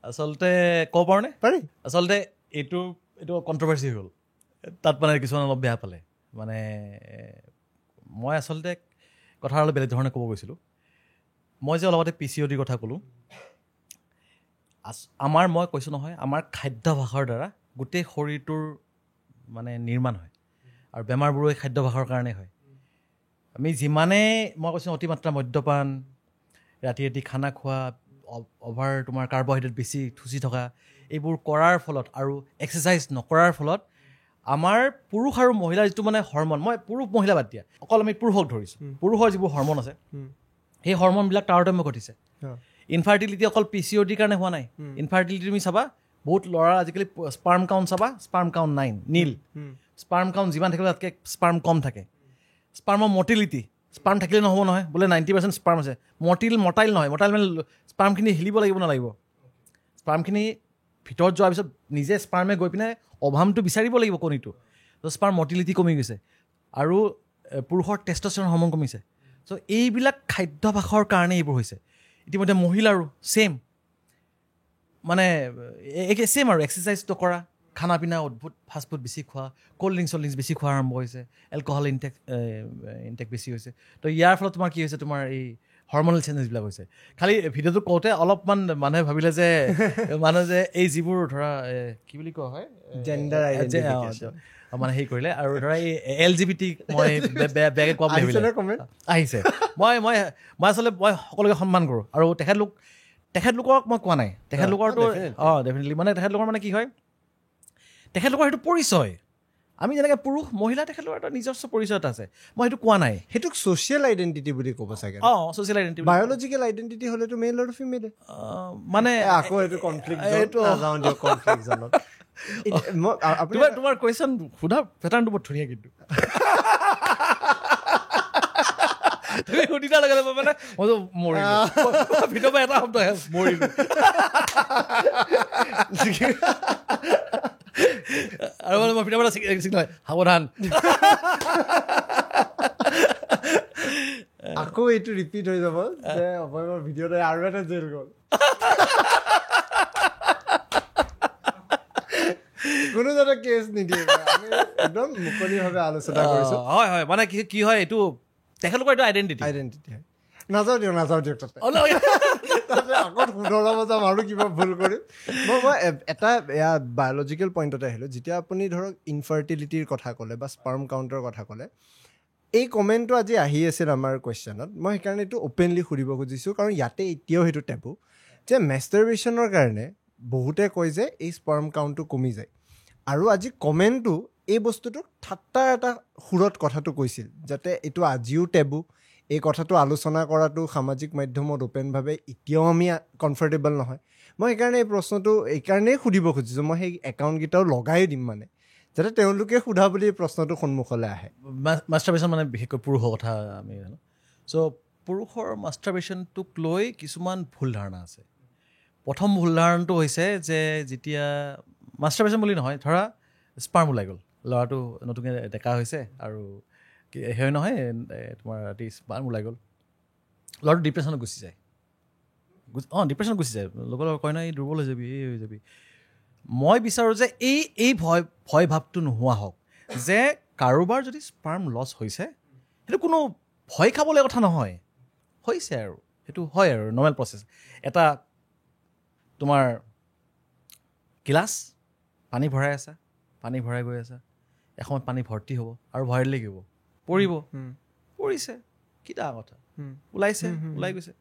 A: আচলতে ক'ব পাৰোঁনে
B: পাৰি
A: আচলতে এইটো কণ্ট্ৰভাৰ্চি হ'ল তাত মানে কিছুমান অলপ বেয়া পালে মানে মই আচলতে কথা অলপ বেলেগ ধৰণে ক'ব গৈছিলোঁ মই যে অলপতে পিচিঅডিৰ কথা ক'লোঁ মই কৈছোঁ নহয় আমাৰ খাদ্যাভাসৰ দ্বাৰা গোটেই শৰীৰটোৰ মানে নিৰ্মাণ হয় আৰু বেমাৰবোৰো এই খাদ্যাভাসৰ কাৰণেই হয় আমি যিমানেই মই কৈছোঁ অতিমাত্ৰা মদ্যপান ৰাতি খানা খোৱা অভাৰ তোমাৰ কাৰ্বহাইড্ৰেট বেছি থুচি থকা এইবোৰ কৰাৰ ফলত আৰু এক্সাৰচাইজ নকৰাৰ ফলত আমাৰ পুৰুষ আৰু মহিলাৰ যিটো মানে হৰমন মই পুৰুষ মহিলা বাদ দিয়া অকল আমি পুৰুষক ধৰিছোঁ পুৰুষৰ যিবোৰ হৰমন আছে সেই হৰমনবিলাক তাৰতম্য ঘটিছে ইনফাৰ্টিলিটি অকল পিচিঅডিৰ কাৰণে হোৱা নাই ইনফাৰ্টিলিটি তুমি চাবা বহুত ল'ৰা আজিকালি স্পাৰ্ম কাউণ্ট চাবা স্পাৰ্ম কাউণ্ট নীল স্পাৰ্ম কাউণ্ট যিমান থাকিলে তাতকৈ স্পাৰ্ম কম থাকে স্পাৰ্মৰ মৰ্টিলিটি স্পাৰ্ম থাকিলে নহ'ব নহয় বোলে 90% স্পাৰ্ম আছে মৰ্টাইল নহয় মৰ্টাইল মানে স্পাৰ্মখিনি হিলিব লাগিব নালাগিব স্পাৰ্মখিনি ভিতৰত যোৱাৰ পিছত নিজে স্পাৰ্মে গৈ পিনে অভামটো বিচাৰিব লাগিব কণীটো তো স্পাৰ্ম মৰ্টিলিটি কমি গৈছে আৰু পুৰুষৰ টেষ্টষ্টেৰন হৰমন কমিছে চ' এইবিলাক খাদ্যাভাসৰ কাৰণে এইবোৰ হৈছে ইতিমধ্যে মহিলাৰো ছেম মানে ছেম আৰু এক্সাৰচাইজটো কৰা খানা পিনা অদ্ভুত ফাষ্টফুড বেছি খোৱা ক'ল্ড ড্ৰিংকছ বেছি খোৱা আৰম্ভ হৈছে এলকহল ইনটেক বেছি হৈছে তো ইয়াৰ ফলত তোমাৰ কি হৈছে তোমাৰ এই হৰমনেল চেঞ্জেছবিলাক হৈছে খালি ভিডিঅ'টো কওঁতে অলপমান মানুহে ভাবিলে যে মানুহে যে এই যিবোৰ ধৰা কি বুলি কোৱা হয়
B: জেণ্ডাৰ
A: মানে হেৰি কৰিলে আৰু ধৰা এই LGBT মই বেয়াকৈ কোৱা বুলি আহিছে মই আচলতে মই সকলোকে সন্মান কৰোঁ আৰু তেখেতলোকক মই কোৱা নাই তেখেতলোকৰতো ডেফিনেটলি মানে তেখেতলোকৰ মানে কি হয় তেখেতলোকৰ সেইটো পৰিচয় আমি যেনেকৈ পুৰুষ মহিলা তেখেতলোকৰ এটা নিজস্ব পৰিচয় এটা আছে মই সেইটো কোৱা নাই
B: সেইটোক ছ'চিয়েল আইডেণ্টিটি বুলি ক'ব চাগে
A: ছ'চিয়েল আইডেণ্টিটি
B: বায়'লজিকেল আইডেণ্টিটি হ'লেতো মেইল আৰু ফিমেল
A: মানে
B: আকৌ এইটো কনফ্লিক্ট জনত
A: তোমাৰ কুৱেশ্যন সোধা পেটাৰ্ণটো বৰ ধুনীয়া কিন্তু তুমি সুধিটা লগে লগে মানে মইতো মৰিলোঁ ভিতৰৰ পৰা এটা শব্দ আহে মৰিলোঁ আৰু মানে মই ভিতৰৰ পৰা নহয় সাৱধান
B: আকৌ এইটো ৰিপিট হৈ যাব যে অভয়ৰ ভিডিঅ'তে আৰু এটা জেল গ'ল কোনো যাতে কেছ নিদিয়ে একদম মুকলিভাৱে আলোচনা কৰিছোঁ
A: হয় হয় মানে কি হয় এইটো তেখেতলোকৰ এইটো আইডেণ্টিটি
B: হয় নাযাওঁ দিয়ক তাতে আকৌ 15 বজাম আৰু কিবা ভুল কৰিম মই এটা এয়া বায়'লজিকেল পইণ্টতে আহিলোঁ যেতিয়া আপুনি ধৰক ইনফাৰ্টিলিটিৰ কথা ক'লে বা স্পাৰ্ম কাউণ্টৰ কথা ক'লে এই কমেণ্টটো আজি আহি আছিল আমাৰ কুৱেশ্যনত মই সেইকাৰণে এইটো অ'পেনলি সুধিব খুজিছোঁ কাৰণ ইয়াতে এতিয়াও সেইটো টেবু যে মেষ্টাৰবেশ্যনৰ কাৰণে বহুতে কয় যে এই স্পাৰ্ম কাউণ্টটো কমি যায় আৰু আজি কমেণ্টটো এই বস্তুটোক ঠাট্টাৰ এটা সুৰত কথাটো কৈছিল যাতে এইটো আজিও টেবু, এই কথাটো আলোচনা কৰাটো সামাজিক মাধ্যমত অ'পেনভাৱে এতিয়াও আমি কমফৰ্টেবল নহয়। মই সেইকাৰণে এই প্ৰশ্নটো এইকাৰণেই সুধিব খুজিছোঁ, মই সেই একাউণ্টকেইটাও লগাই দিম মানে, যাতে তেওঁলোকে সোধা বুলি এই প্ৰশ্নটো সন্মুখলৈ আহে।
A: মাষ্টাৰবেশ্যন মানে বিশেষকৈ পুৰুষৰ কথা আমি জানো। চ' পুৰুষৰ মাষ্টাৰবেশ্যনটোক লৈ কিছুমান ভুল ধাৰণা আছে। প্ৰথম ভুল ধাৰণটো হৈছে যে যেতিয়া মাষ্টাৰবেশ্যন বুলি নহয়, ধৰা স্পাৰ্ম ওলাই গ'ল, ল'ৰাটো নতুনকৈ ডেকা হৈছে আৰু সেই নহয় তোমাৰ ৰাতি স্পাৰ্ম ওলাই গ'ল, ল'ৰাটো ডিপ্ৰেশ্যনত গুচি যায়। ডিপ্ৰেশ্যনত গুচি যায়, লগৰ কয় নহয় এই দুৰ্বল হৈ যাবি, এই হৈ যাবি। মই বিচাৰোঁ যে এই ভয় ভাৱটো নোহোৱা হওক, যে কাৰোবাৰ যদি স্পাৰ্ম লছ হৈছে সেইটো কোনো ভয় খাবলৈ কথা নহয়, হৈছে আৰু সেইটো হয় আৰু নৰ্মেল প্ৰচেছ। এটা তোমাৰ গিলাচ পানী ভৰাই আছা, পানী ভৰাই গৈ আছা, এসময়ত পানী ভৰ্তি হ'ব আৰু ভৰাই দিলে কি হ'ব, পৰিছে, কি ডাঙৰ কথা, ওলাই গৈছে।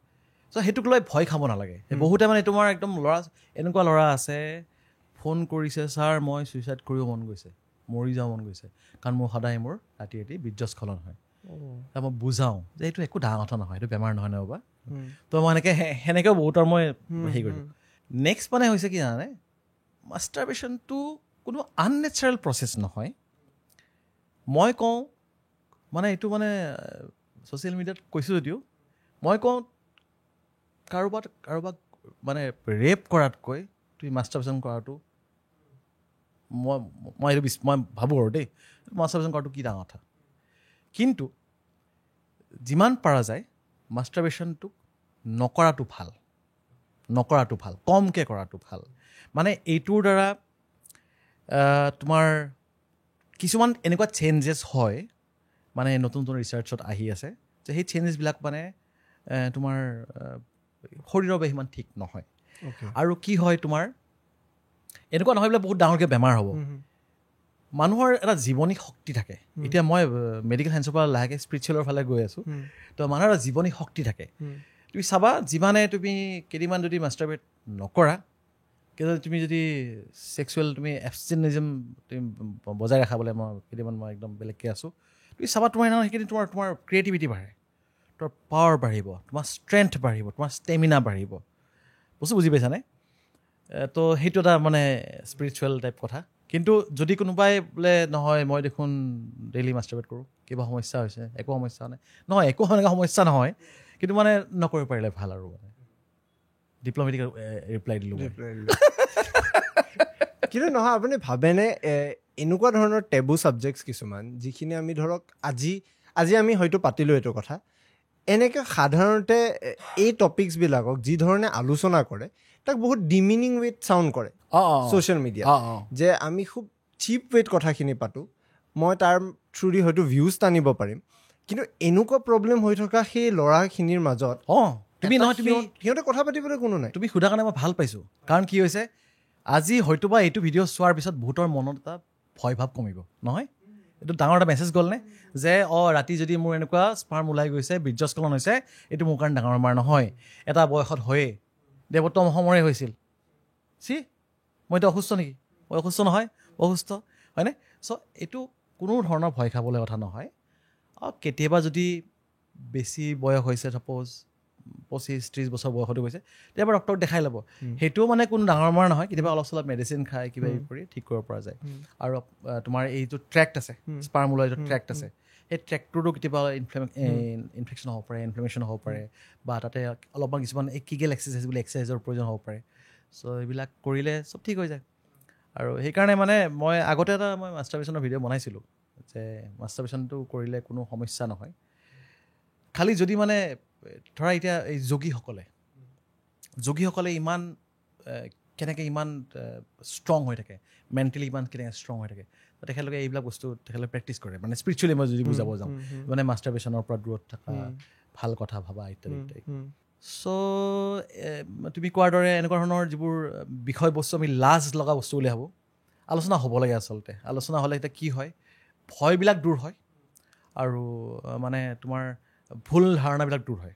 A: চ' সেইটোক লৈ ভয় খাব নালাগে। বহুতে মানে তোমাৰ একদম এনেকুৱা ল'ৰা আছে ফোন কৰিছে, ছাৰ মই ছুইচাইড কৰিব মন গৈছে, মৰি যাব মন গৈছে, কাৰণ মোৰ সদায় মোৰ ৰাতি বীৰ্যস্খলন হয়। মই বুজাওঁ যে এইটো একো ডাঙৰ কথা নহয়, এইটো বেমাৰ নহয় ন বাবা। তো মই সেনেকৈও বহুতৰ মই হেৰি কৰিলোঁ। নেক্সট মানে হৈছে কি জানানে, মাষ্টাৰবেশ্যনটো কোনো আননেচাৰেল প্ৰচেছ নহয়। মই কওঁ মানে এইটো মানে ছ'চিয়েল মিডিয়াত কৈছোঁ যদিও, মই কওঁ কাৰোবাক মানে ৰেপ কৰাতকৈ তুমি মাষ্টাৰবেশ্যন কৰাটো মই ভাবোঁ আৰু দেই, মাষ্টাৰবেশ্যন কৰাটো কি ডাঙৰ কথা। কিন্তু যিমান পৰা যায় মাষ্টাৰবেশ্যনটোক নকৰাটো ভাল, কমকৈ কৰাটো ভাল। মানে এইটোৰ দ্বাৰা তোমাৰ কিছুমান এনেকুৱা চেঞ্জেছ হয়, মানে নতুন ৰিচাৰ্চত আহি আছে যে সেই চেঞ্জেছবিলাক মানে তোমাৰ শৰীৰৰ বাবে সিমান ঠিক নহয়। আৰু কি হয় তোমাৰ এনেকুৱা নহয় বোলে বহুত ডাঙৰকৈ বেমাৰ হ'ব। মানুহৰ এটা জীৱনী শক্তি থাকে। এতিয়া মই মেডিকেল ছায়েন্সৰ পৰা লাহেকৈ স্পিৰিচুৱেলৰ ফালে গৈ আছোঁ। তো মানুহৰ এটা জীৱনী শক্তি থাকে। তুমি চাবা যিমানে তুমি কেইদিনমান যদি মাষ্টাৰবেট নকৰা, কিন্তু তুমি যদি ছেক্সুৱেল তুমি এবষ্টিনিজম তুমি বজাই ৰাখাবলৈ কেইদিনমান মই একদম বেলেগকৈ আছোঁ, তুমি চাবা তোমাৰ সেইখিনি তোমাৰ ক্ৰিয়েটিভিটি বাঢ়ে, তোমাৰ পাৱাৰ বাঢ়িব, তোমাৰ ষ্ট্ৰেংথ বাঢ়িব, তোমাৰ ষ্টেমিনা বাঢ়িব। বস্তু বুজি পাইছানে? তো সেইটো এটা মানে স্পিৰিচুৱেল টাইপ কথা। কিন্তু যদি কোনোবাই বোলে নহয় মই দেখোন ডেইলি মাষ্টাৰবেট কৰোঁ, কিবা সমস্যা হৈছে, একো সমস্যা নহয়, একো সেনেকুৱা সমস্যা নহয়, কিন্তু মানে নকৰিব পাৰিলে ভাল আৰু মানে ডিপ্ল'মেটিক ৰিপ্লাই দিলোঁ।
B: কিন্তু নহয়, আপুনি ভাবেনে এনেকুৱা ধৰণৰ টেবু ছাবজেক্টছ কিছুমান যিখিনি আমি ধৰক আজি আমি হয়তো পাতিলোঁ এইটো কথা, এনেকৈ সাধাৰণতে এই টপিকছবিলাকক যি ধৰণে আলোচনা কৰে তাক বহুত ডিমিনিং ৱেত চাউণ্ড কৰে ছ'চিয়েল মিডিয়াত, যে আমি খুব চিপ ৱেত কথাখিনি পাতোঁ, মই তাৰ থ্ৰুদি হয়তো ভিউজ টানিব পাৰিম। কিন্তু এনেকুৱা প্ৰব্লেম হৈ থকা সেই ল'ৰাখিনিৰ মাজত সিহঁতে কথা পাতিবলৈ কোনো নাই।
A: তুমি সোধা কাৰণে মই ভাল পাইছোঁ, কাৰণ কি হৈছে আজি হয়তোবা এইটো ভিডিঅ' চোৱাৰ পিছত বহুতৰ মনত এটা ভয় ভাৱ কমিব নহয়। এইটো ডাঙৰ এটা মেছেজ গ'লনে যে ৰাতি যদি মোৰ এনেকুৱা স্পাৰ্ম ওলাই গৈছে, বীৰ্যস্খলন হৈছে, এইটো মোৰ কাৰণে ডাঙৰ বেমাৰ নহয়, এটা বয়সত হয়েই, দেৱোত্তম অসমৰে হৈছিল, মই এতিয়া অসুস্থ নেকি? মই অসুস্থ নহয়, অসুস্থ হয়নে? চ' এইটো কোনো ধৰণৰ ভয় খাবলৈ কথা নহয়। কেতিয়াবা যদি বেছি বয়স হৈছে, ছাপ'জ 25-30 বছৰ বয়সতো গৈছে, তেতিয়াবা ডক্টৰক দেখাই ল'ব। সেইটোও মানে কোনো ডাঙৰ বেমাৰ নহয়, কেতিয়াবা অলপ চলপ মেডিচিন খাই কিবা কৰি ঠিক কৰিব পৰা যায়। আৰু তোমাৰ এইটো ট্ৰেক্ট আছে, স্পাৰ্ম ওলোৱা যিটো ট্ৰেক্ট আছে, সেই ট্ৰেক্টটোতো কেতিয়াবা ইনফেকশ্যন হ'ব পাৰে, ইনফ্লেমেশ্যন হ'ব পাৰে, বা তাতে অলপমান কিছুমান কিগেল এক্সাৰচাইজ বুলি এক্সাৰচাইজৰ প্ৰয়োজন হ'ব পাৰে। চ' এইবিলাক কৰিলে চব ঠিক হৈ যায়। আৰু সেইকাৰণে মানে মই আগতে মই মাষ্টাৰবেশ্যনৰ ভিডিঅ' বনাইছিলোঁ যে মাষ্টাৰবেশ্যনটো কৰিলে কোনো সমস্যা নহয়, খালি যদি মানে ধৰা এতিয়া এই যোগীসকলে ইমান কেনেকৈ ইমান ষ্ট্ৰং হৈ থাকে, মেণ্টেলি ইমান কেনেকৈ ষ্ট্ৰং হৈ থাকে, তেখেতলোকে এইবিলাক বস্তু প্ৰেক্টিছ কৰে, মানে স্পিৰিচুৱেলি মই যদি বুজাব যাওঁ, মানে মাষ্টাৰবেশ্যনৰ পৰা দূৰত থকা, ভাল কথা ভাবা ইত্যাদি ইত্যাদি। চ' তুমি কোৱাৰ দৰে এনেকুৱা ধৰণৰ যিবোৰ বিষয়বস্তু আমি লাজ লগা বস্তু বুলি ভাবোঁ, আলোচনা হ'ব লাগে। আচলতে আলোচনা হ'লে এতিয়া কি হয়, ভয়বিলাক দূৰ হয় আৰু মানে তোমাৰ ভুল ধাৰণাবিলাক দূৰ হয়।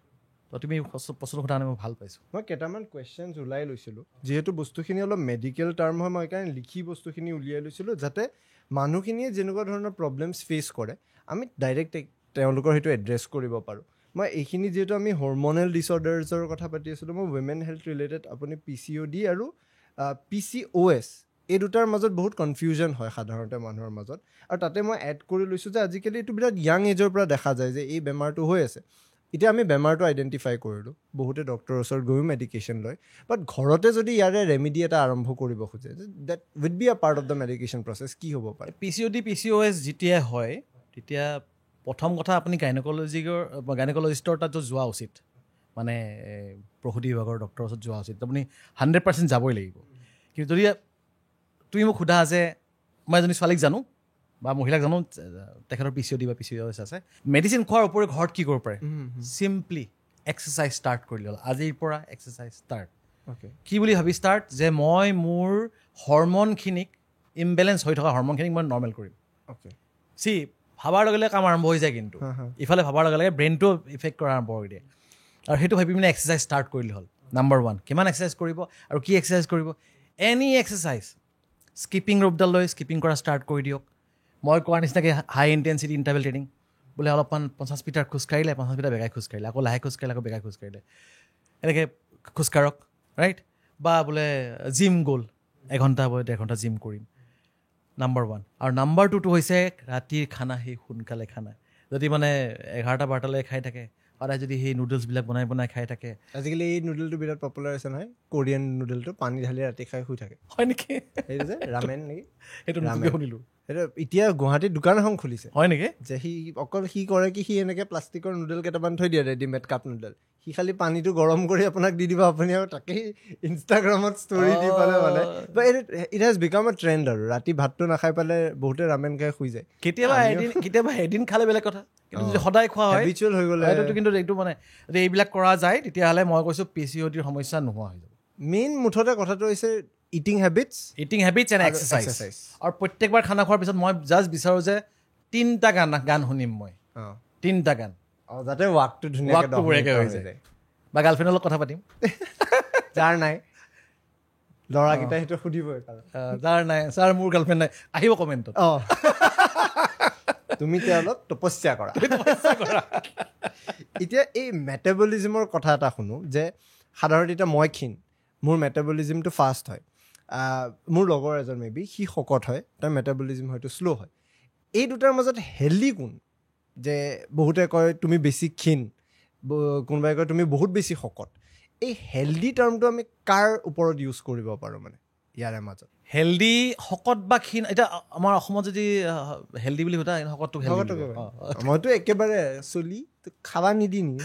A: তো তুমি প্ৰশ্ন সোধা মই ভাল পাইছোঁ।
B: মই কেইটামান কুৱেশ্যনছ ওলাই লৈছিলোঁ, যিহেতু বস্তুখিনি অলপ মেডিকেল টাৰ্ম হয়, মই সেইকাৰণে লিখি বস্তুখিনি উলিয়াই লৈছিলোঁ যাতে মানুহখিনিয়ে যেনেকুৱা ধৰণৰ প্ৰব্লেমছ ফেচ কৰে আমি ডাইৰেক্ট তেওঁলোকৰ সেইটো এড্ৰেছ কৰিব পাৰোঁ মই এইখিনি যিহেতু আমি হৰমনেল ডিছঅৰ্ডাৰ্ছৰ কথা পাতি আছিলোঁ মই উইমেন হেল্থ ৰিলেটেড আপুনি PCOD আৰু PCOS এই দুটাৰ মাজত বহুত কনফিউজন হয় সাধাৰণতে মানুহৰ মাজত আৰু তাতে মই এড কৰি লৈছোঁ যে আজিকালি এইটো বিৰাট য়াং এজৰ পৰা দেখা যায় যে এই বেমাৰটো হৈ আছে এতিয়া আমি বেমাৰটো আইডেণ্টিফাই কৰিলোঁ বহুতে ডক্টৰৰ ওচৰত গৈও মেডিকেশ্যন লয় বাট ঘৰতে যদি ইয়াৰে ৰেমেডি এটা আৰম্ভ কৰিব খোজে that weed be a part of the medication process কি হ'ব পাৰে
A: PCOD PCOS যেতিয়া হয় তেতিয়া প্ৰথম কথা আপুনি গাইনকলজিষ্টৰ তাত যোৱা উচিত মানে প্ৰসূতি বিভাগৰ ডক্টৰৰ ওচৰত যোৱা উচিত আপুনি 100% যাবই লাগিব কিন্তু যদি তুমি মোক সোধা যে মই এজনী ছোৱালীক জানো বা মহিলাক জানো তেখেতৰ PCOD বা PCOS আছে মেডিচিন খোৱাৰ ওপৰত ঘৰত কি কৰিব পাৰে চিম্পলি এক্সাৰচাইজ ষ্টাৰ্ট কৰিলে হ'ল আজিৰ পৰা এক্সাৰচাইজ ষ্টাৰ্ট কি বুলি ভাবি ষ্টাৰ্ট যে মই মোৰ হৰমনখিনিক ইমবেলেঞ্চ হৈ থকা হৰমনখিনিক মই নৰ্মেল কৰিম ভাবাৰ লগে লগে কাম আৰম্ভ হৈ যায় কিন্তু ইফালে ভাবাৰ লগে লগে ব্ৰেইনটো ইফেক্ট কৰা আৰম্ভ কৰি দিয়ে আৰু সেইটো ভাবি পিনে এক্সাৰচাইজ ষ্টাৰ্ট কৰিলে হ'ল নাম্বাৰ 1 কিমান এক্সাৰচাইজ কৰিব আৰু কি এক্সাৰচাইজ কৰিব এনি এক্সাৰচাইজ স্কিপিং ৰোপডাল লৈ স্কিপিং কৰা ষ্টাৰ্ট কৰি দিয়ক মই কোৱাৰ নিচিনাকৈ হাই ইণ্টেনচিটি ইণ্টাৰভেল ট্ৰেইনিং বোলে অলপমান 50 মিটাৰ খোজকাঢ়িলে 50 মিটাৰ বেগাই খোজকাঢ়িলে আকৌ লাহে খোজকাঢ়িলে আকৌ বেগাই খোজকাঢ়িলে এনেকৈ খোজকাঢ়ক ৰাইট বা বোলে জিম গ'ল 1 ঘণ্টা বা 1.5 ঘণ্টা জিম কৰিম নাম্বাৰ 1 আৰু নাম্বাৰ 2টো হৈছে ৰাতিৰ খানা সেই সোনকালে খানা যদি মানে 11-12 খাই থাকে সদায় যদি সেই নুডলছবিলাক বনাই খাই থাকে
B: আজিকালি এই নুডলটো বিৰাট পপুলাৰ আছে নহয় কোৰিয়ান নুডলটো পানী ঢালি ৰাতি খাই শুই থাকে
A: হয় নেকি
B: সেইটো যে ৰামেন নেকি
A: সেইটো নতুনকৈ শুনিলোঁ
B: সেইটো এতিয়া গুৱাহাটীত দোকান এখন খুলিছে
A: হয় নেকি
B: যে সি অকল সি কৰে কি সি এনেকৈ প্লাষ্টিকৰ নুডল কেইটামান থৈ দিয়ে ৰেডিমেড কাপ নুডল সি খালি পানীটো গৰম কৰি আপোনাক দি দিব আপুনি আৰু তাকেই ইনষ্টাগ্ৰামত ষ্টৰি দি পালে মানে it has become a trend আৰু ৰাতি ভাতটো নাখাই পালে বহুতে ৰামেন খাই শুই যায়
A: কেতিয়াবা এদিন খালে বেলেগ কথা কিন্তু যদি সদায় খোৱা হয়
B: হেবিচুৱেল হৈ গ'লে
A: এইটো কিন্তু এইটো মানে যদি এইবিলাক কৰা যায় তেতিয়াহ'লে মই কৈছোঁ PCODৰ সমস্যা নোহোৱা হৈ যাব
B: মেইন মুঠতে কথাটো হৈছে ইটিং হেবিটছ
A: এণ্ড এক্সাৰচাইজ আৰু প্ৰত্যেকবাৰ খানা খোৱাৰ পিছত মই জাষ্ট বিচাৰোঁ যে 3টা গান শুনিম মই 3টা গান
B: যাতে ৱাকটো ধুনীয়াকৈ
A: হৈ যায় বা গাৰ্লফ্ৰেণ্ডৰ লগত কথা পাতিম
B: যাৰ নাই ল'ৰাকেইটাই সেইটো সুধিবই
A: যাৰ নাই ছাৰ মোৰ গাৰ্লফ্ৰেণ্ড নাই আহিব কমেণ্টত
B: তুমি তেওঁলোক তপস্যা কৰা এতিয়া এই মেটাবলিজিমৰ কথা এটা শুনো যে সাধাৰণতে এতিয়া মই ক্ষীণ মোৰ মেটাবলিজিমটো ফাষ্ট হয় মোৰ লগৰ এজন মেবি সি শকত হয় তাৰ মেটাবলিজিম হয়তো শ্ল' হয় এই দুটাৰ মাজত হেল্ডি কোন যে বহুতে কয় তুমি বেছি ক্ষীণ কোনোবাই কয় তুমি বহুত বেছি শকত এই হেল্ডি টাৰ্মটো আমি কাৰ ওপৰত ইউজ কৰিব পাৰোঁ মানে ইয়াৰে মাজত
A: হেল্ডি শকত বা ক্ষীণ এতিয়া আমাৰ অসমত যদি হেল্ডি বুলি সোধা শকতটোক
B: মইতো একেবাৰে চলি খাবা নিদি নি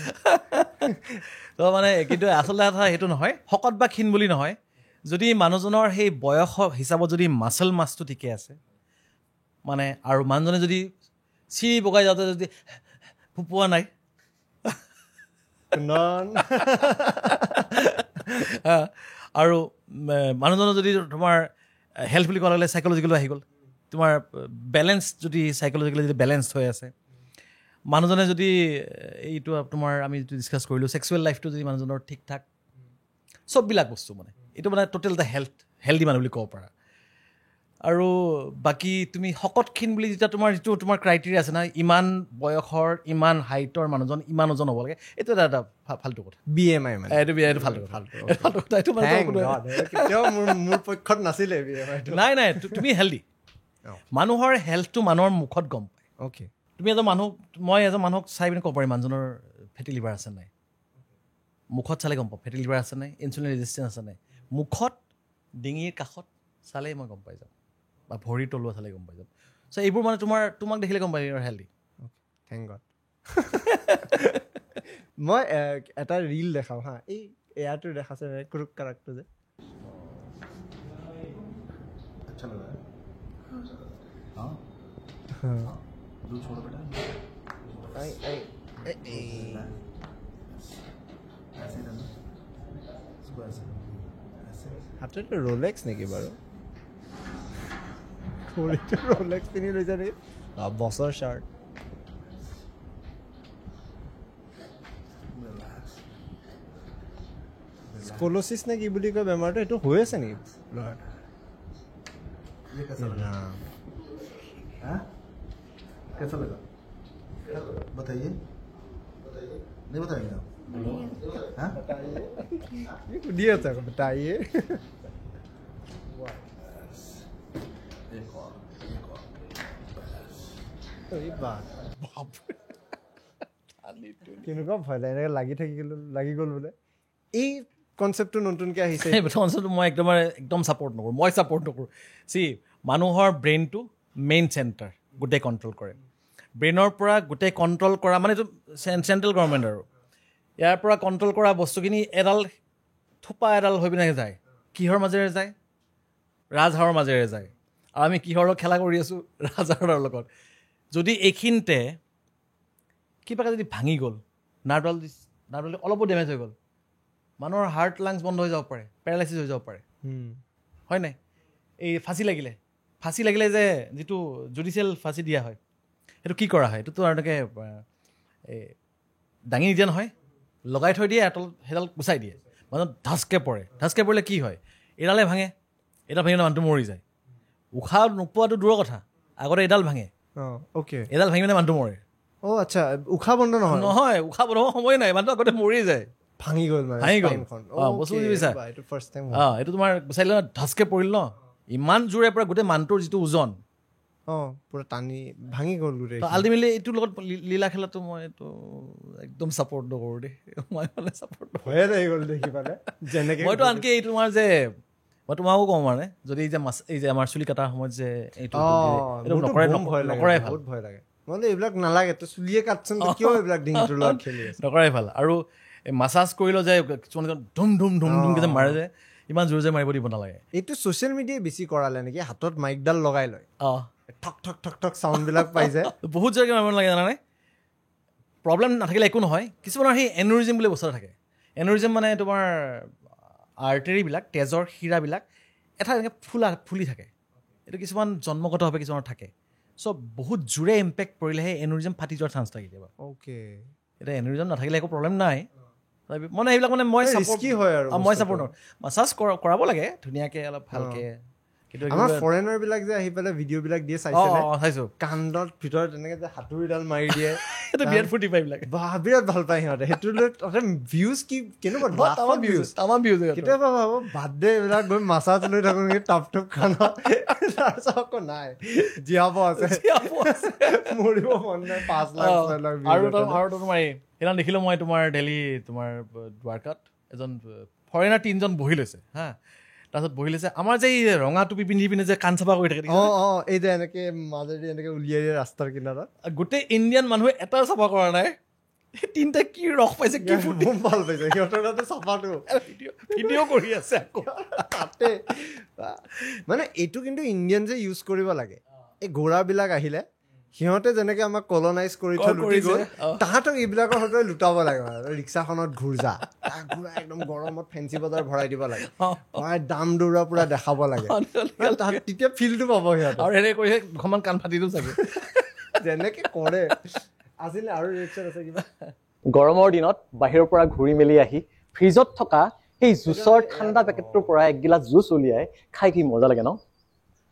A: তো মানে কিন্তু আচলতে কথা সেইটো নহয় শকত বা ক্ষীণ বুলি নহয় যদি মানুহজনৰ সেই বয়স হিচাপত যদি মাছল মাছটো ঠিকে আছে মানে আৰু মানুহজনে যদি চিৰি বগাই যাওঁতে যদি ফুপোৱা নাই আৰু মানুহজনৰ যদি তোমাৰ হেল্থ বুলি ক'লে চাইক'লজিকেলো আহি গ'ল তোমাৰ বেলেঞ্চ যদি চাইক'লজিকেলি যদি বেলেঞ্চ হৈ আছে মানুহজনে যদি এইটো তোমাৰ আমি যিটো ডিছকাছ কৰিলোঁ ছেক্সুৱেল লাইফটো যদি মানুহজনৰ ঠিক ঠাক চববিলাক বস্তু মানে এইটো মানে টোটেল এটা হেল্ডি মানুহ বুলি ক'ব পাৰা আৰু বাকী তুমি শকত ক্ষীণ বুলি যেতিয়া যিটো তোমাৰ ক্ৰাইটেৰিয়া আছে না ইমান বয়সৰ ইমান হাইটৰ মানুহজন ইমান ওজন হ'ব লাগে এইটো এটা ফাল্টু কথা
B: BMI মানে
A: এইটো ফাল্টু কথা এইটো মানে
B: মোৰ পক্ষত নাছিলে
A: নাই তুমি হেল্ডি মানুহৰ হেল্থটো মানুহৰ মুখত গম পায়
B: অ'কে
A: তুমি মই এজন মানুহক চাই পিনে ক'ব পাৰিম মানুহজনৰ ফেটি লিভাৰ আছে নাই মুখত চালে গম পাওঁ ফেটি লিভাৰ আছে নাই ইনচুলিন ৰেজিষ্টেঞ্চ আছে নাই মুখত ডিঙিৰ কাষত চালেই মই গম পাই যাম বা ভৰিৰ তলুৱা চালেই গম পাই যাম চ' এইবোৰ মানে তোমাক দেখিলে গম পাই ইউৰ হেল্ডি
B: থেংক গড মই এটা ৰীল দেখাওঁ হা এই এয়াৰটো দেখাছে ক্ৰুক কাৰেক্টটো যে আচ্ছা লগা হাতটো ৰোলেক্স নেকি বাৰু ৰোলেক্স পিন্ধি লৈছে নেকি বছৰ শ্বাৰ্ট স্কলোচিছ নে কি বুলি কয় বেমাৰটো এইটো হৈ আছে নেকি ল'ৰাটো
D: कैसा लगा बताइए नहीं बताएंगे आप हाँ
B: सुधी আছে बताइए কেনেকুৱা ভয় লাগে এনেকৈ লাগি গ'ল বোলে এই কনচেপ্টটো নতুনকৈ আহিছে
A: এই কনচেপ্টটো মই একদম ছাপৰ্ট নকৰোঁ মই ছাপৰ্ট নকৰোঁ মানুহৰ ব্ৰেইনটো মেইন চেণ্টাৰ গোটেই কণ্ট্ৰল কৰে ব্ৰেইনৰ পৰা গোটেই কণ্ট্ৰল কৰা মানে এইটো চেণ্ট্ৰেল গভৰ্ণমেণ্ট আৰু ইয়াৰ পৰা কণ্ট্ৰল কৰা বস্তুখিনি থোপা এডাল হৈ পিনে যায় কিহৰ মাজেৰে যায় ৰাজহাড়ৰ মাজেৰে যায় আৰু আমি কিহৰ লগত খেলা কৰি আছোঁ ৰাজহাড়ৰ লগত যদি এইখিনিতে কিবাকে যদি ভাঙি গ'ল নাৰ্ভডাল অলপো ডেমেজ হৈ গ'ল মানুহৰ হাৰ্ট লাংছ বন্ধ হৈ যাব পাৰে পেৰালাইচিছ হৈ যাব পাৰে হয় নাই এই ফাঁচি লাগিলে যে যিটো জুডিচিয়েল ফাঁচি দিয়া হয় সেইটো কি কৰা হয় এইটোতো আৰু এনেকৈ এই দাঙি নিদিয়া নহয় লগাই থৈ দিয়ে সেইডাল গুচাই দিয়ে মানুহ ঢাচকৈ পৰিলে কি হয় এডালে ভাঙে এডাল ভাঙিলে মানুহটো মৰি যায় উশাহ নোপোৱাটো দূৰৰ কথা আগতে এডাল ভাঙে এডাল ভাঙি মানে মানুহটো মৰে
B: আচ্ছা উশাহ বন্ধ
A: নহয় উশাহ বন্ধ সময় নাই মানুহটো আগতে মৰি যায়
B: ভাঙি গ'ল
A: বস্তু বুজি পাইছা এইটো তোমাৰ গুচাই দিলে ঢাচকৈ পৰিল ন ইমান জোৰে পৰা গোটেই মানুহটোৰ যিটো ওজন
B: পুৰা টানি ভাঙি গ'ল গোটেই
A: আল্টিমেটলি এইটোৰ লগত লীলা খেলাটো মই এইটো একদম ছাপৰ্ট নকৰোঁ দেই মই মানে ছাপৰ্ট
B: ভয়ে লাগি গ'ল দেখি পালে যেনেকৈ
A: মইতো আনকি এই তোমাৰ যে মই তোমাকো কওঁ মানে যদি এই যে আমাৰ চুলি কটাৰ সময়ত যে এইটো নকৰাই ভাল
B: বহুত ভয় লাগে মই এইবিলাক নালাগে তই চুলিয়ে কাটচোন কিয় এইবিলাক ডিঙিটোৰ লগত খেলি আছে
A: নকৰাই ভাল আৰু মাছাজ কৰিলেও যে কিছুমান ধুম যে মাৰে যে ইমান জোৰ যে মাৰিব দিব নালাগে
B: এইটো ছ'চিয়েল মিডিয়াই বেছি কৰালে নেকি হাতত মাইকডাল লগাই লয় ঠক ঠক ঠক ঠক চাউণ্ডবিলাক পাই যায়
A: বহুত জোৰকৈ মাৰিব নালাগে জানানে প্ৰব্লেম নাথাকিলে একো নহয় কিছুমানৰ সেই এনুৰিজিম বুলি বস্তু থাকে এনুৰিজিম মানে তোমাৰ আৰ্টেৰীবিলাক তেজৰ শিৰাবিলাক এটা এনেকৈ ফুলি থাকে এইটো কিছুমান জন্মগতভাৱে কিছুমানৰ থাকে চ' বহুত জোৰে ইম্পেক্ট পৰিলেহে এনুৰিজিম ফাটি যোৱাৰ চান্স থাকে কেতিয়াবা এতিয়া এনুৰিজিম নাথাকিলে একো প্ৰব্লেম নাই মানে এইবিলাক মানে মই ছাপৰ্ট নকৰোঁ মাছাজ কৰাব লাগে ধুনীয়াকৈ অলপ ভালকৈ কিন্তু
B: আমাৰ ফৰেনাৰবিলাক যে আহি পেলাই ভিডিঅ'বিলাক দিয়ে চাইছোঁ কাণ্ডৰ ভিতৰত এনেকৈ যে হাতুৰিডাল মাৰি দিয়ে
A: সেইটো বিৰাট ফূৰ্তি পায় এইবিলাক
B: বিৰাট ভাল পায় সিহঁতে সেইটো লৈ তাতে ভিউজ কি কেনেকুৱা কেতিয়াবা ভাবো বাদ দে এইবিলাক গৈ মাছাজ লৈ থাকোঁ নেকি টাপ খানা তাৰপিছত আকৌ নাই জীয়াব আছে মৰিব মন নাই 5 লাখ 6 লাখ
A: আৰু তোমাৰ সেইদিনা দেখিলোঁ মই তোমাৰ দেলহি তোমাৰ দ্বাৰকাত এজন ফৰেনাৰ 3জন বহি লৈছে হা তাৰপিছত বহি লৈছে আমাৰ যে এই ৰঙা টুপি পিন্ধি পিনে যে কাণ চাফা কৰি থাকে
B: এই যে এনেকৈ মাজেদি এনেকৈ উলিয়াই দিয়ে ৰাস্তাৰ কিনাৰত
A: গোটেই ইণ্ডিয়ান মানুহে এটা চাফা কৰা নাই তিনিটা কি ৰস পাইছে কি
B: ভাল পাইছে সিহঁতৰ তাতে চাফাটো
A: ভিডিঅ' কৰি আছে আকৌ
B: তাতে মানে এইটো কিন্তু ইণ্ডিয়ান যে ইউজ কৰিব লাগে এই ঘোঁৰাবিলাক আহিলে সিহঁতে যেনেকৈ আমাক কলনাইজ কৰি থৈ লুটি গ'ল তাহাঁতক এইবিলাকৰ সৈতে লুটাব লাগে ৰিক্সাখনত ঘূৰা একদম গৰমত ফেঞ্চি বজাৰ ভৰাই দিব লাগে ভৰাই দাম দৌৰা পূৰা দেখাব লাগে তেতিয়া ফিলটো পাব সিহঁতে
A: আৰু এনেকৈ কৰি দুখনমান কাণ ফাটি দিওঁ চাগে
B: যেনেকৈ কৰে আজিলে আৰু ৰিয়েকশ্যন আছে কিবা
C: গৰমৰ দিনত বাহিৰৰ পৰা ঘূৰি মেলি আহি ফ্ৰিজত থকা সেই জুচৰ ঠাণ্ডা পেকেটটোৰ পৰা এক গিলাচ জুচ উলিয়াই খাই কি মজা লাগে ন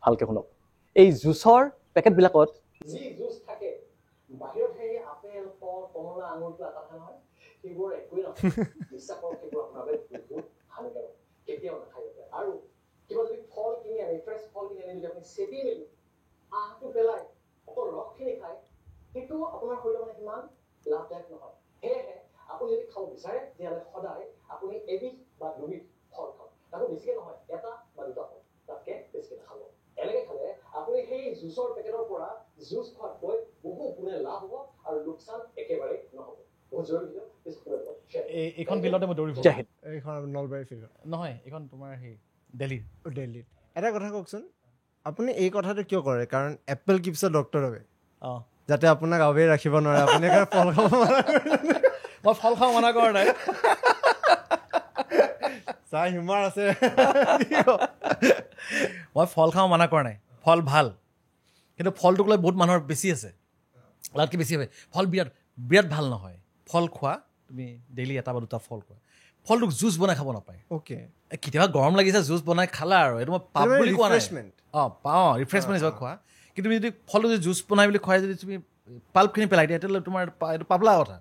C: ভালকৈ শুনক এই জুচৰ পেকেটবিলাকত যি জুচ থাকে বাহিৰত সেই আপেল ফল কমলা আঙুৰটো এটা নহয় সেইবোৰ একোৱেই নহয় বিশ্বাস কৰক সেইবোৰ আপোনাৰ বাবে বহুত হানিকাৰক কেতিয়াও নাখায় আৰু কিবা যদি ফল কিনি আনি ফ্ৰেছ ফল কিনি আনি যদি আপুনি চেপি মেলি আহটো পেলাই অকল ৰসখিনি খায় সেইটো আপোনাৰ শৰীৰৰ মানে সিমান লাভদায়ক নহয় সেয়েহে আপুনি যদি খাব বিচাৰে তেতিয়াহ'লে সদায় আপুনি এবিধ বা দুবিধ ফল খাওক তাকো বেছিকৈ নহয় এটা বা দুটা ফল তাতকৈ বেছিকৈ নাখাব এনেকৈ খালে আপুনি সেই জুচৰ পেকেটৰ পৰা জুচ খোৱাতকৈ বহু গুণে লাভ হ'ব আৰু লোকচান একেবাৰে নহ'ব বহুত জৰুৰী ভিডিঅ'
A: এইখন ফিল্ডতে মই দৌৰিব
B: এইখন নলবাৰী ফিল্ডত
A: নহয় এইখন তোমাৰ সেই দিল্লীত
B: এটা কথা কওকচোন আপুনি এই কথাটো কিয় কৰে কাৰণ এপল কিপছৰ ডক্টৰ হবে যাতে আপোনাক আৱেই ৰাখিব নোৱাৰে আপুনি ফল খাব
A: মই ফল খাব মানা কৰা নাই
B: চাই হিউমাৰ আছে
A: মই ফল খাব মানা কৰা নাই ফল ভাল কিন্তু ফলটোক লৈ বহুত মানুহৰ বেছি আছে লাতকৈ বেছি হয় ফল বিৰাট ভাল নহয় ফল খোৱা তুমি ডেইলি এটা বা দুটা ফল খোৱা ফলটোক জুচ বনাই খাব নাপায় কেতিয়াবা গৰম লাগিছে জুচ বনাই খালা আৰু এইটো মই পাব বুলি কোৱা নাই পাওঁ ৰিফ্ৰেছমেণ্ট হিচাপে খোৱা কিন্তু তুমি যদি ফলটো যদি জুচ বনাই বুলি খুৱাই যদি তুমি পাল্পখিনি পেলাই দিয়া তেতিয়াহ'লে তোমাৰ এইটো পাবলা কথা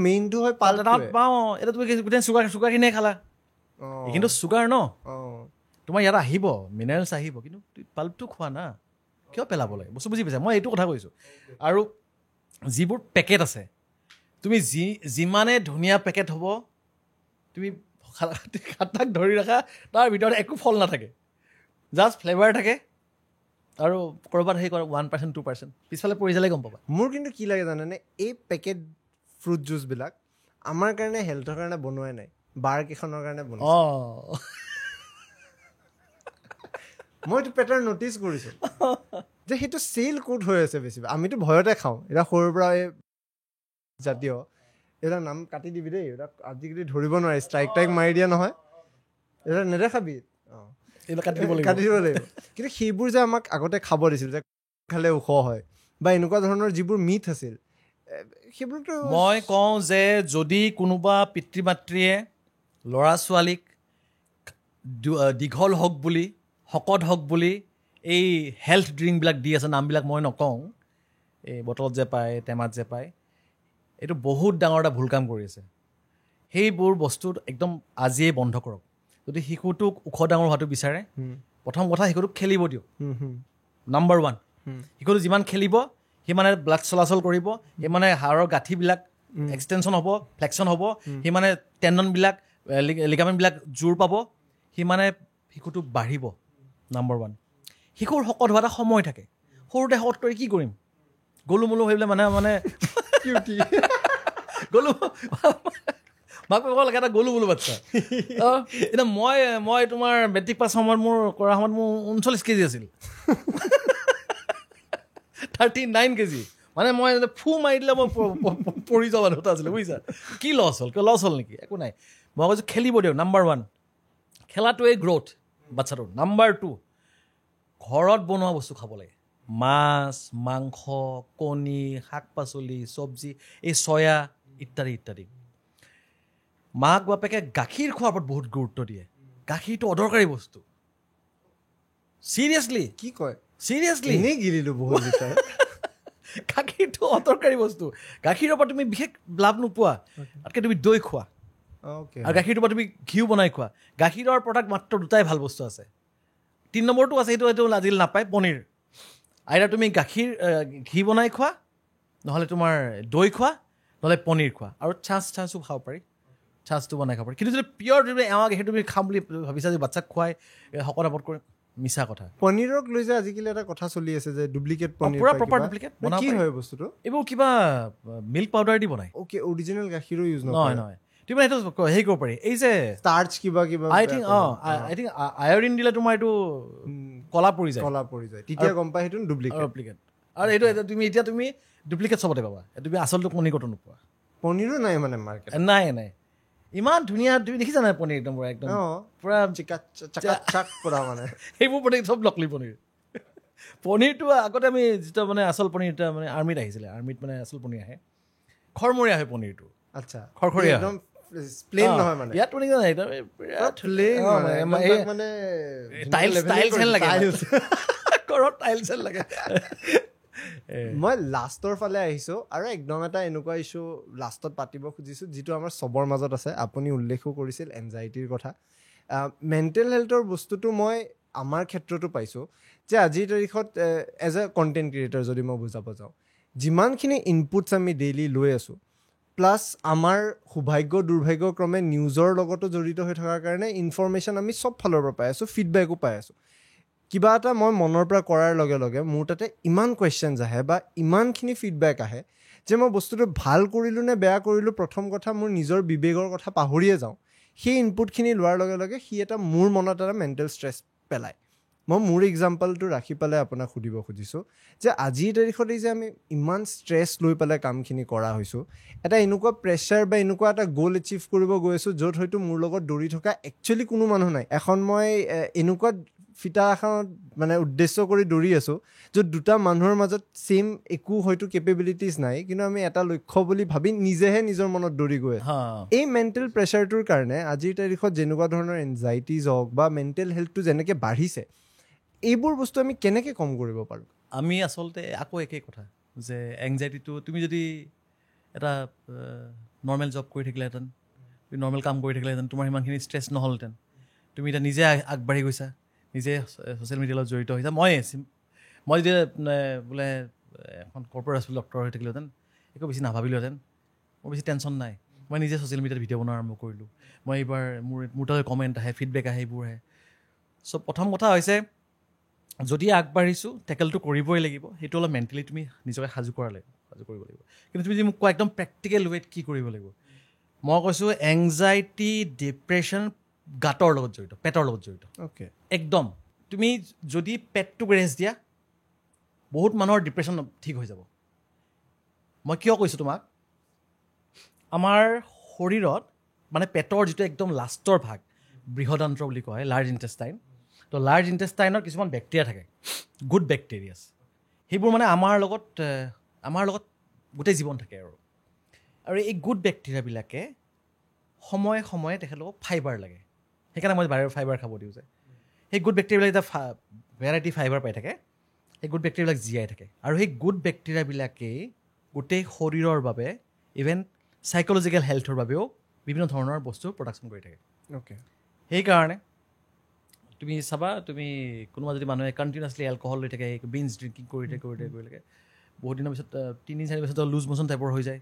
B: মেইনটো হয় পাল্প
A: পাওঁ এতিয়া তুমি গোটেই চুগাৰখিনিয়ে খালা কিন্তু চুগাৰ ন তোমাৰ ইয়াত আহিব মিনাৰেলছ আহিব কিন্তু পাল্পটো খোৱা না কিয় পেলাব লাগে বস্তু বুজি পাইছা মই এইটো কথা কৈছোঁ আৰু যিবোৰ পেকেট আছে তুমি যিমানে ধুনীয়া পেকেট হ'ব তুমি খাটাক ধৰি ৰাখা তাৰ ভিতৰত একো ফল নাথাকে জাষ্ট ফ্লেভাৰ থাকে আৰু ক'ৰবাত সেই কৰে 1% 2% পিছফালে পৰি যালে গম পাবা
B: মোৰ কিন্তু কি লাগে জানানে এই পেকেট ফ্ৰুট জুচবিলাক আমাৰ কাৰণে হেল্থৰ কাৰণে বনোৱাই নাই বাৰ কেইখনৰ কাৰণে বনোৱা মই এইটো পেটাৰ্ণ নটিচ কৰিছোঁ যে সেইটো চেল ক'ত হৈ আছে বেছি আমিতো ভয়তে খাওঁ এতিয়া সৰুৰ পৰা এই জাতীয় এইবিলাক নাম কাটি দিবি দেই এইবিলাক আজিকালি ধৰিব নোৱাৰি ষ্ট্ৰাইক টাইক মাৰি দিয়া নহয় এইবিলাক নেদেখাবি কাটি দিব লাগিব কিন্তু সেইবোৰ যে আমাক আগতে খাব দিছিল যে খালে ওখ হয় বা এনেকুৱা ধৰণৰ যিবোৰ মিথ আছিল সেইবোৰতো
A: মই কওঁ যে যদি কোনোবা পিতৃ মাতৃয়ে ল'ৰা ছোৱালীক দীঘল হওক বুলি শকত হওক বুলি এই হেল্থ ড্ৰিংকবিলাক দি আছে নামবিলাক মই নকওঁ এই বটলত যে পায় টেমাত যে পায় এইটো বহুত ডাঙৰ এটা ভুল কাম কৰি আছে সেইবোৰ বস্তু একদম আজিয়েই বন্ধ কৰক যদি শিশুটোক ওখ ডাঙৰ হোৱাটো বিচাৰে প্ৰথম কথা শিশুটোক খেলিব দিয়ক নাম্বাৰ 1 শিশুটো যিমান খেলিব সিমানে ব্লাড চলাচল কৰিব সিমানে হাড়ৰ গাঁঠিবিলাক এক্সটেনশ্যন হ'ব ফ্লেকশ্যন হ'ব সিমানে টেণ্ডনবিলাক লিগামেণ্টবিলাক জোৰ পাব সিমানে শিশুটো বাঢ়িব নাম্বাৰ 1 শিশুৰ শকত হোৱা এটা সময় থাকে সৰুতে শকত কৰি কি কৰিম গলু মলু হৈ পেলাই মানে গলু মাক ক'ব লাগে এটা গলু বোলো বাচ্ছা এতিয়া মই তোমাৰ মেট্ৰিক পাছ সময়ত মোৰ কৰা সময়ত মোৰ 39 কেজি আছিল 39 কেজি মানে মই ফু মাৰি দিলে মই পৰি যোৱা মানুহ এটা আছিলোঁ বুজিছা কি লছ হ'ল কিয় লছ হ'ল নেকি একো নাই মই কৈছোঁ খেলিব দিয়ক নাম্বাৰ 1 খেলাটোৱেই গ্ৰ'থ বাচ্ছাটোৰ নাম্বাৰ 2 ঘৰত বনোৱা বস্তু খাব লাগে মাছ মাংস কণী শাক পাচলি চব্জি এই চয়া ইত্যাদি ইত্যাদি মাক বাপেকে গাখীৰ খোৱাৰ ওপৰত বহুত গুৰুত্ব দিয়ে গাখীৰটো অদৰকাৰী বস্তু চিৰিয়াছলি
B: কি কয়
A: চিৰিয়াছলি
B: এনেই গিৰিলোঁ বহুত লিটাৰ
A: গাখীৰটো অদৰকাৰী বস্তু গাখীৰৰ পৰা তুমি বিশেষ লাভ নোপোৱা তাতকৈ তুমি দৈ খোৱা আৰু গাখীৰটোৰ পৰা তুমি ঘিউ বনাই খোৱা গাখীৰৰ প্ৰডাক্ট মাত্ৰ দুটাই ভাল বস্তু আছে 3 নম্বৰটো আছে সেইটো আজিকালি নাপায় পনীৰ আইদাৰ তুমি গাখীৰ ঘি বনাই খোৱা নহ'লে তোমাৰ দৈ খোৱা নহ'লে পনীৰ খোৱা আৰু চাঞ্চো খাব পাৰি চাঞ্চটো বনাই খাব পাৰি কিন্তু যদি পিয়ৰ তুমি এৱা গাখীৰ তুমি খাম বুলি ভাবিছা যে বাচ্চাক খুৱাই শকত আপত কৰি মিছা কথা
B: পনীৰক লৈ যে আজিকালি এটা কথা চলি আছে যে ডুপ্লিকেট পনীৰ
A: পুৰা প্ৰপাৰ ডুপ্লিকেট
B: কি হয় বস্তুটো
A: এইবোৰ কিবা মিল্ক পাউডাৰ দি বনায়
B: অ'কে অৰিজিনেল গাখীৰো ইউজ
A: নহয় নহয় তুমি সেইটো হেৰি কৰিব পাৰি এই যে
B: ষ্টাৰ্চ কিবা
A: আই থিংক আয়ডিন দিলে তোমাৰ এইটো কলা পৰি যায়
B: তেতিয়া গম পাই সেইটো ডুপ্লিকেট
A: আৰু এইটো তুমি এতিয়া তুমি ডুপ্লিকেট চবতে পাবা তুমি আচলটো পনীৰ ক'তো নোপোৱা
B: পনীৰো নাই মানে মাৰ্কেট
A: নাই ইমান ধুনীয়া তুমি দেখিছা নাই পনীৰ একদম পুৰা
B: চাক কৰা মানে
A: সেইবোৰ পনীৰ চব নকলি পনীৰটো আগতে আমি যিটো মানে আচল পনীৰ এটা মানে আৰ্মিত আহিছিলে আৰ্মিত মানে আচল পনীৰ আহে খৰমৰীয়া হয় পনীৰটো
B: আচ্ছা
A: খৰখৰীয়া
B: একদম প্লেন নহয় মানে
A: ইয়াত পনীৰ নাই
B: মানে
A: টাইলছ লাগে
B: মই লাষ্টৰ ফালে আহিছোঁ আৰু একদম এটা এনেকুৱা ইছ্যু লাষ্টত পাতিব খুজিছোঁ যিটো আমাৰ চবৰ মাজত আছে আপুনি উল্লেখো কৰিছিল এনজাইটিৰ কথা মেণ্টেল হেল্থৰ বস্তুটো মই আমাৰ ক্ষেত্ৰতো পাইছোঁ যে আজিৰ তাৰিখত এজ এ কণ্টেণ্ট ক্ৰিয়েটৰ যদি মই বুজাব যাওঁ যিমানখিনি ইনপুটছ আমি ডেইলি লৈ আছোঁ প্লাছ আমাৰ সৌভাগ্য দুৰ্ভাগ্যক্ৰমে নিউজৰ লগতো জড়িত হৈ থকাৰ কাৰণে ইনফৰমেশ্যন আমি চব ফালৰ পৰা পাই আছোঁ ফিডবেকো পাই আছোঁ কিবা এটা মই মনৰ পৰা কৰাৰ লগে লগে মোৰ তাতে ইমান কুৱেশ্যনছ আহে বা ইমানখিনি ফিডবেক আহে যে মই বস্তুটো ভাল কৰিলোঁ নে বেয়া কৰিলোঁ প্ৰথম কথা মোৰ নিজৰ বিবেকৰ কথা পাহৰিয়ে যাওঁ সেই ইনপুটখিনি লোৱাৰ লগে লগে সি এটা মোৰ মনত এটা মেণ্টেল ষ্ট্ৰেছ পেলায় মই মোৰ এক্সাম্পলটো ৰাখি পেলাই আপোনাক সুধিব খুজিছোঁ যে আজিৰ তাৰিখত এই যে আমি ইমান ষ্ট্ৰেছ লৈ পেলাই কামখিনি কৰা হৈছোঁ এটা এনেকুৱা প্ৰেছাৰ বা এনেকুৱা এটা গ'ল এচিভ কৰিব গৈ আছোঁ য'ত হয়তো মোৰ লগত দৌৰি থকা একচুৱেলি কোনো মানুহ নাই এখন মই এনেকুৱা ফিটা এখনত মানে উদ্দেশ্য কৰি দৌৰি আছোঁ য'ত দুটা মানুহৰ মাজত ছেইম একো হয়তো কেপেবিলিটিজ নাই কিন্তু আমি এটা লক্ষ্য বুলি ভাবি নিজেহে নিজৰ মনত দৌৰি গৈ আছোঁ এই মেণ্টেল প্ৰেছাৰটোৰ কাৰণে আজিৰ তাৰিখত যেনেকুৱা ধৰণৰ এনজাইটিজ হওক বা মেণ্টেল হেল্থটো যেনেকৈ বাঢ়িছে এইবোৰ বস্তু আমি কেনেকৈ কম কৰিব পাৰোঁ
A: আমি আচলতে আকৌ একেই কথা যে এংজাইটিটো তুমি যদি এটা নৰ্মেল জব কৰি থাকিলেহেঁতেন, তুমি নৰ্মেল কাম কৰি থাকিলেহেঁতেন, তোমাৰ সিমানখিনি ষ্ট্ৰেছ নহ'লহেঁতেন। তুমি এতিয়া নিজে আগবাঢ়ি গৈছা, নিজে ছ'চিয়েল মিডিয়াৰ লগত জড়িত হৈছা। মই যদি বোলে এখন কৰ্প'ৰেট হস্পিটেল ডক্টৰ হৈ থাকিলোহেঁতেন, একো বেছি নাভাবিলোহেঁতেন, মোৰ বেছি টেনশ্যন নাই। মই নিজে ছ'চিয়েল মিডিয়াত ভিডিঅ' বনোৱা আৰম্ভ কৰিলোঁ। মই এইবাৰ মোৰ তাতে কমেণ্ট আহে, ফিডবেক আহে, এইবোৰ আহে। চ' প্ৰথম কথা হৈছে যদি আগবাঢ়িছোঁ টেকেলটো কৰিবই লাগিব, সেইটো অলপ মেণ্টেলি তুমি নিজকে সাজু কৰিব লাগিব। কিন্তু তুমি যদি মোক কোৱা একদম প্ৰেক্টিকেল ৱেত কি কৰিব লাগিব, মই কৈছোঁ এংজাইটি, ডিপ্ৰেশ্যন গাঁতৰ লগত জড়িত, পেটৰ লগত জড়িত।
B: অ'কে,
A: একদম তুমি যদি পেটটোক ৰেষ্ট দিয়া, বহুত মানুহৰ ডিপ্ৰেশ্যন ঠিক হৈ যাব। মই কিয় কৈছোঁ তোমাক, আমাৰ শৰীৰত মানে পেটৰ যিটো একদম লাষ্টৰ ভাগ, বৃহদান্ত্ৰ বুলি কয়, লাৰ্জ ইণ্টেষ্টাইন। তো লাৰ্জ ইণ্টেষ্টাইনত কিছুমান বেক্টেৰিয়া থাকে, গুড বেক্টেৰিয়াছ। সেইবোৰ মানে আমাৰ লগত গোটেই জীৱন থাকে আৰু এই গুড বেক্টেৰিয়াবিলাকে সময়ে সময়ে তেখেতলোকক ফাইবাৰ লাগে। সেইকাৰণে মই বাহিৰৰ ফাইবাৰ খাব দিওঁ যে সেই গুড বেক্টেৰিয়াবিলাক এতিয়া ভেৰাইটি ফাইবাৰ পাই থাকে, সেই গুড বেক্টেৰিয়াবিলাক জীয়াই থাকে। আৰু সেই গুড বেক্টেৰিয়াবিলাকেই গোটেই শৰীৰৰ বাবে, ইভেন চাইক'লজিকেল হেল্থৰ বাবেও বিভিন্ন ধৰণৰ বস্তু প্ৰডাকশ্যন কৰি থাকে।
B: অ'কে,
A: সেইকাৰণে তুমি চাবা, তুমি কোনোবা যদি মানুহে কণ্টিনিউৱাছলি এলকহল লৈ থাকে, বিঞ্জ ড্ৰিংকিং কৰি থাকে, বহুত দিনৰ পিছত 3-4 বছৰত লুজ ম'চন টাইপৰ হৈ যায়,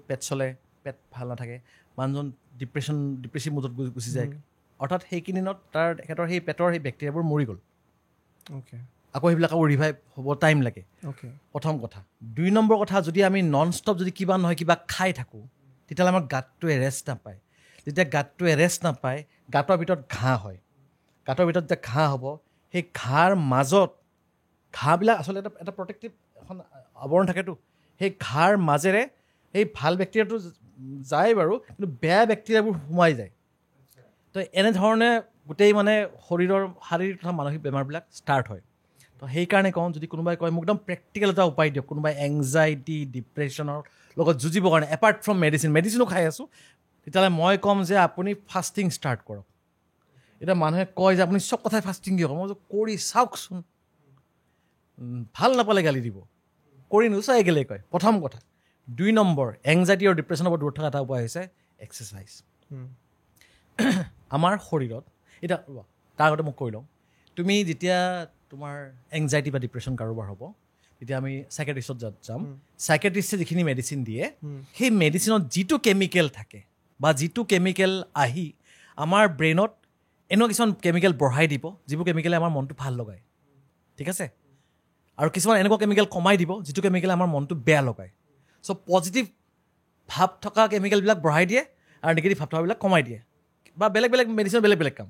A: পেট চলে, পেট ভাল নাথাকে, মানুহজন ডিপ্ৰেছিভ মুডত গুচি যায়। অৰ্থাৎ সেইকেইদিনত তেখেতৰ সেই পেটৰ সেই বেক্টেৰিয়াবোৰ মৰি গ'ল।
B: অ'কে,
A: আকৌ সেইবিলাক আকৌ ৰিভাইভ হ'ব টাইম লাগে।
B: অ'কে,
A: প্ৰথম কথা। 2 নম্বৰ কথা, যদি আমি নন ষ্টপ যদি কিবা নহয় কিবা খাই থাকোঁ, তেতিয়াহ'লে আমাৰ গাঁতটোৱে ৰেষ্ট নাপায়। যেতিয়া গাঁতটোৱে ৰেষ্ট নাপায়, গাঁতৰ ভিতৰত ঘাঁ হয়। গাঁতৰ ভিতৰত যেতিয়া ঘাঁ হ'ব, সেই ঘাঁৰ মাজত ঘাঁবিলাক আচলতে এটা প্ৰটেক্টিভ এখন আৱৰণ থাকেতো, সেই ঘাঁৰ মাজেৰে সেই ভাল বেক্টেৰিয়াটো যায় বাৰু, কিন্তু বেয়া বেক্টেৰিয়াবোৰ সোমাই যায়। তো এনেধৰণে গোটেই মানে শৰীৰৰ শাৰীৰিক তথা মানসিক বেমাৰবিলাক ষ্টাৰ্ট হয়। তো সেইকাৰণে কওঁ, যদি কোনোবাই কয় মোক একদম প্ৰেক্টিকেল এটা উপায় দিয়ক, কোনোবাই এংজাইটি, ডিপ্ৰেশ্যনৰ লগত যুঁজিবৰ কাৰণে এপাৰ্ট ফ্ৰম মেডিচিনো খাই আছোঁ, তেতিয়াহ'লে মই ক'ম যে আপুনি ফাষ্টিং ষ্টাৰ্ট কৰক। এতিয়া মানুহে কয় যে আপুনি চব কথাই ফাষ্টিং কিয় কয়, মই কৰি চাওকচোন, ভাল নাপালে গালি দিব, কৰি নোচাই গেলে কয়। প্ৰথম কথা। 2 নম্বৰ, এংজাইটি আৰু ডিপ্ৰেশ্যনৰ পৰা দূৰত থকা এটা উপায় হৈছে এক্সাৰচাইজ। আমাৰ শৰীৰত এতিয়া তাৰ আগতে মোক কৈ লওঁ, তুমি যেতিয়া তোমাৰ এংজাইটি বা ডিপ্ৰেশ্যন কাৰোবাৰ হ'ব, তেতিয়া আমি চাইকেট্ৰিষ্টত যাম। চাইকেট্ৰিষ্টে যিখিনি মেডিচিন দিয়ে, সেই মেডিচিনত যিটো কেমিকেল থাকে বা যিটো কেমিকেল আহি আমাৰ ব্ৰেইনত এনেকুৱা কিছুমান কেমিকেল বঢ়াই দিব, যিবোৰ কেমিকেলে আমাৰ মনটো ভাল লগায়, ঠিক আছে? আৰু কিছুমান এনেকুৱা কেমিকেল কমাই দিব, যিটো কেমিকেলে আমাৰ মনটো বেয়া লগায়। চ' পজিটিভ ভাৱ থকা কেমিকেলবিলাক বঢ়াই দিয়ে আৰু নিগেটিভ ভাৱ থকাবিলাক কমাই দিয়ে, বা বেলেগ মেডিচিনৰ বেলেগ কাম।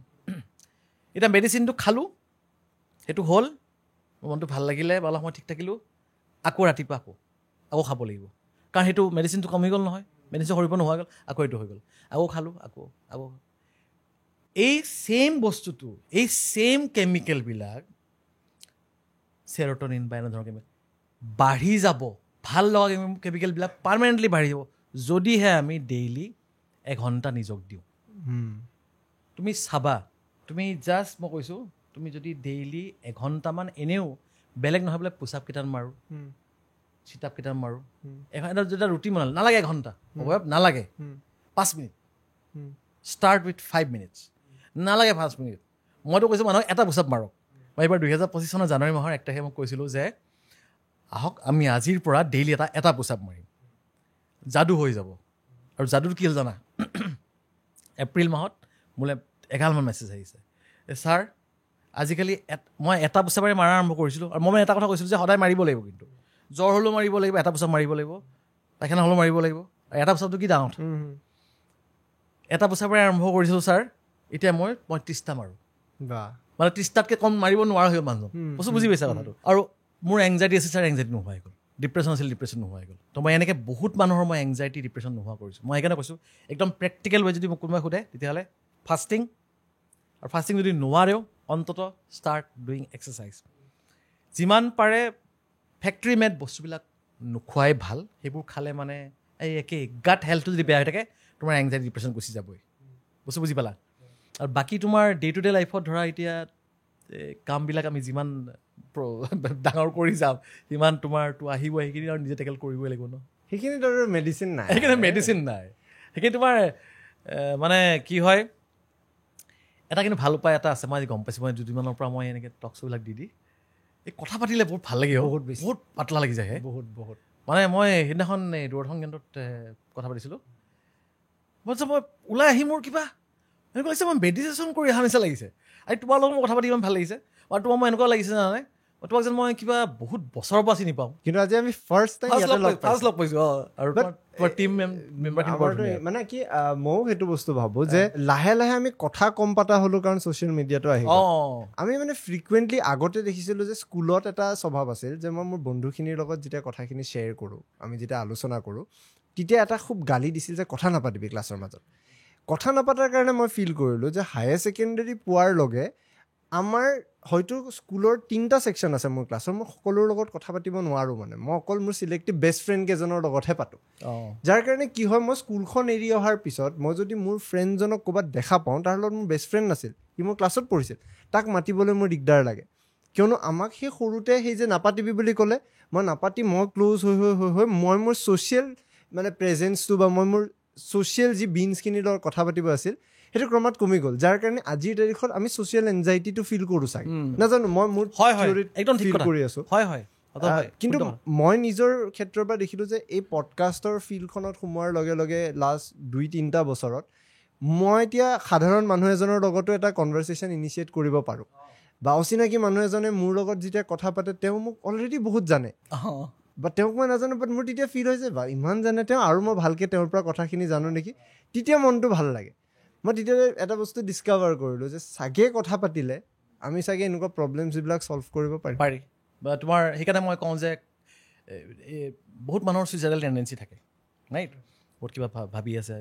A: এতিয়া মেডিচিনটো খালোঁ, সেইটো হ'ল, মনটো ভাল লাগিলে বা অলপ সময় ঠিক থাকিলোঁ, আকৌ ৰাতিপুৱা আকৌ খাব লাগিব, কাৰণ সেইটো মেডিচিনটো কমি গ'ল নহয়, মেডিচিন সৰিব নোহোৱা গ'ল, আকৌ এইটো হৈ গ'ল, আকৌ খালোঁ, আকৌ এই ছেইম বস্তুটো, এই ছেইম কেমিকেলবিলাক চেৰ'টনিন বা এনেধৰণৰ কেমিকেল বাঢ়ি যাব, ভাল লগা কেমিকেলবিলাক পাৰ্মানেণ্টলি বাঢ়ি যাব, যদিহে আমি ডেইলি 1 ঘণ্টা নিজক দিওঁ। তুমি চাবা, তুমি জাষ্ট মই কৈছোঁ, তুমি যদি ডেইলি 1 ঘণ্টামান এনেও বেলেগ নহয় বোলে পুচাপ কেইটামান মাৰোঁ, চিটাপ কেইটামান মাৰোঁ, এটা যেতিয়া ৰুটিন বনালে নালাগে 1 ঘণ্টা, নালাগে 5 মিনিট, ষ্টাৰ্ট উইথ 5 মিনিটছ, নালাগে 5 মিনিট। মইতো কৈছোঁ মানুহক এটা পুচাপ মাৰক। মই এইবাৰ 2025 চনৰ জানুৱাৰী মাহৰ 1 তাৰিখে মই কৈছিলোঁ যে আহক আমি আজিৰ পৰা ডেইলি এটা পুচাপ মাৰিম, যাদু হৈ যাব। আৰু যাদুটো কি হ'ল জানা? এপ্ৰিল মাহত মোলৈ 11মান মেছেজ আহিছে, ছাৰ আজিকালি মই এটা পুচাপেৰে মাৰা আৰম্ভ কৰিছিলোঁ, আৰু মই এটা কথা কৈছিলোঁ যে সদায় মাৰিব লাগিব, কিন্তু জ্বৰ হ'লেও মাৰিব লাগিব, এটা পুচাপ মাৰিব লাগিব, পাইখানা হ'লেও মাৰিব লাগিব। এটা পুচাপটো কি ডাঙৰ? এটা পুচাপেৰে আৰম্ভ কৰিছিলোঁ ছাৰ, এতিয়া মই 35টা মাৰোঁ, মানে 30টাতকৈ কম মাৰিব নোৱাৰা হৈ গ'ল মানুহজন। বস্তু বুজি পাইছা কথাটো? আৰু মোৰ এংজাইটি আছিল ছাৰ, এংজাইটি নোহোৱা হৈ গ'ল, ডিপ্ৰেশ্যন আছিল, ডিপ্ৰেশ্যন নোহোৱা হৈ গ'ল। তো মই এনেকৈ বহুত মানুহৰ মই এংজাইটি, ডিপ্ৰেশ্যন নোহোৱা কৰিছোঁ। মই সেইকাৰণে কৈছোঁ একদম প্ৰেক্টিকেল ৱে যদি মোক কোনোবাই সোধে, তেতিয়াহ'লে ফাষ্টিং, আৰু ফাষ্টিং যদি নোৱাৰেও অন্ততঃ ষ্টাৰ্ট ডুইং এক্সাৰচাইজ। যিমান পাৰে ফেক্টৰী মেড বস্তুবিলাক নোখোৱাই ভাল, সেইবোৰ খালে মানে এই একেই গাট হেল্থটো যদি বেয়া হৈ থাকে, তোমাৰ এংজাইটি, ডিপ্ৰেশ্যন গুচি যাবই। বস্তু বুজি পালা? আৰু বাকী তোমাৰ ডে টু ডে লাইফত ধৰা এতিয়া কামবিলাক আমি যিমান ডাঙৰ কৰি যাম সিমান তোমাৰতো আহিব, সেইখিনি আৰু নিজে টেকেল কৰিবই লাগিব ন।
B: সেইখিনিত আৰু মেডিচিন নাই,
A: সেইখিনি মেডিচিন নাই। সেইখিনি তোমাৰ মানে কি হয়, এটা কিন্তু ভাল উপায় এটা আছে, মই আজি গম পাইছোঁ। মই দুদিনমানৰ পৰা মই এনেকৈ টক শ্ব'বিলাক দি এই কথা পাতিলে বহুত ভাল লাগে, বহুত পাতলা লাগি যায়।
B: বহুত
A: মানে মই সেইদিনাখন এই দূৰদৰ্শন কেন্দ্ৰত কথা পাতিছিলোঁ, মই ওলাই আহি মোৰ কিবা এনেকুৱা লাগিছে মই মেডিটেশ্যন কৰি অহা নিচিনা লাগিছে। আৰু তোমাৰ লগত মই কথা পাতি ইমান ভাল লাগিছে, আৰু তোমাৰ মই এনেকুৱা লাগিছে জানানে, তোমাক যেন মই কিবা বহুত বছৰৰ পৰা চিনি পাওঁ।
B: কিন্তু আজি আমি ফাৰ্ষ্ট
A: লগ পাইছোঁ। আৰু তোমাৰ টিম মেম্বাৰখিনি
B: মানে কি ময়ো সেইটো বস্তু ভাবোঁ যে লাহে লাহে আমি কথা কম পতা হ'লোঁ, কাৰণ ছ'চিয়েল মিডিয়াটো আহি আমি মানে ফ্ৰিকুৱেণ্টলি আগতে দেখিছিলোঁ যে স্কুলত এটা স্বভাৱ আছিল যে মই মোৰ বন্ধুখিনিৰ লগত যেতিয়া কথাখিনি শ্বেয়াৰ কৰোঁ, আমি যেতিয়া আলোচনা কৰোঁ, তেতিয়া এটা খুব গালি দিছিল যে কথা নাপাতিবি ক্লাছৰ মাজত। কথা নাপাতাৰ কাৰণে মই ফিল কৰিলোঁ যে হায়াৰ ছেকেণ্ডেৰী পোৱাৰ লগে আমাৰ হয়তো স্কুলৰ 3টা ছেকশ্যন আছে মোৰ ক্লাছৰ, মই সকলোৰ লগত কথা পাতিব নোৱাৰোঁ। মানে মই অকল মোৰ চিলেক্টিভ বেষ্ট ফ্ৰেণ্ড কেইজনৰ লগতহে পাতোঁ। যাৰ কাৰণে কি হয়, মই স্কুলখন এৰি অহাৰ পিছত মই যদি মোৰ ফ্ৰেণ্ডজনক ক'ৰবাত দেখা পাওঁ, তাৰ লগত মোৰ বেষ্ট ফ্ৰেণ্ড নাছিল, সি মোৰ ক্লাছত পঢ়িছিল, তাক মাতিবলৈ মোৰ দিগদাৰ লাগে। কিয়নো আমাক সেই সৰুতে সেই যে নাপাতিবি বুলি ক'লে, মই নাপাতি মই ক্ল'জ হৈ মই মোৰ ছ'চিয়েল মানে প্ৰেজেঞ্চটো বা মই মোৰ ছ'চিয়েল যি বিনছখিনিৰ লগত কথা পাতিব আছিল সেইটো ক্ৰমাৎ কমি গ'ল। যাৰ কাৰণে আজিৰ তাৰিখত আমি ছ'চিয়েল এনজাইটিটো ফিল কৰোঁ চাগে, নাজানো, মই মোৰ ফিল কৰি আছোঁ। কিন্তু মই নিজৰ ক্ষেত্ৰৰ পৰা দেখিলোঁ যে এই পডকাষ্টৰ ফিল্ডখনত সোমোৱাৰ লগে লগে লাষ্ট 2-3টা বছৰত মই এতিয়া সাধাৰণ মানুহ এজনৰ লগতো এটা কনভাৰচেশ্যন ইনিচিয়েট কৰিব পাৰোঁ, বা অচিনাকি মানুহ এজনে মোৰ লগত যেতিয়া কথা পাতে তেওঁ মোক অলৰেডি বহুত জানে, বা তেওঁক মই নাজানো, বাট মোৰ তেতিয়া ফিল হৈছে বা ইমান জানে তেওঁ, আৰু মই ভালকৈ তেওঁৰ পৰা কথাখিনি জানো নেকি, তেতিয়া মনটো ভাল লাগে। মই তেতিয়া এটা বস্তু ডিছকাভাৰ কৰিলোঁ যে চাগে কথা পাতিলে আমি চাগে এনেকুৱা প্ৰব্লেমছবিলাক ছল্ভ কৰিব পাৰি।
A: বা তোমাৰ সেইকাৰণে মই কওঁ যে বহুত মানুহৰ ছুইচাইডেল টেণ্ডেঞ্চি থাকে, ৰাইট? বহুত কিবা ভাবি আছে,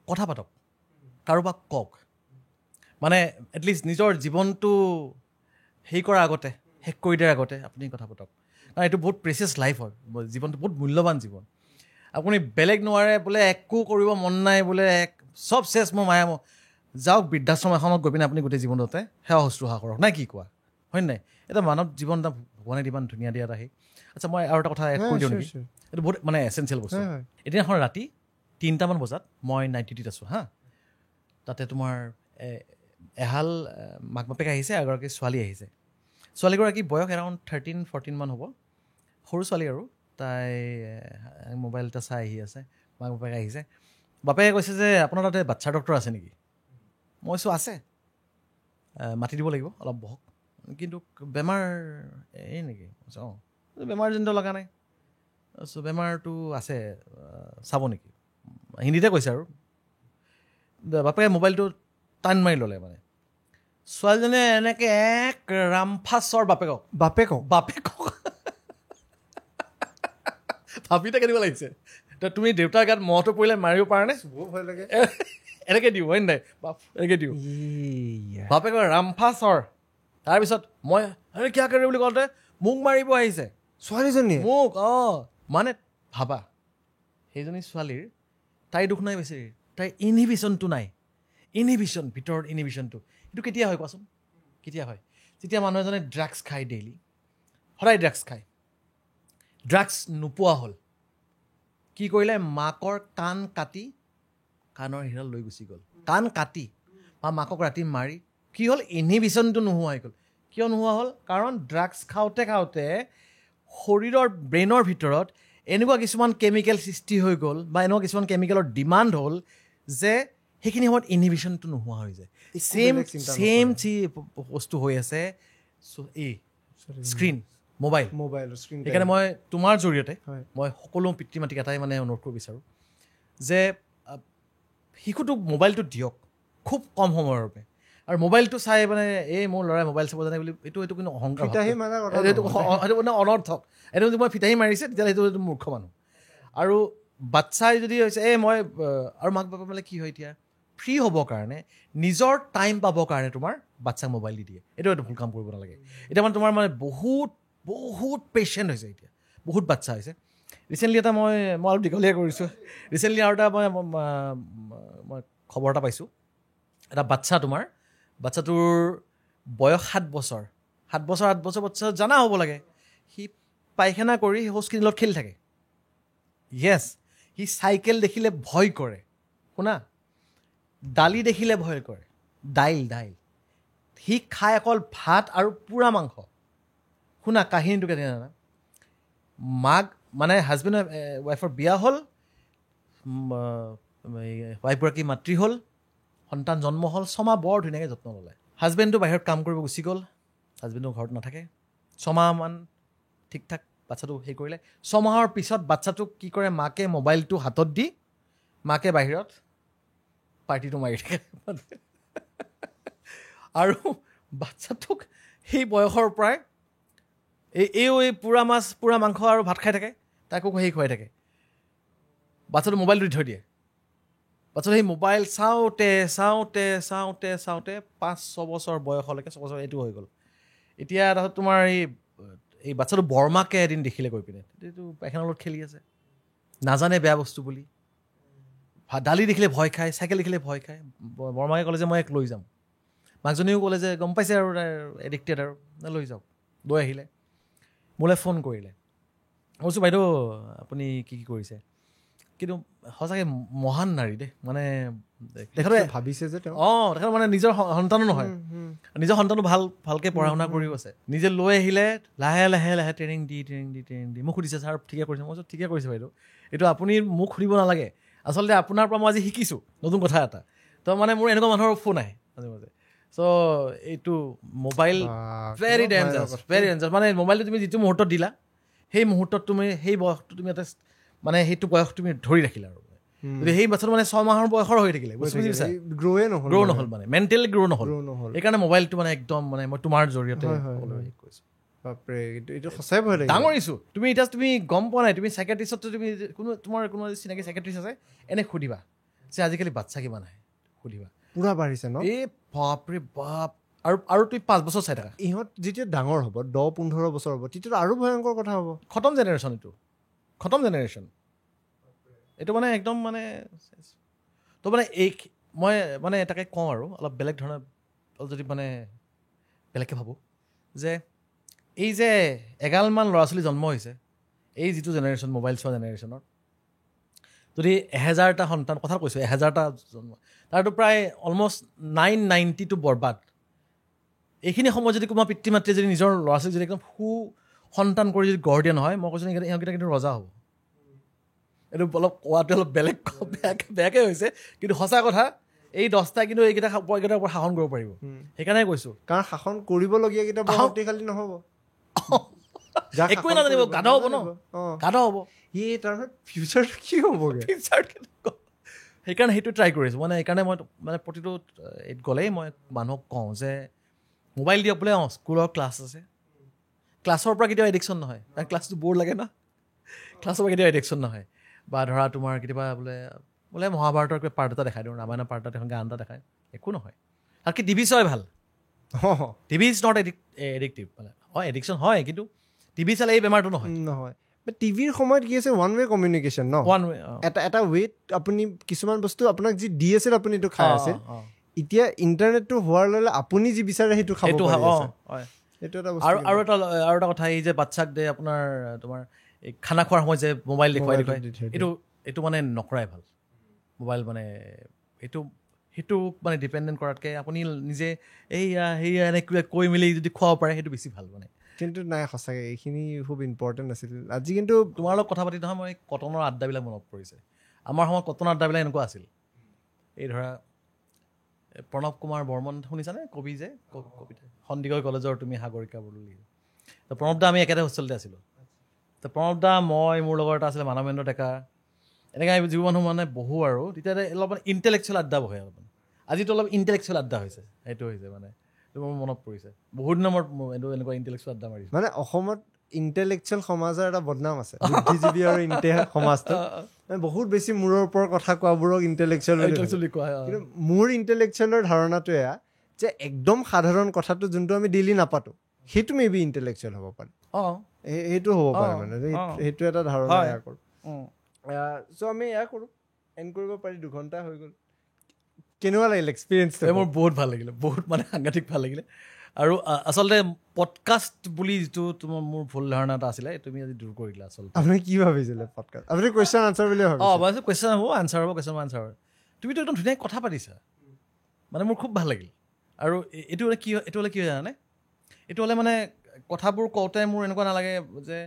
A: কথা পাতক, কাৰোবাক কওক, মানে এটলিষ্ট নিজৰ জীৱনটো হেৰি কৰাৰ আগতে, শেষ কৰি দিয়াৰ আগতে আপুনি কথা পাতক। কাৰণ এইটো বহুত প্ৰেচিয়াছ লাইফ হয়, জীৱনটো বহুত মূল্যৱান জীৱন। আপুনি বেলেগ নোৱাৰে বোলে, একো কৰিব মন নাই বোলে, চব চেছ মোৰ মায়া মোৰ, যাওক বৃদ্ধাশ্ৰম এখনত গৈ পিনে আপুনি গোটেই জীৱনতে সেৱা শুশ্ৰূষা কৰক, নাই কি কোৱা, হয় নাই? এটা মানৱ জীৱন এটা ভগৱানে ইমান ধুনীয়া দিয়াত আহি। আচ্ছা, মই আৰু এটা কথা এড কৰি দিওঁ নেকি? এইটো বহুত মানে এচেঞ্চিয়েল বস্তু। এদিনাখন ৰাতি 3টামান বজাত মই নাইট ডিউটিত আছোঁ হা, তাতে তোমাৰ এহাল মাক বাপেক আহিছে, এগৰাকী ছোৱালী আহিছে। ছোৱালীগৰাকী বয়স এৰাউণ্ড 13-14 মান হ'ব, সৰু ছোৱালী আৰু। তাই মোবাইল এটা চাই আহি আছে, মাক বাপেক আহিছে। বাপেকে কৈছে যে আপোনাৰ তাতে বাচ্ছাৰ ডক্টৰ আছে নেকি? মই কৈছোঁ আছে, মাতি দিব লাগিব, অলপ বহক। কিন্তু বেমাৰ এই নেকি? অঁ, বেমাৰ যেনটো লগা নাই। চ' বেমাৰটো আছে, চাব নেকি? হিন্দীতে কৈছে আৰু। বাপেকে মোবাইলটো টান মাৰি ল'লে, মানে ছোৱালীজনীয়ে এনেকৈ এক ৰামফাচৰ বাপেকক ভাবিতে কেনেকুৱা লাগিছে? তুমি দেউতাৰ গাত মহটো পৰিলে মাৰিব পাৰা নে?
B: ভয় লাগে,
A: এনেকৈ দিওঁ, হয় নাই? এনেকৈ দিওঁ বাপেকৰ ৰামফাচৰ। তাৰপিছত মই আৰে কিয় কৰে বুলি কওঁতে মোক মাৰিব আহিছে
B: ছোৱালীজনীয়ে
A: মোক। মানে ভাবা, সেইজনী ছোৱালীৰ তাইৰ দুখ নাই বেছি, তাইৰ ইনহিবিশ্যনটো নাই। ইনহিবিশ্যন, ভিতৰত ইনহিবিশ্যনটো, এইটো কেতিয়া হয় কোৱাচোন? কেতিয়া হয়? যেতিয়া মানুহ এজনে ড্ৰাগছ খায়, ডেইলি সদায় ড্ৰাগছ খায়, ড্ৰাগছ নোপোৱা হ'ল, কি কৰিলে? মাকৰ কাণ কাটি কাণৰ হিৰাল লৈ গুচি গ'ল, কাণ কাটি, বা মাকক ৰাতি মাৰি। কি হ'ল? ইনহিবিশ্যনটো নোহোৱা হৈ গ'ল। কিয় নোহোৱা হ'ল? কাৰণ ড্ৰাগছ খাওঁতে শৰীৰৰ ব্ৰেইনৰ ভিতৰত এনেকুৱা কিছুমান কেমিকেল সৃষ্টি হৈ গ'ল, বা এনেকুৱা কিছুমান কেমিকেলৰ ডিমাণ্ড হ'ল যে সেইখিনি সময়ত ইনহিবিশ্যনটো নোহোৱা হৈ যায়। ছেম বস্তু হৈ আছে এই স্ক্ৰীণ, মোবাইল স্ক্ৰীণ। সেইকাৰণে মই তোমাৰ জৰিয়তে মই সকলো পিতৃ মাতৃক এটাই মানে অনুৰোধ কৰিব বিচাৰোঁ যে শিশুটোক মোবাইলটো দিয়ক খুব কম সময়ৰ বাবে। আৰু মোবাইলটো চাই মানে এই মোৰ ল'ৰাই মোবাইল চাব জানে বুলি এইটো কিন্তু অহংকাৰ, সেইটো মানে অনৰ্থক। এইটো যদি মই ফিতাহী মাৰিছে তেতিয়াহ'লে সেইটো মূৰ্খ মানুহ। আৰু বাচ্ছাই যদি হৈছে মই আৰু মাক বাপেক মানে কি হয়, এতিয়া ফ্ৰী হ'বৰ কাৰণে, নিজৰ টাইম পাবৰ কাৰণে তোমাৰ বাচ্ছাক মোবাইল দি দিয়ে। এইটো ভুল কাম কৰিব নালাগে। এতিয়া মানে তোমাৰ মানে বহুত পেচেণ্ট হৈছে, এতিয়া বহুত বাচ্ছা হৈছে। ৰিচেণ্টলি এটা মই অলপ দীঘলীয়া কৰিছোঁ। ৰিচেণ্টলি আৰু এটা মই খবৰ এটা পাইছোঁ। এটা বাচ্ছাটোৰ বয়স 7 বছৰ 7 বছৰ বাচ্চা জানা হ'ব লাগে সি পায়খানা কৰি শৌচখিনিৰ লগত খেলি থাকে য়েছ সি চাইকেল দেখিলে ভয় কৰে শুনা দালি দেখিলে ভয় কৰে দাইল সি খাই অকল ভাত আৰু পুৰা মাংস শুনা কাহিনীটো কেনেকৈ জানা মাক মানে হাজবেণ্ড ৱাইফৰ বিয়া হ'ল ৱাইফগৰাকী মাতৃ হ'ল সন্তান জন্ম হ'ল 6 মাহ বৰ ধুনীয়াকৈ যত্ন ল'লে হাজবেণ্ডটো বাহিৰত কাম কৰিব গুচি গ'ল হাজবেণ্ডটো ঘৰত নাথাকে 6 মাহমান ঠিক ঠাক বাচ্চাটো হেৰি কৰিলে 6 মাহৰ পিছত বাচ্চাটোক কি কৰে মাকে মোবাইলটো হাতত দি মাকে বাহিৰত পাৰ্টিটো মাৰি থাকে আৰু বাচ্চাটোক সেই বয়সৰ পৰাই এই পুৰা মাছ পুৰা মাংস আৰু ভাত খাই থাকে তাকো সেই খুৱাই থাকে বাচ্চাটো মোবাইলটো দি থৈ দিয়ে বাচ্চাটো সেই মোবাইল চাওঁতে 5-6 বছৰ বয়সলৈকে 6 বছৰ এইটো হৈ গ'ল এতিয়া তাৰপিছত তোমাৰ এই বাচ্চাটো বৰমাকে এদিন দেখিলে গৈ পিনে এইটো পায়খানাৰ লগত খেলি আছে নাজানে বেয়া বস্তু বুলি দালি দেখিলে ভয় খায় চাইকেল দেখিলে ভয় খায় বৰমাকে ক'লে যে মই এক লৈ যাম মাকজনীও ক'লে যে গম পাইছে আৰু এডিক্টেড আৰু লৈ যাওক লৈ আহিলে মোলৈ ফোন কৰিলে মই কৈছোঁ বাইদেউ আপুনি কি কৰিছে কিন্তু সঁচাকৈ মহান নাৰী দেই মানে তেখেতে
B: ভাবিছে যে তেওঁ
A: তেখেত মানে নিজৰ সন্তানো নহয় নিজৰ সন্তানো ভালকৈ পঢ়া শুনা কৰিও আছে নিজে লৈ আহিলে লাহে ট্ৰেইনিং দি মোক সুধিছে ছাৰ ঠিকে কৰিছে মই কৈছোঁ ঠিকে কৰিছে বাইদেউ এইটো আপুনি মোক সুধিব নালাগে আচলতে আপোনাৰ পৰা মই আজি শিকিছোঁ নতুন কথা এটা তো মানে মোৰ এনেকুৱা মানুহৰ ফোন আহে মাজে মাজে চ' এইটো মোবাইল ভেৰি ডেঞ্জাৰাছ মানে মোবাইলটো তুমি যিটো মুহূৰ্তত দিলা সেই মুহূৰ্তত তুমি সেই বয়সটো তুমি এটা মানে সেইটো বয়স তুমি ধৰি ৰাখিলা আৰু যদি সেই বাচ্চাটো মানে 6 মাহৰ বয়সৰ হৈ থাকিলে গ্ৰ' নহ'ল মানে মেণ্টেলি গ্ৰ' নহ'ল সেইকাৰণে মোবাইলটো মানে একদম মানে মই তোমাৰ জৰিয়তে কৈছোঁ ডাঙৰ ইছ্যু তুমি এতিয়া তুমি গম পোৱা নাই তুমি চাইকেট্ৰিষ্টত তুমি তোমাৰ কোনো চিনাকি চাইকেট্ৰিষ্ট আছে এনে সুধিবা যে আজিকালি বাচ্চা কিমান আহে সুধিবা
B: পুৰা বাঢ়িছে ন
A: এই বাপৰে বাপ আৰু তুমি 5 বছৰ চাই থাকা
B: ইহঁত যেতিয়া ডাঙৰ হ'ব 10-15 বছৰ হ'ব তেতিয়াতো আৰু ভয়ংকৰ কথা হ'ব
A: খতম জেনেৰেশ্যন এইটো মানে একদম মানে তো মানে মই মানে এটাকে কওঁ আৰু অলপ বেলেগ ধৰণৰ যদি মানে বেলেগকৈ ভাবোঁ যে এই যে এগালমান ল'ৰা ছোৱালী জন্ম হৈছে এই যিটো জেনেৰেশ্যন মোবাইল চোৱা জেনেৰেশ্যনৰ যদি 1000টা সন্তান কথা কৈছোঁ 1000টা জন্ম তাৰতো প্ৰায় অলমষ্ট 990টো বৰবাদ এইখিনি সময়ত যদি কোনোবা পিতৃ মাতৃয়ে যদি নিজৰ ল'ৰা ছোৱালীক যদি একদম সন্তান কৰি যদি গঢ় দিয়া নহয় মই কৈছোঁ ইহঁতকেইটা কিন্তু ৰজা হ'ব এইটো অলপ কোৱাটো অলপ বেলেগ বেয়াকৈ হৈছে কিন্তু সঁচা কথা এই 10টা কিন্তু এইকেইটাৰ ওপৰত শাসন কৰিব পাৰিব সেইকাৰণে কৈছোঁ
B: কাৰণ শাসন কৰিবলগীয়াকেইটা শক্তিশালী নহ'ব
A: একোৱে নাজানিব গাধ হ'ব ন গাধ হ'ব
B: তাৰপিছত ফিউচাৰটো কি হ'বগৈ
A: সেইকাৰণে সেইটো ট্ৰাই কৰিছোঁ মানে সেইকাৰণে মই মানে প্ৰতিটো গ'লেই মই মানুহক কওঁ যে মোবাইল দিয়ক বোলে স্কুলৰ ক্লাছ আছে ক্লাছৰ পৰা কেতিয়াও এডিকশ্যন নহয় কাৰণ ক্লাছটো ব'ৰ লাগে ন ক্লাছৰ পৰা কেতিয়াও এডিকশ্যন নহয় বা ধৰা তোমাৰ কেতিয়াবা বোলে মহাভাৰতৰ কিবা পাৰ্ট এটা দেখাই দিওঁ ৰামায়ণৰ পাৰ্ট এটা গান এটা দেখায় একো নহয় আৰু কি টিভি চোৱাই ভাল টিভি ইজ নট এডিক্টিভ মানে এডিকশ্যন হয় কিন্তু টিভি চালে এই বেমাৰটো নহয়
B: টিভিৰ সময়ত কি আছে ওৱান ৱে কমিউনিকেশ্যন ন এটা ৱেত আপুনি কিছুমান বস্তু আপোনাক যি দি আছিল আপুনি এইটো খাই আছিল এতিয়া ইণ্টাৰনেটটো হোৱাৰ লগে আপুনি যি বিচাৰে সেইটো খাব
A: আৰু এটা কথা এই যে বাচ্চাক দে আপোনাৰ তোমাৰ এই খানা খোৱাৰ সময়ত যে মোবাইল দেখুৱাই এইটো মানে নকৰাই ভাল মোবাইল মানে সেইটো মানে ডিপেণ্ডেণ্ট কৰাতকৈ আপুনি নিজে সেয়া এনেকৈ কৈ মেলি যদি খুৱাব পাৰে সেইটো বেছি ভাল মানে
B: কিন্তু নাই সঁচাকৈ এইখিনি খুব ইম্পৰ্টেণ্ট আছিল আজি কিন্তু
A: তোমাৰ লগত কথা পাতি নহয় মই কটনৰ আড্ডাবিলাক মনত পৰিছে আমাৰ সময়ত কটনৰ আড্ডাবিলাক এনেকুৱা আছিল এই ধৰা প্ৰণৱ কুমাৰ বৰ্মন শুনিছানে কবি যে কবিতা সন্দিকৈ কলেজৰ তুমি সাগৰিকা বৰদলৈ তো প্ৰণৱ দা আমি একেটা হোষ্টেলতে আছিলোঁ তো প্ৰণৱ দা মই মোৰ লগৰ এটা আছিলে মানৱেন্দ্ৰ ডেকা এনেকৈ যিবোৰ মানুহ মানে বহো আৰু তেতিয়া অলপমান ইণ্টেলেকচুৱেল আড্ডা বহে অলপমান আজিতো অলপ ইণ্টেলেকচুৱেল আড্ডা হৈছে সেইটো হৈছে মানে মোৰ মনত পৰিছে বহুত দিনৰ মূৰত এইটো এনেকুৱা ইণ্টেলেকচুৱেল আড্ডা মাৰিছে
B: মানে অসমত ইণ্টেলেকচুৱেল সমাজৰ এটা বদনাম আছে বুদ্ধিজীৱী আৰু সমাজটো বহুত বেছি মূৰৰ ওপৰত কথা কোৱাবোৰক ইণ্টেলেকচুৱেল বুলি কোৱা হয় কিন্তু মোৰ ইণ্টেলেকচুৱেলৰ ধাৰণাটো এয়া যে একদম সাধাৰণ কথাটো যোনটো আমি ডেইলি নাপাতো সেইটো মে বি ইণ্টেলেকচুৱেল হ'ব পাৰে সেইটো হ'ব পাৰে মানে সেইটো এটা ধাৰণা এয়া কৰোঁ চ' আমি এয়া কৰোঁ এণ্ড কৰিব পাৰি 2 ঘণ্টা হৈ গ'ল কেনেকুৱা লাগিল এক্সপিৰিয়েঞ্চটো
A: মোৰ বহুত ভাল লাগিলে বহুত মানে সাংঘাতিক ভাল লাগিলে আৰু আচলতে পডকাষ্ট বুলি যিটো তোমাৰ মোৰ ভুল ধাৰণা এটা আছিলে তুমি আজি দূৰ কৰি দিলা আচলতে
B: আপুনি কি ভাবিছিলে পডকাষ্ট আপুনি কুৱেশ্যন আনচাৰ বুলি ভাবিছিলে
A: কুৱেশ্যন হ'ব আনচাৰ হ'ব কুৱেশ্যন আনচাৰ হ'ব তুমিতো একদম ধুনীয়াকৈ কথা পাতিছা মানে মোৰ খুব ভাল লাগিল আৰু এইটো হ'লে কি হয় জানানে এইটো হ'লে মানে কথাবোৰ কওঁতে মোৰ এনেকুৱা নালাগে যে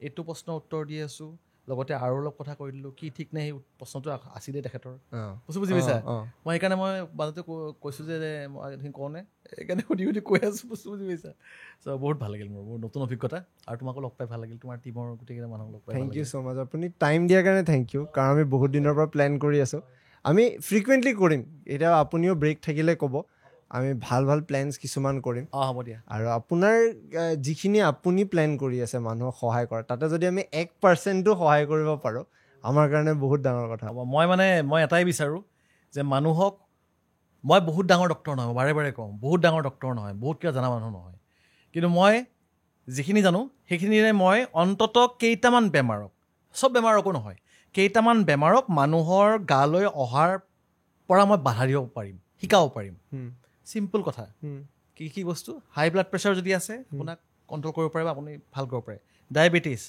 A: এইটো প্ৰশ্নৰ উত্তৰ দি আছোঁ লগতে আৰু অলপ কথা কৈ দিলোঁ কি ঠিক নাই সেই প্ৰশ্নটো আছিলে তেখেতৰ বস্তু বুজি পাইছা মই সেইকাৰণে মই মাজতে কৈছোঁ যে মই কওঁনে সেইকাৰণে সুধি কৈ আছোঁ বস্তু বুজি পাইছা চ' বহুত ভাল লাগিল মোৰ নতুন অভিজ্ঞতা আৰু তোমাকো লগ পাই ভাল লাগিল তোমাৰ টীমৰ গোটেইকেইটা মানুহক লগ পাই
B: থেংক ইউ ছ' মাছ আপুনি টাইম দিয়াৰ কাৰণে থেংক ইউ কাৰণ আমি বহুত দিনৰ পৰা প্লেন কৰি আছোঁ আমি ফ্ৰিকুৱেণ্টলি কৰিম এতিয়া আপুনিও ব্ৰেক থাকিলে ক'ব আমি ভাল ভাল প্লেনছ কিছুমান কৰিম
A: হ'ব দিয়া
B: আৰু আপোনাৰ যিখিনি আপুনি প্লেন কৰি আছে মানুহক সহায় কৰা তাতে যদি আমি 1%ও সহায় কৰিব পাৰোঁ আমাৰ কাৰণে বহুত ডাঙৰ কথা
A: হ'ব মই এটাই বিচাৰোঁ যে মানুহক মই বহুত ডাঙৰ ডক্তৰ নহয় বাৰে বাৰে কওঁ বহুত ডাঙৰ ডক্তৰ নহয় বহুত কিবা জনা মানুহ নহয় কিন্তু মই যিখিনি জানো সেইখিনিৰে মই অন্ততঃ কেইটামান বেমাৰক চব বেমাৰকো নহয় কেইটামান বেমাৰক মানুহৰ গালৈ অহাৰ পৰা মই বাধা দিব পাৰিম শিকাব পাৰিম চিম্পল কথা কি বস্তু হাই ব্লাড প্ৰেছাৰ যদি আছে আপোনাক কণ্ট্ৰল কৰিব পাৰে বা আপুনি ভাল কৰিব পাৰে ডায়েবেটিছ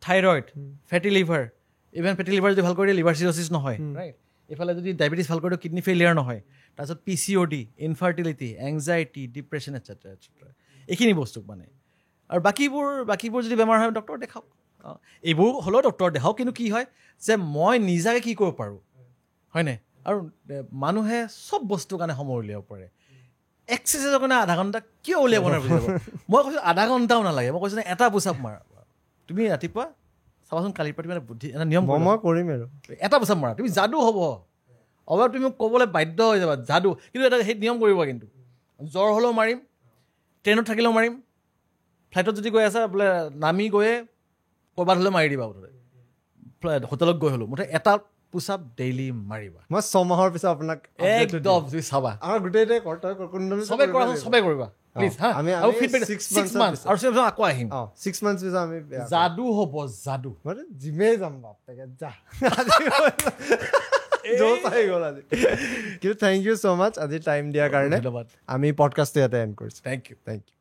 A: থাইৰইড ফেটি লিভাৰ ইভেন ফেটি লিভাৰ যদি ভাল কৰি দিয়ে লিভাৰ চিৰচিছ নহয় ৰাইট এইফালে যদি ডায়েবেটিছ ভাল কৰি দিওঁ কিডনি ফেইলিয়াৰ নহয় তাৰপিছত PCOD infertility anxiety depression etcetera etcetera এইখিনি বস্তুক মানে আৰু বাকীবোৰ যদি বেমাৰ হয় ডক্টৰ দেখাওক এইবোৰ হ'লেও ডক্টৰ দেখাওক কিন্তু কি হয় যে মই নিজাকে কি কৰিব পাৰোঁ হয়নে আৰু মানুহে চব বস্তুৰ কাৰণে সময় উলিয়াব পাৰে এক্সাৰচাইজৰ কাৰণে আধা ঘণ্টা কিয় উলিয়াব নোৱাৰে বুজি পাব মই কৈছোঁ আধা ঘণ্টাও নালাগে মই কৈছোঁ এটা পুচাপ মাৰা তুমি ৰাতিপুৱা চাবাচোন কালিৰ পৰা মানে বুদ্ধি এটা নিয়ম
B: মই কৰিম আৰু
A: এটা পুচাপ মাৰা তুমি যাদু হ'ব অলপ তুমি মোক ক'বলৈ বাধ্য হৈ যাবা যাদু কিন্তু এটা সেই নিয়ম কৰিব কিন্তু জ্বৰ হ'লেও মাৰিম ট্ৰেইনত থাকিলেও মাৰিম ফ্লাইটত যদি গৈ আছা বোলে নামি গৈয়ে ক'ৰবাত হ'লেও মাৰি দিবা মুঠতে হোটেলত গৈ হ'লেও মুঠতে এটা পুচাপ ডেইলি মাৰিবা
B: মই 6 মাহৰ পিছত আপোনাক
A: একদম তুমি চাবা
B: আমাৰ গোটেই
A: চবে কৰিবা প্লিজ হা আৰু ফিডবেক 6 মান্থ আৰু আকৌ আহিম
B: 6 মান্থ পিছত আমি
A: যাদু হ'ব যাদু
B: মানে জিমে যাম বাপেকে যা কিন্তু থেংক ইউ ছ' মাছ আজি টাইম দিয়াৰ কাৰণে আমি পডকাষ্টটো ইয়াতে এণ্ড কৰিছোঁ
A: থেংক ইউ